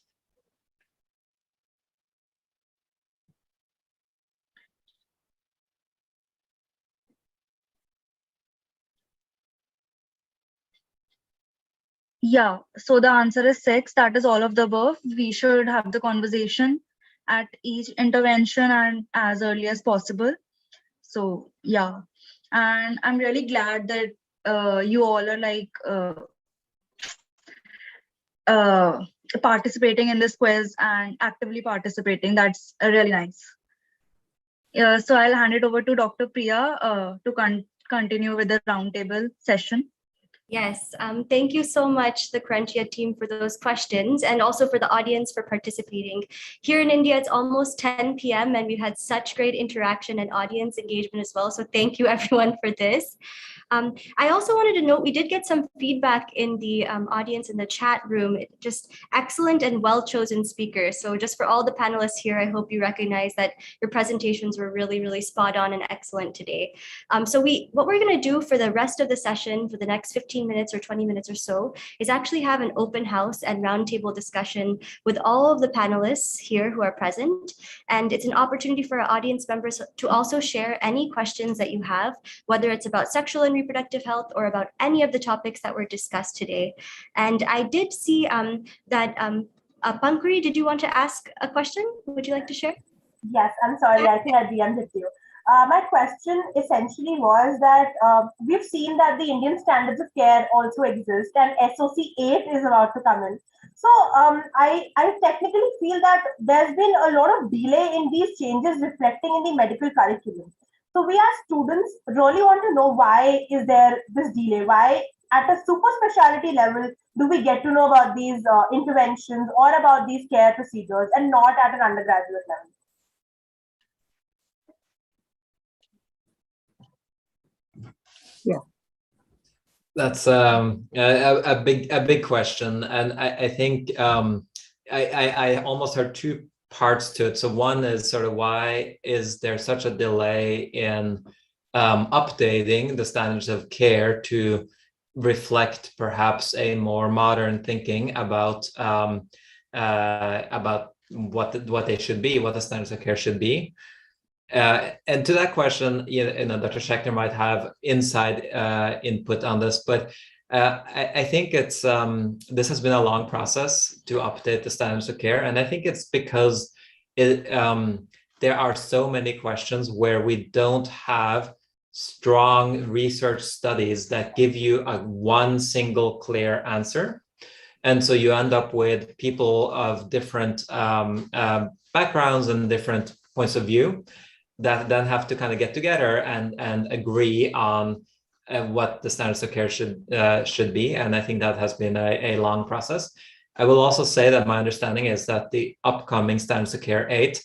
[SPEAKER 14] Yeah, so the answer is 6. That is all of the above. We should have the conversation at each intervention and as early as possible. So yeah, and I'm really glad that you all are like participating in this quiz and actively participating. That's really nice. So I'll hand it over to Dr. Priya to continue with the roundtable session.
[SPEAKER 5] Yes, thank you so much, the Crunchia team, for those questions and also for the audience for participating. Here in India, it's almost 10 p.m. and we've had such great interaction and audience engagement as well. So thank you everyone for this. I also wanted to note, we did get some feedback in the audience in the chat room, just excellent and well-chosen speakers. So just for all the panelists here, I hope you recognize that your presentations were really, really spot on and excellent today. So what we're gonna do for the rest of the session, for the next 15 minutes or 20 minutes or so, is actually have an open house and roundtable discussion with all of the panelists here who are present. And it's an opportunity for our audience members to also share any questions that you have, whether it's about sexual and reproductive health or about any of the topics that were discussed today. And I did see that Pankuri, did you want to ask a question? Would you like to share?
[SPEAKER 10] Yes, I'm sorry, I think I DM'd you. My question essentially was that we've seen that the Indian standards of care also exist and SOC 8 is about to come in. So I technically feel that there's been a lot of delay in these changes reflecting in the medical curriculum. So we as students really want to know why is there this delay? Why at a super specialty level do we get to know about these interventions or about these care procedures and not at an undergraduate level?
[SPEAKER 13] Yeah.
[SPEAKER 12] That's a big question, and I think I almost heard two parts to it. So one is sort of why is there such a delay in updating the standards of care to reflect perhaps a more modern thinking about what they should be, what the standards of care should be. And to that question, Dr. Schechter might have inside input on this, but I think it's this has been a long process to update the standards of care, and I think it's because there are so many questions where we don't have strong research studies that give you one single clear answer, and so you end up with people of different backgrounds and different points of view that then have to kind of get together and agree on what the standards of care should be. And I think that has been a long process. I will also say that my understanding is that the upcoming Standards of Care 8,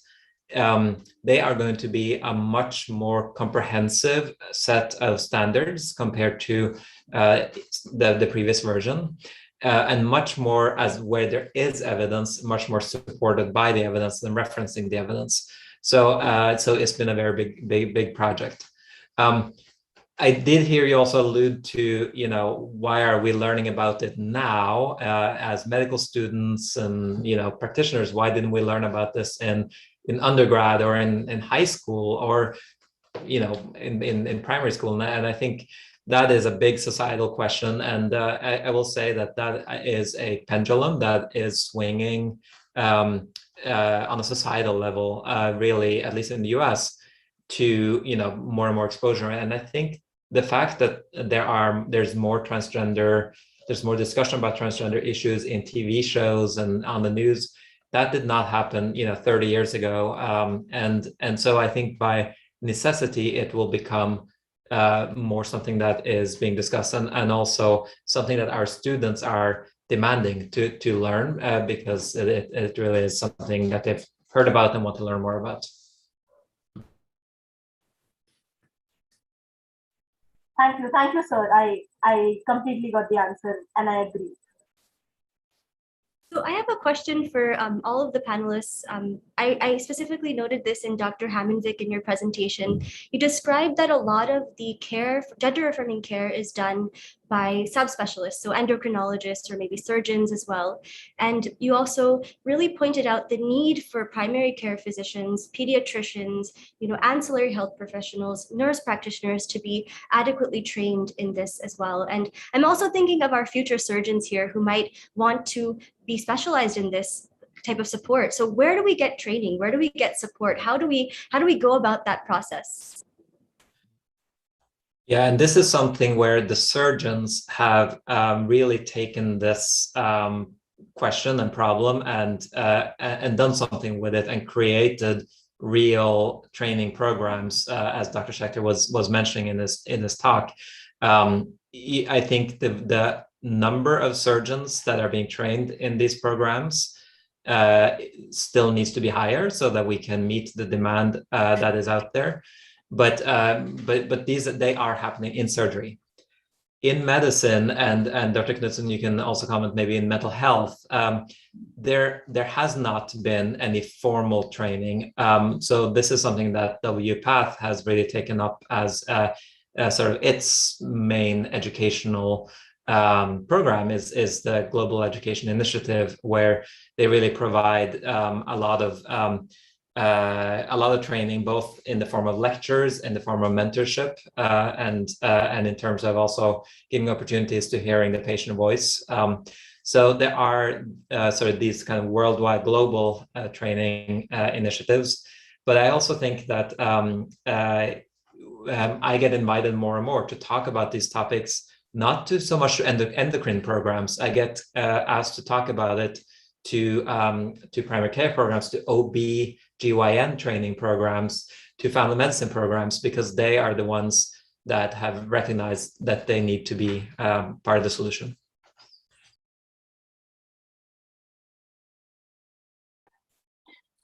[SPEAKER 12] they are going to be a much more comprehensive set of standards compared to the previous version. And much more as where there is evidence, much more supported by the evidence than referencing the evidence. So it's been a very big project. I did hear you also allude to, why are we learning about it now as medical students and, practitioners? Why didn't we learn about this in undergrad or in high school or, in primary school? And I think that is a big societal question. And I will say that is a pendulum that is swinging on a societal level, really, at least in the US, to more and more exposure. And I think the fact that there's more discussion about transgender issues in TV shows and on the news, that did not happen 30 years ago. And so I think by necessity it will become more something that is being discussed and also something that our students are demanding to learn because it really is something that they've heard about and want to learn more about.
[SPEAKER 10] Thank you, sir. I completely got the answer and I agree.
[SPEAKER 5] So I have a question for all of the panelists. I specifically noted this in Dr. Hamanvik in your presentation. You described that a lot of the care, gender-affirming care, is done by subspecialists, so endocrinologists or maybe surgeons as well. And you also really pointed out the need for primary care physicians, pediatricians, ancillary health professionals, nurse practitioners to be adequately trained in this as well. And I'm also thinking of our future surgeons here who might want to be specialized in this type of support. So where do we get training? Where do we get support? How do we go about that process?
[SPEAKER 12] Yeah, and this is something where the surgeons have really taken this question and problem and done something with it and created real training programs, as Dr. Schechter was mentioning in this talk. I think the number of surgeons that are being trained in these programs still needs to be higher so that we can meet the demand that is out there. But they are happening in surgery. In medicine, and Dr. Knudsen, you can also comment maybe in mental health, there has not been any formal training. So this is something that WPATH has really taken up as sort of its main educational program is the Global Education Initiative, where they really provide a lot of training, both in the form of lectures, in the form of mentorship, and in terms of also giving opportunities to hearing the patient voice. So there are sort of these kind of worldwide global training initiatives. But I also think that I get invited more and more to talk about these topics, not to so much to endocrine programs. I get asked to talk about it to primary care programs, to OB/GYN training programs, to family medicine programs, because they are the ones that have recognized that they need to be part of the solution.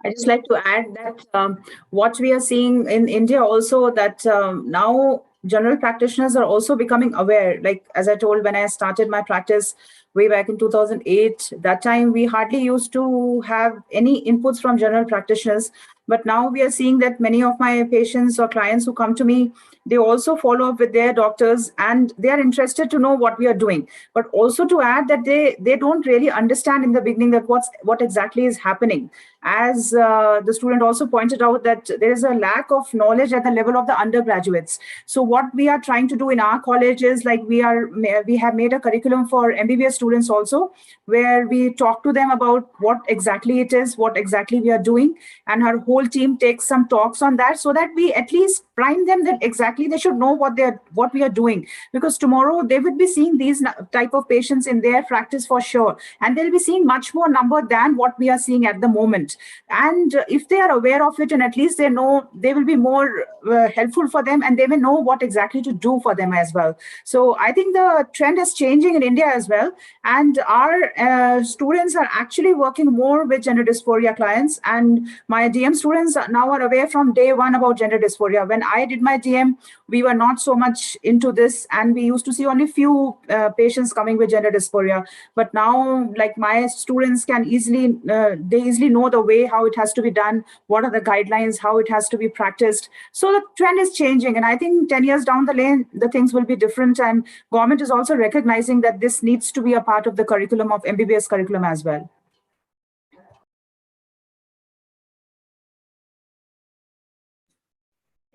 [SPEAKER 13] I just like to add that what we are seeing in India also, that now general practitioners are also becoming aware. Like, as I told, when I started my practice way back in 2008, that time we hardly used to have any inputs from general practitioners. But now we are seeing that many of my patients or clients who come to me, they also follow up with their doctors and they are interested to know what we are doing. But also to add that they don't really understand in the beginning that what exactly is happening. As the student also pointed out, that there is a lack of knowledge at the level of the undergraduates. So what we are trying to do in our college is, like, we have made a curriculum for MBBS students also, where we talk to them about what exactly it is, what exactly we are doing, and our whole team takes some talks on that, so that we at least prime them that exactly they should know what we are doing, because tomorrow they would be seeing these type of patients in their practice for sure, and they'll be seeing much more number than what we are seeing at the moment. And if they are aware of it, and at least they know, they will be more helpful for them, and they will know what exactly to do for them as well. So I think the trend is changing in India as well, and our students are actually working more with gender dysphoria clients, and my DM students now are aware from day one about gender dysphoria. When I did my DM, we were not so much into this, and we used to see only few patients coming with gender dysphoria. But now, like, my students can easily know the way how it has to be done, what are the guidelines, how it has to be practiced. So the trend is changing, and I think 10 years down the lane, the things will be different, and government is also recognizing that this needs to be a part of the curriculum of MBBS curriculum as well.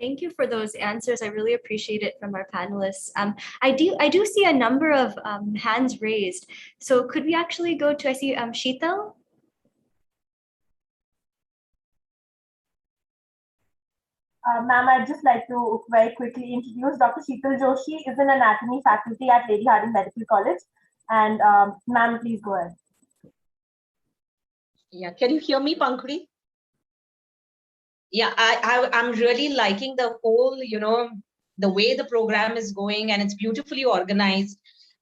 [SPEAKER 5] Thank you for those answers. I really appreciate it from our panelists. I do see a number of hands raised. So could we actually go to, I see Sheetal?
[SPEAKER 10] Ma'am, I'd just like to very quickly introduce Dr. Sheetal Joshi, is an anatomy faculty at Lady Harding Medical College. And ma'am, please go ahead.
[SPEAKER 17] Yeah, can you hear me, Pankuri? Yeah, I'm really liking the whole, the way the program is going, and it's beautifully organized.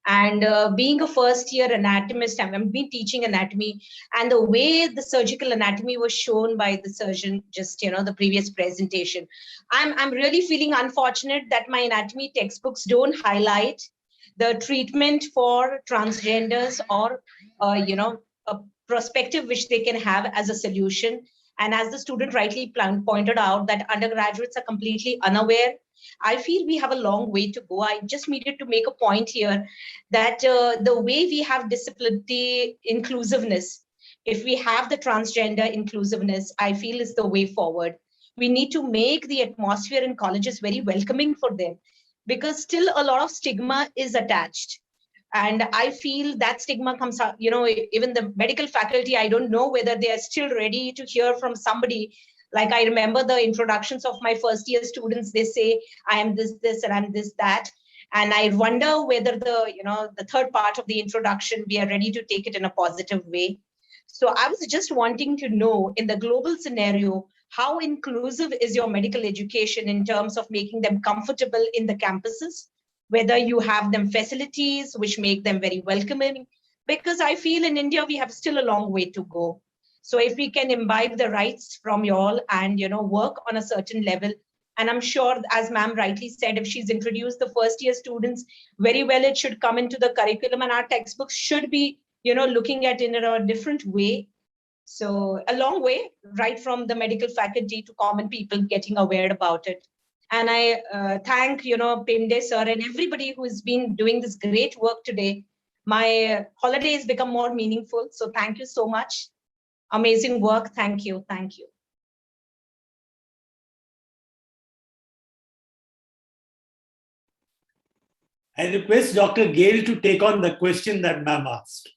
[SPEAKER 17] And being a first-year anatomist, I've been teaching anatomy, and the way the surgical anatomy was shown by the surgeon, just the previous presentation, I'm really feeling unfortunate that my anatomy textbooks don't highlight the treatment for transgenders, or a perspective which they can have as a solution. And as the student rightly pointed out, that undergraduates are completely unaware. I feel we have a long way to go. I just needed to make a point here that the way we have disability inclusiveness, if we have the transgender inclusiveness, I feel is the way forward. We need to make the atmosphere in colleges very welcoming for them, because still a lot of stigma is attached. And I feel that stigma comes out, even the medical faculty, I don't know whether they are still ready to hear from somebody. Like, I remember the introductions of my first year students, they say, I am this, and I'm this, that. And I wonder whether the third part of the introduction, we are ready to take it in a positive way. So I was just wanting to know, in the global scenario, how inclusive is your medical education in terms of making them comfortable in the campuses? Whether you have them facilities which make them very welcoming, because I feel in India, we have still a long way to go. So if we can imbibe the rights from you all and, work on a certain level, and I'm sure, as ma'am rightly said, if she's introduced the first year students very well, it should come into the curriculum, and our textbooks should be, looking at it in a different way. So a long way, right from the medical faculty to common people getting aware about it. And I thank, Pinde sir and everybody who has been doing this great work today. My holiday has become more meaningful. So thank you so much. Amazing work. Thank you. Thank you.
[SPEAKER 7] I request Dr. Gale to take on the question that ma'am asked.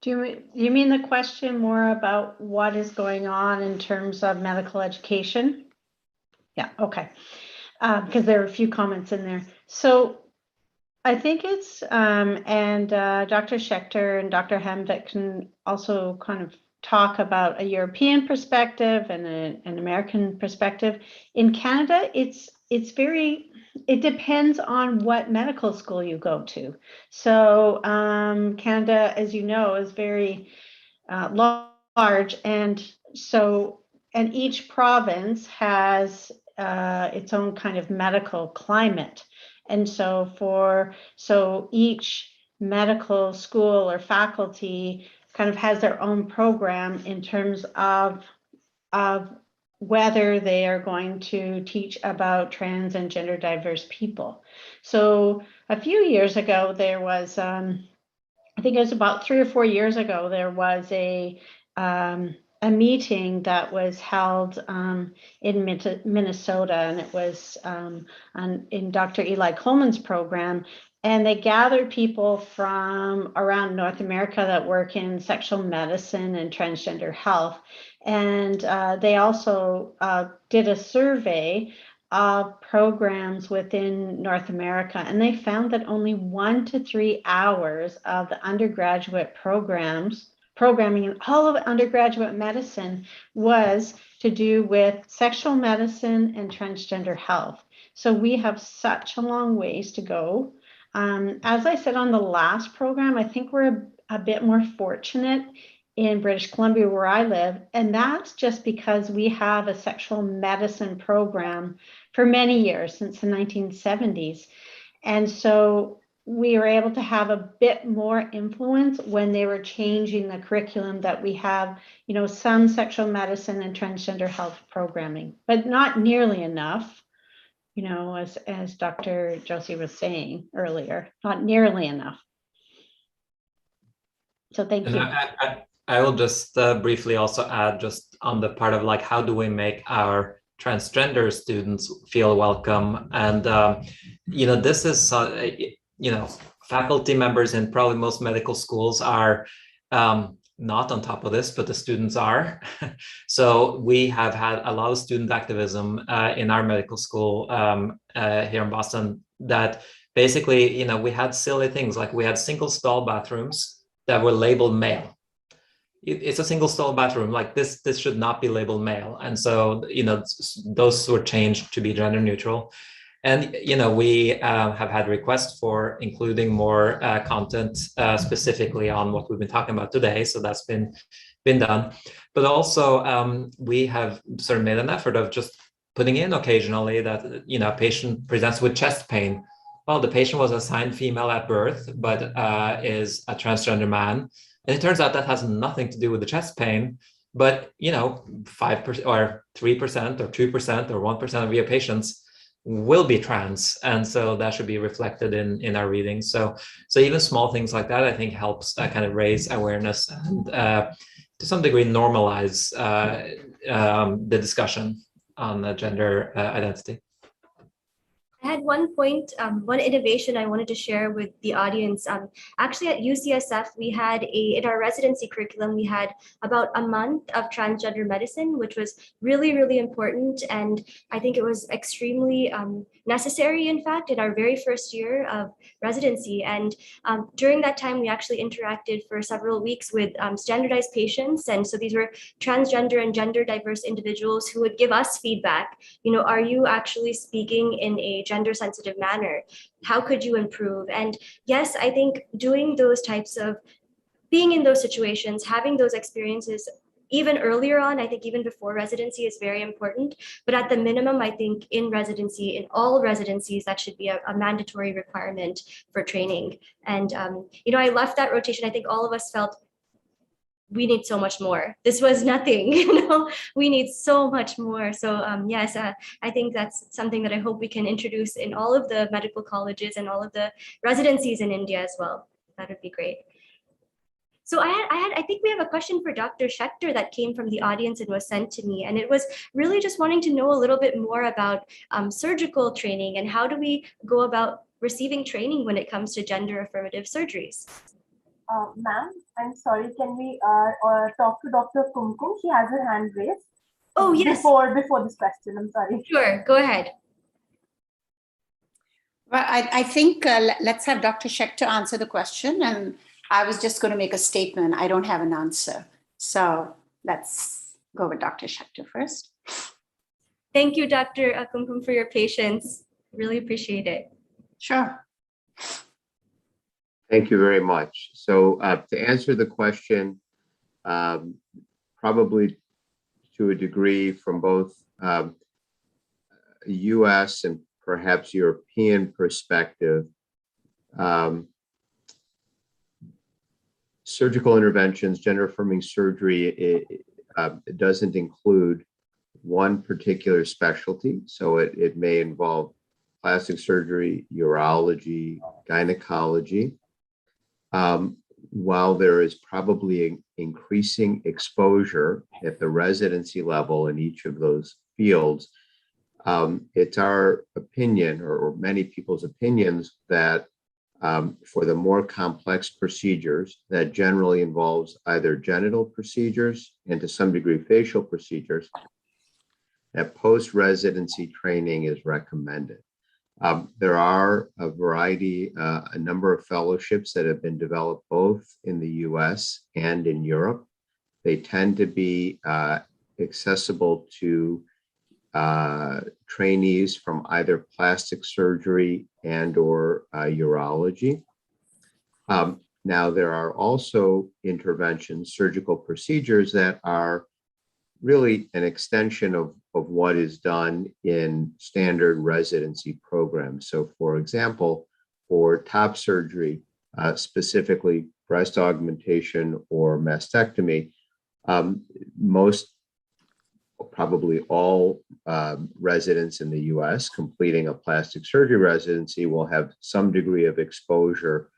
[SPEAKER 18] Do you mean the question more about what is going on in terms of medical education? Yeah, okay. Because there are a few comments in there. So I think it's, and Dr. Schechter and Dr. Hamdet can also kind of talk about a European perspective and an American perspective. In Canada, it depends on what medical school you go to. So Canada, as you know, is very large, and each province has its own kind of medical climate. And so each medical school or faculty kind of has their own program in terms of whether they are going to teach about trans and gender diverse people. So a few years ago, there was, I think it was about 3 or 4 years ago, there was a meeting that was held in Minnesota, and it was in Dr. Eli Coleman's program. And they gathered people from around North America that work in sexual medicine and transgender health. And they also did a survey of programs within North America, and they found that only 1 to 3 hours of the undergraduate programming in all of undergraduate medicine was to do with sexual medicine and transgender health. So we have such a long ways to go. As I said on the last program, I think we're a bit more fortunate in British Columbia where I live, and that's just because we have a sexual medicine program for many years, since the 1970s. And so we were able to have a bit more influence when they were changing the curriculum, that we have, some sexual medicine and transgender health programming, but not nearly enough, as Dr. Josie was saying earlier, not nearly enough. So thank you.
[SPEAKER 12] I will just briefly also add, just on the part of like, how do we make our transgender students feel welcome? And, this is, faculty members in probably most medical schools are not on top of this, but the students are. So we have had a lot of student activism in our medical school here in Boston, that basically, we had silly things, like we had single stall bathrooms that were labeled male. It's a single stall bathroom, like this should not be labeled male. And so, those were changed to be gender neutral. And, we have had requests for including more content specifically on what we've been talking about today. So that's been done. But also, we have sort of made an effort of just putting in occasionally that, a patient presents with chest pain. Well, the patient was assigned female at birth, but is a transgender man. And it turns out that has nothing to do with the chest pain, but 5% or 3% or 2% or 1% of your patients will be trans, and so that should be reflected in our readings. So even small things like that, I think, helps kind of raise awareness and to some degree normalize the discussion on gender identity.
[SPEAKER 5] I had one point, one innovation I wanted to share with the audience. Actually, at UCSF, we had in our residency curriculum, we had about a month of transgender medicine, which was really, really important. And I think it was extremely necessary, in fact, in our very first year of residency. And during that time, we actually interacted for several weeks with standardized patients. And so these were transgender and gender diverse individuals who would give us feedback. Are you actually speaking in a gender sensitive manner? How could you improve? And yes, I think doing those types of, being in those situations, having those experiences even earlier on, I think even before residency, is very important. But at the minimum, I think in residency, in all residencies, that should be a mandatory requirement for training. And I left that rotation. I think all of us felt we need so much more. This was nothing, we need so much more. So yes, I think that's something that I hope we can introduce in all of the medical colleges and all of the residencies in India as well. That would be great. So I think we have a question for Dr. Schechter that came from the audience and was sent to me. And it was really just wanting to know a little bit more about surgical training and how do we go about receiving training when it comes to gender affirmative surgeries.
[SPEAKER 10] Ma'am, I'm sorry, can we talk to Dr. Kumkum? She has her hand raised.
[SPEAKER 5] Oh, yes.
[SPEAKER 10] Before this question, I'm sorry.
[SPEAKER 5] Sure, go ahead.
[SPEAKER 11] Well, I think let's have Dr. Schechter answer the question, and I was just going to make a statement. I don't have an answer. So let's go with Dr. Schechter first.
[SPEAKER 5] Thank you, Dr. Kumkum, for your patience. Really appreciate it.
[SPEAKER 11] Sure.
[SPEAKER 15] Thank you very much. So to answer the question, probably to a degree from both US and perhaps European perspective, surgical interventions, gender-affirming surgery, it doesn't include one particular specialty. So it may involve plastic surgery, urology, gynecology. While there is probably an increasing exposure at the residency level in each of those fields, it's our opinion, or many people's opinions, that for the more complex procedures that generally involves either genital procedures and to some degree facial procedures, that post-residency training is recommended. There are a variety, a number of fellowships that have been developed both in the US and in Europe. They tend to be accessible to trainees from either plastic surgery and or urology. Now, there are also interventions, surgical procedures that are really an extension of what is done in standard residency programs. So for example, for top surgery, specifically breast augmentation or mastectomy, most, probably all residents in the US completing a plastic surgery residency will have some degree of exposure,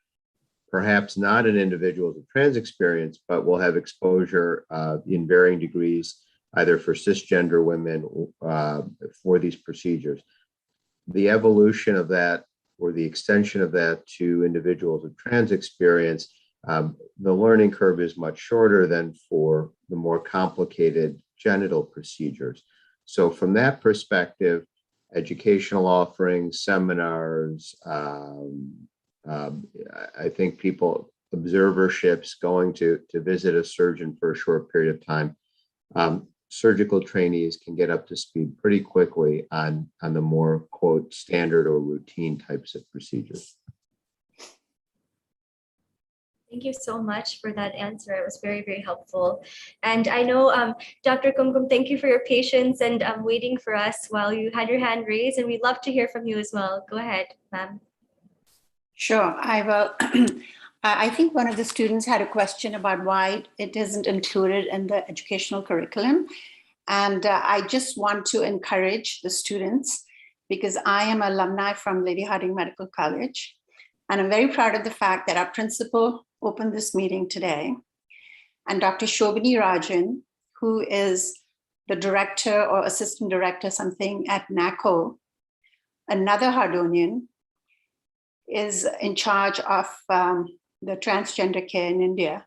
[SPEAKER 15] perhaps not in individuals with trans experience, but will have exposure in varying degrees, either for cisgender women for these procedures. The evolution of that, or the extension of that to individuals with trans experience, the learning curve is much shorter than for the more complicated genital procedures. So from that perspective, educational offerings, seminars, I think people, observerships, going to visit a surgeon for a short period of time, surgical trainees can get up to speed pretty quickly on the more, quote, standard or routine types of procedures.
[SPEAKER 5] Thank you so much for that answer. It was very, very helpful. And I know, Dr. Kumkum, thank you for your patience and waiting for us while you had your hand raised, and we'd love to hear from you as well. Go ahead, ma'am.
[SPEAKER 11] Sure, I will. I think one of the students had a question about why it isn't included in the educational curriculum. And I just want to encourage the students, because I am an alumni from Lady Harding Medical College. And I'm very proud of the fact that our principal opened this meeting today. And Dr. Shobhini Rajan, who is the director or assistant director, something at NACO, another Hardonian, is in charge of the transgender care in India.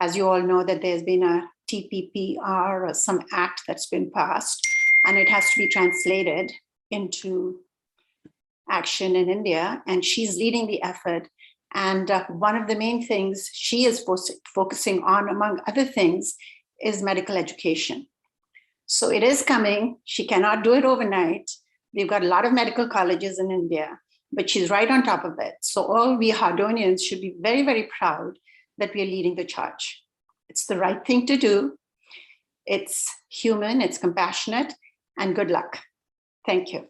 [SPEAKER 11] As you all know, that there's been a TPPR or some act that's been passed, and it has to be translated into action in India, and she's leading the effort. And one of the main things she is focusing on, among other things, is medical education. So it is coming. She cannot do it overnight. We've got a lot of medical colleges in India, but she's right on top of it. So all we Hardonians should be very, very proud that we are leading the charge. It's the right thing to do. It's human, it's compassionate, and good luck. Thank you.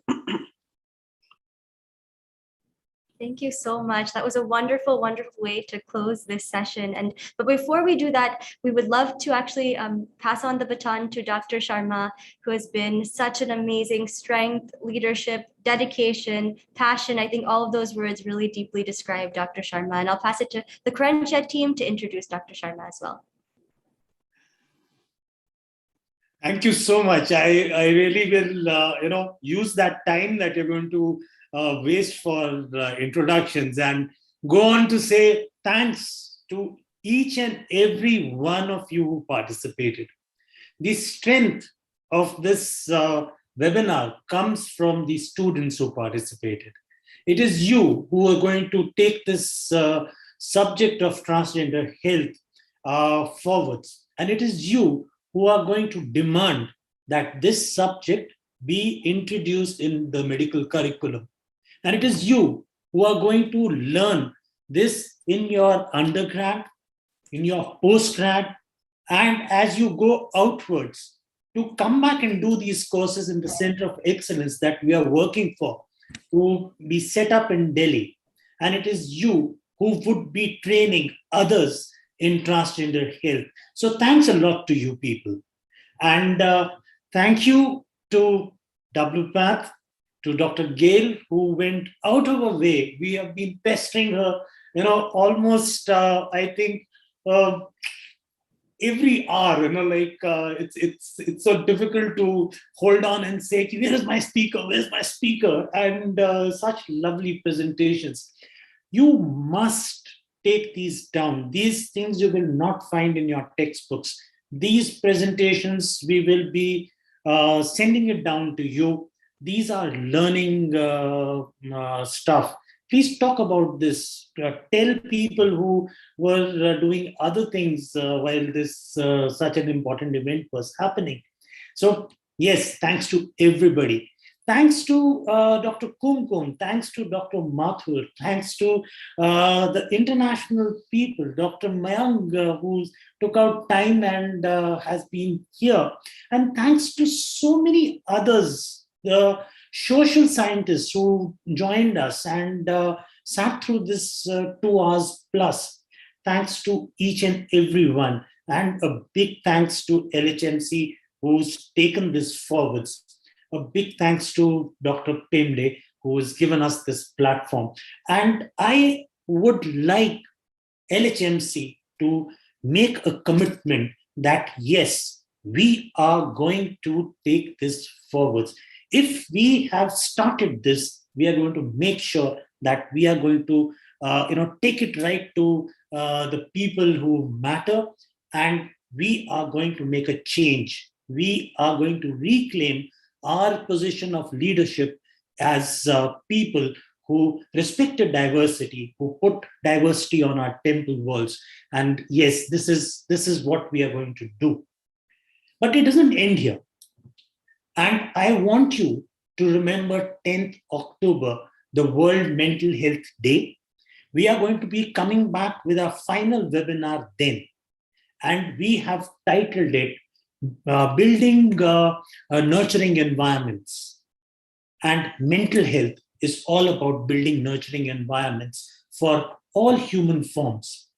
[SPEAKER 5] Thank you so much. That was a wonderful, wonderful way to close this session. But before we do that, we would love to actually pass on the baton to Dr. Sharma, who has been such an amazing strength, leadership, dedication, passion. I think all of those words really deeply describe Dr. Sharma. And I'll pass it to the Khurenshia team to introduce Dr. Sharma as well.
[SPEAKER 7] Thank you so much. I really will, use that time that you're going to waste for introductions and go on to say thanks to each and every one of you who participated. The strength of this webinar comes from the students who participated. It is you who are going to take this subject of transgender health forwards. And it is you who are going to demand that this subject be introduced in the medical curriculum. And it is you who are going to learn this in your undergrad, in your postgrad, and as you go outwards to come back and do these courses in the Center of Excellence that we are working for to be set up in Delhi. And it is you who would be training others in transgender health. So thanks a lot to you people. And thank you to WPATH, to Dr. Gail, who went out of her way. We have been pestering her, almost, I think, every hour, it's so difficult to hold on and say, where's my speaker, where's my speaker? And such lovely presentations. You must take these down. These things you will not find in your textbooks. These presentations, we will be sending it down to you. These are learning stuff. Please talk about this. Tell people who were doing other things while this such an important event was happening. So yes, thanks to everybody. Thanks to Dr. Kumkum, thanks to Dr. Mathur, thanks to the international people, Dr. Mayang, who took out time and has been here. And thanks to so many others, the social scientists who joined us and sat through this 2 hours plus. Thanks to each and every one. And a big thanks to LHMC who's taken this forwards. A big thanks to Dr. Pemle who has given us this platform. And I would like LHMC to make a commitment that yes, we are going to take this forwards. If we have started this, we are going to make sure that we are going to take it right to the people who matter, and we are going to make a change. We are going to reclaim our position of leadership as people who respected diversity, who put diversity on our temple walls. And yes, this is what we are going to do. But it doesn't end here. And I want you to remember 10th October, the World Mental Health Day. We are going to be coming back with our final webinar then. And we have titled it, Building Nurturing Environments. And mental health is all about building nurturing environments for all human forms.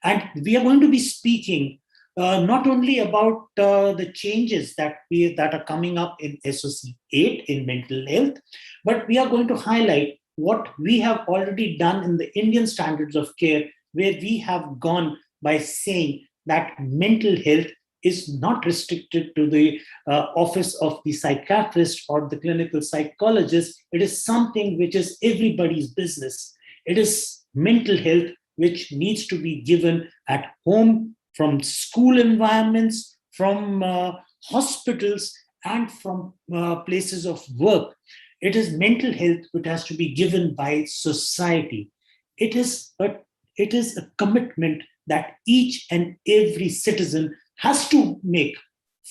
[SPEAKER 7] And we are going to be speaking not only about the changes that are coming up in SOC 8 in mental health, but we are going to highlight what we have already done in the Indian standards of care, where we have gone by saying that mental health is not restricted to the office of the psychiatrist or the clinical psychologist. It is something which is everybody's business. It is mental health which needs to be given at home, from school environments, from hospitals, and from places of work. It is mental health which has to be given by society. It is a commitment that each and every citizen has to make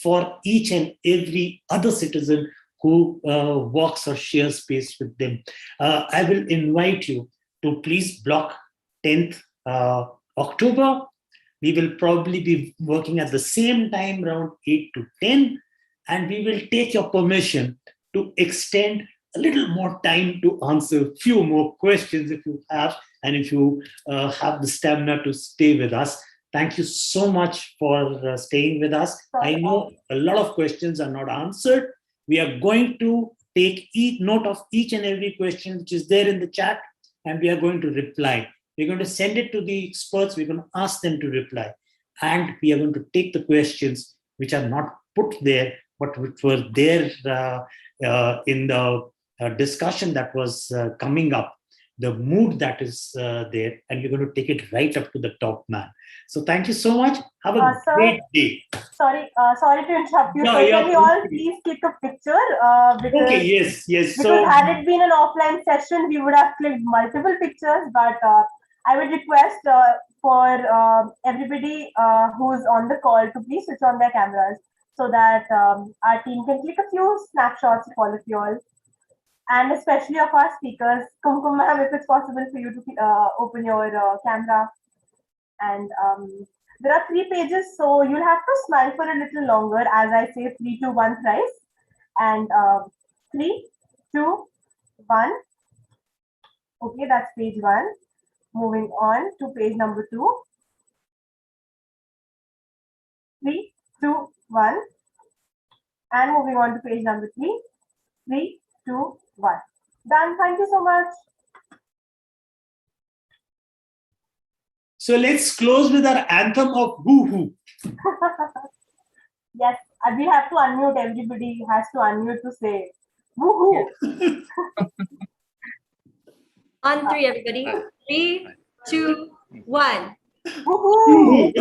[SPEAKER 7] for each and every other citizen who walks or shares space with them. I will invite you to please block 10th October. We will probably be working at the same time, around 8 to 10, and we will take your permission to extend a little more time to answer a few more questions if you have, and if you have the stamina to stay with us. Thank you so much for staying with us. I know a lot of questions are not answered. We are going to take note of each and every question which is there in the chat, and we are going to reply. We're going to send it to the experts. We're going to ask them to reply. And we are going to take the questions which are not put there, but which were there in the discussion that was coming up, the mood that is there, and we're going to take it right up to the top man. So thank you so much. Have a great day.
[SPEAKER 10] sorry to interrupt you.
[SPEAKER 7] Yeah,
[SPEAKER 10] So
[SPEAKER 7] yeah,
[SPEAKER 10] can we all please click a picture? Because,
[SPEAKER 7] okay, yes.
[SPEAKER 10] Because
[SPEAKER 7] So
[SPEAKER 10] had it been an offline session, we would have clicked multiple pictures. But I would request for everybody who's on the call to please switch on their cameras so that our team can click a few snapshots of all of you all. And especially of our speakers. Kumkum ma'am, if it's possible for you to open your camera. And there are 3 pages, so you'll have to smile for a little longer as I say 3, 2, 1 thrice. And 3, 2, 1. Okay, that's page 1. Moving on to page number 2. 3, 2, 1. And moving on to page number 3. 3, 2, 1. Done. Thank you so much.
[SPEAKER 7] So let's close with our anthem of woohoo.
[SPEAKER 10] Yes, we have to unmute. Everybody has to unmute to say woohoo.
[SPEAKER 5] On 3, everybody. 3, 2, 1.
[SPEAKER 10] Woohoo!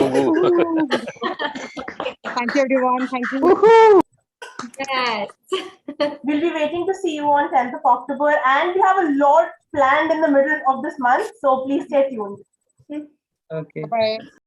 [SPEAKER 19] Thank you, everyone. Thank you.
[SPEAKER 10] Woohoo!
[SPEAKER 5] Yes.
[SPEAKER 10] We'll be waiting to see you on 10th of October, and we have a lot planned in the middle of this month, so please stay tuned.
[SPEAKER 19] Okay. Bye.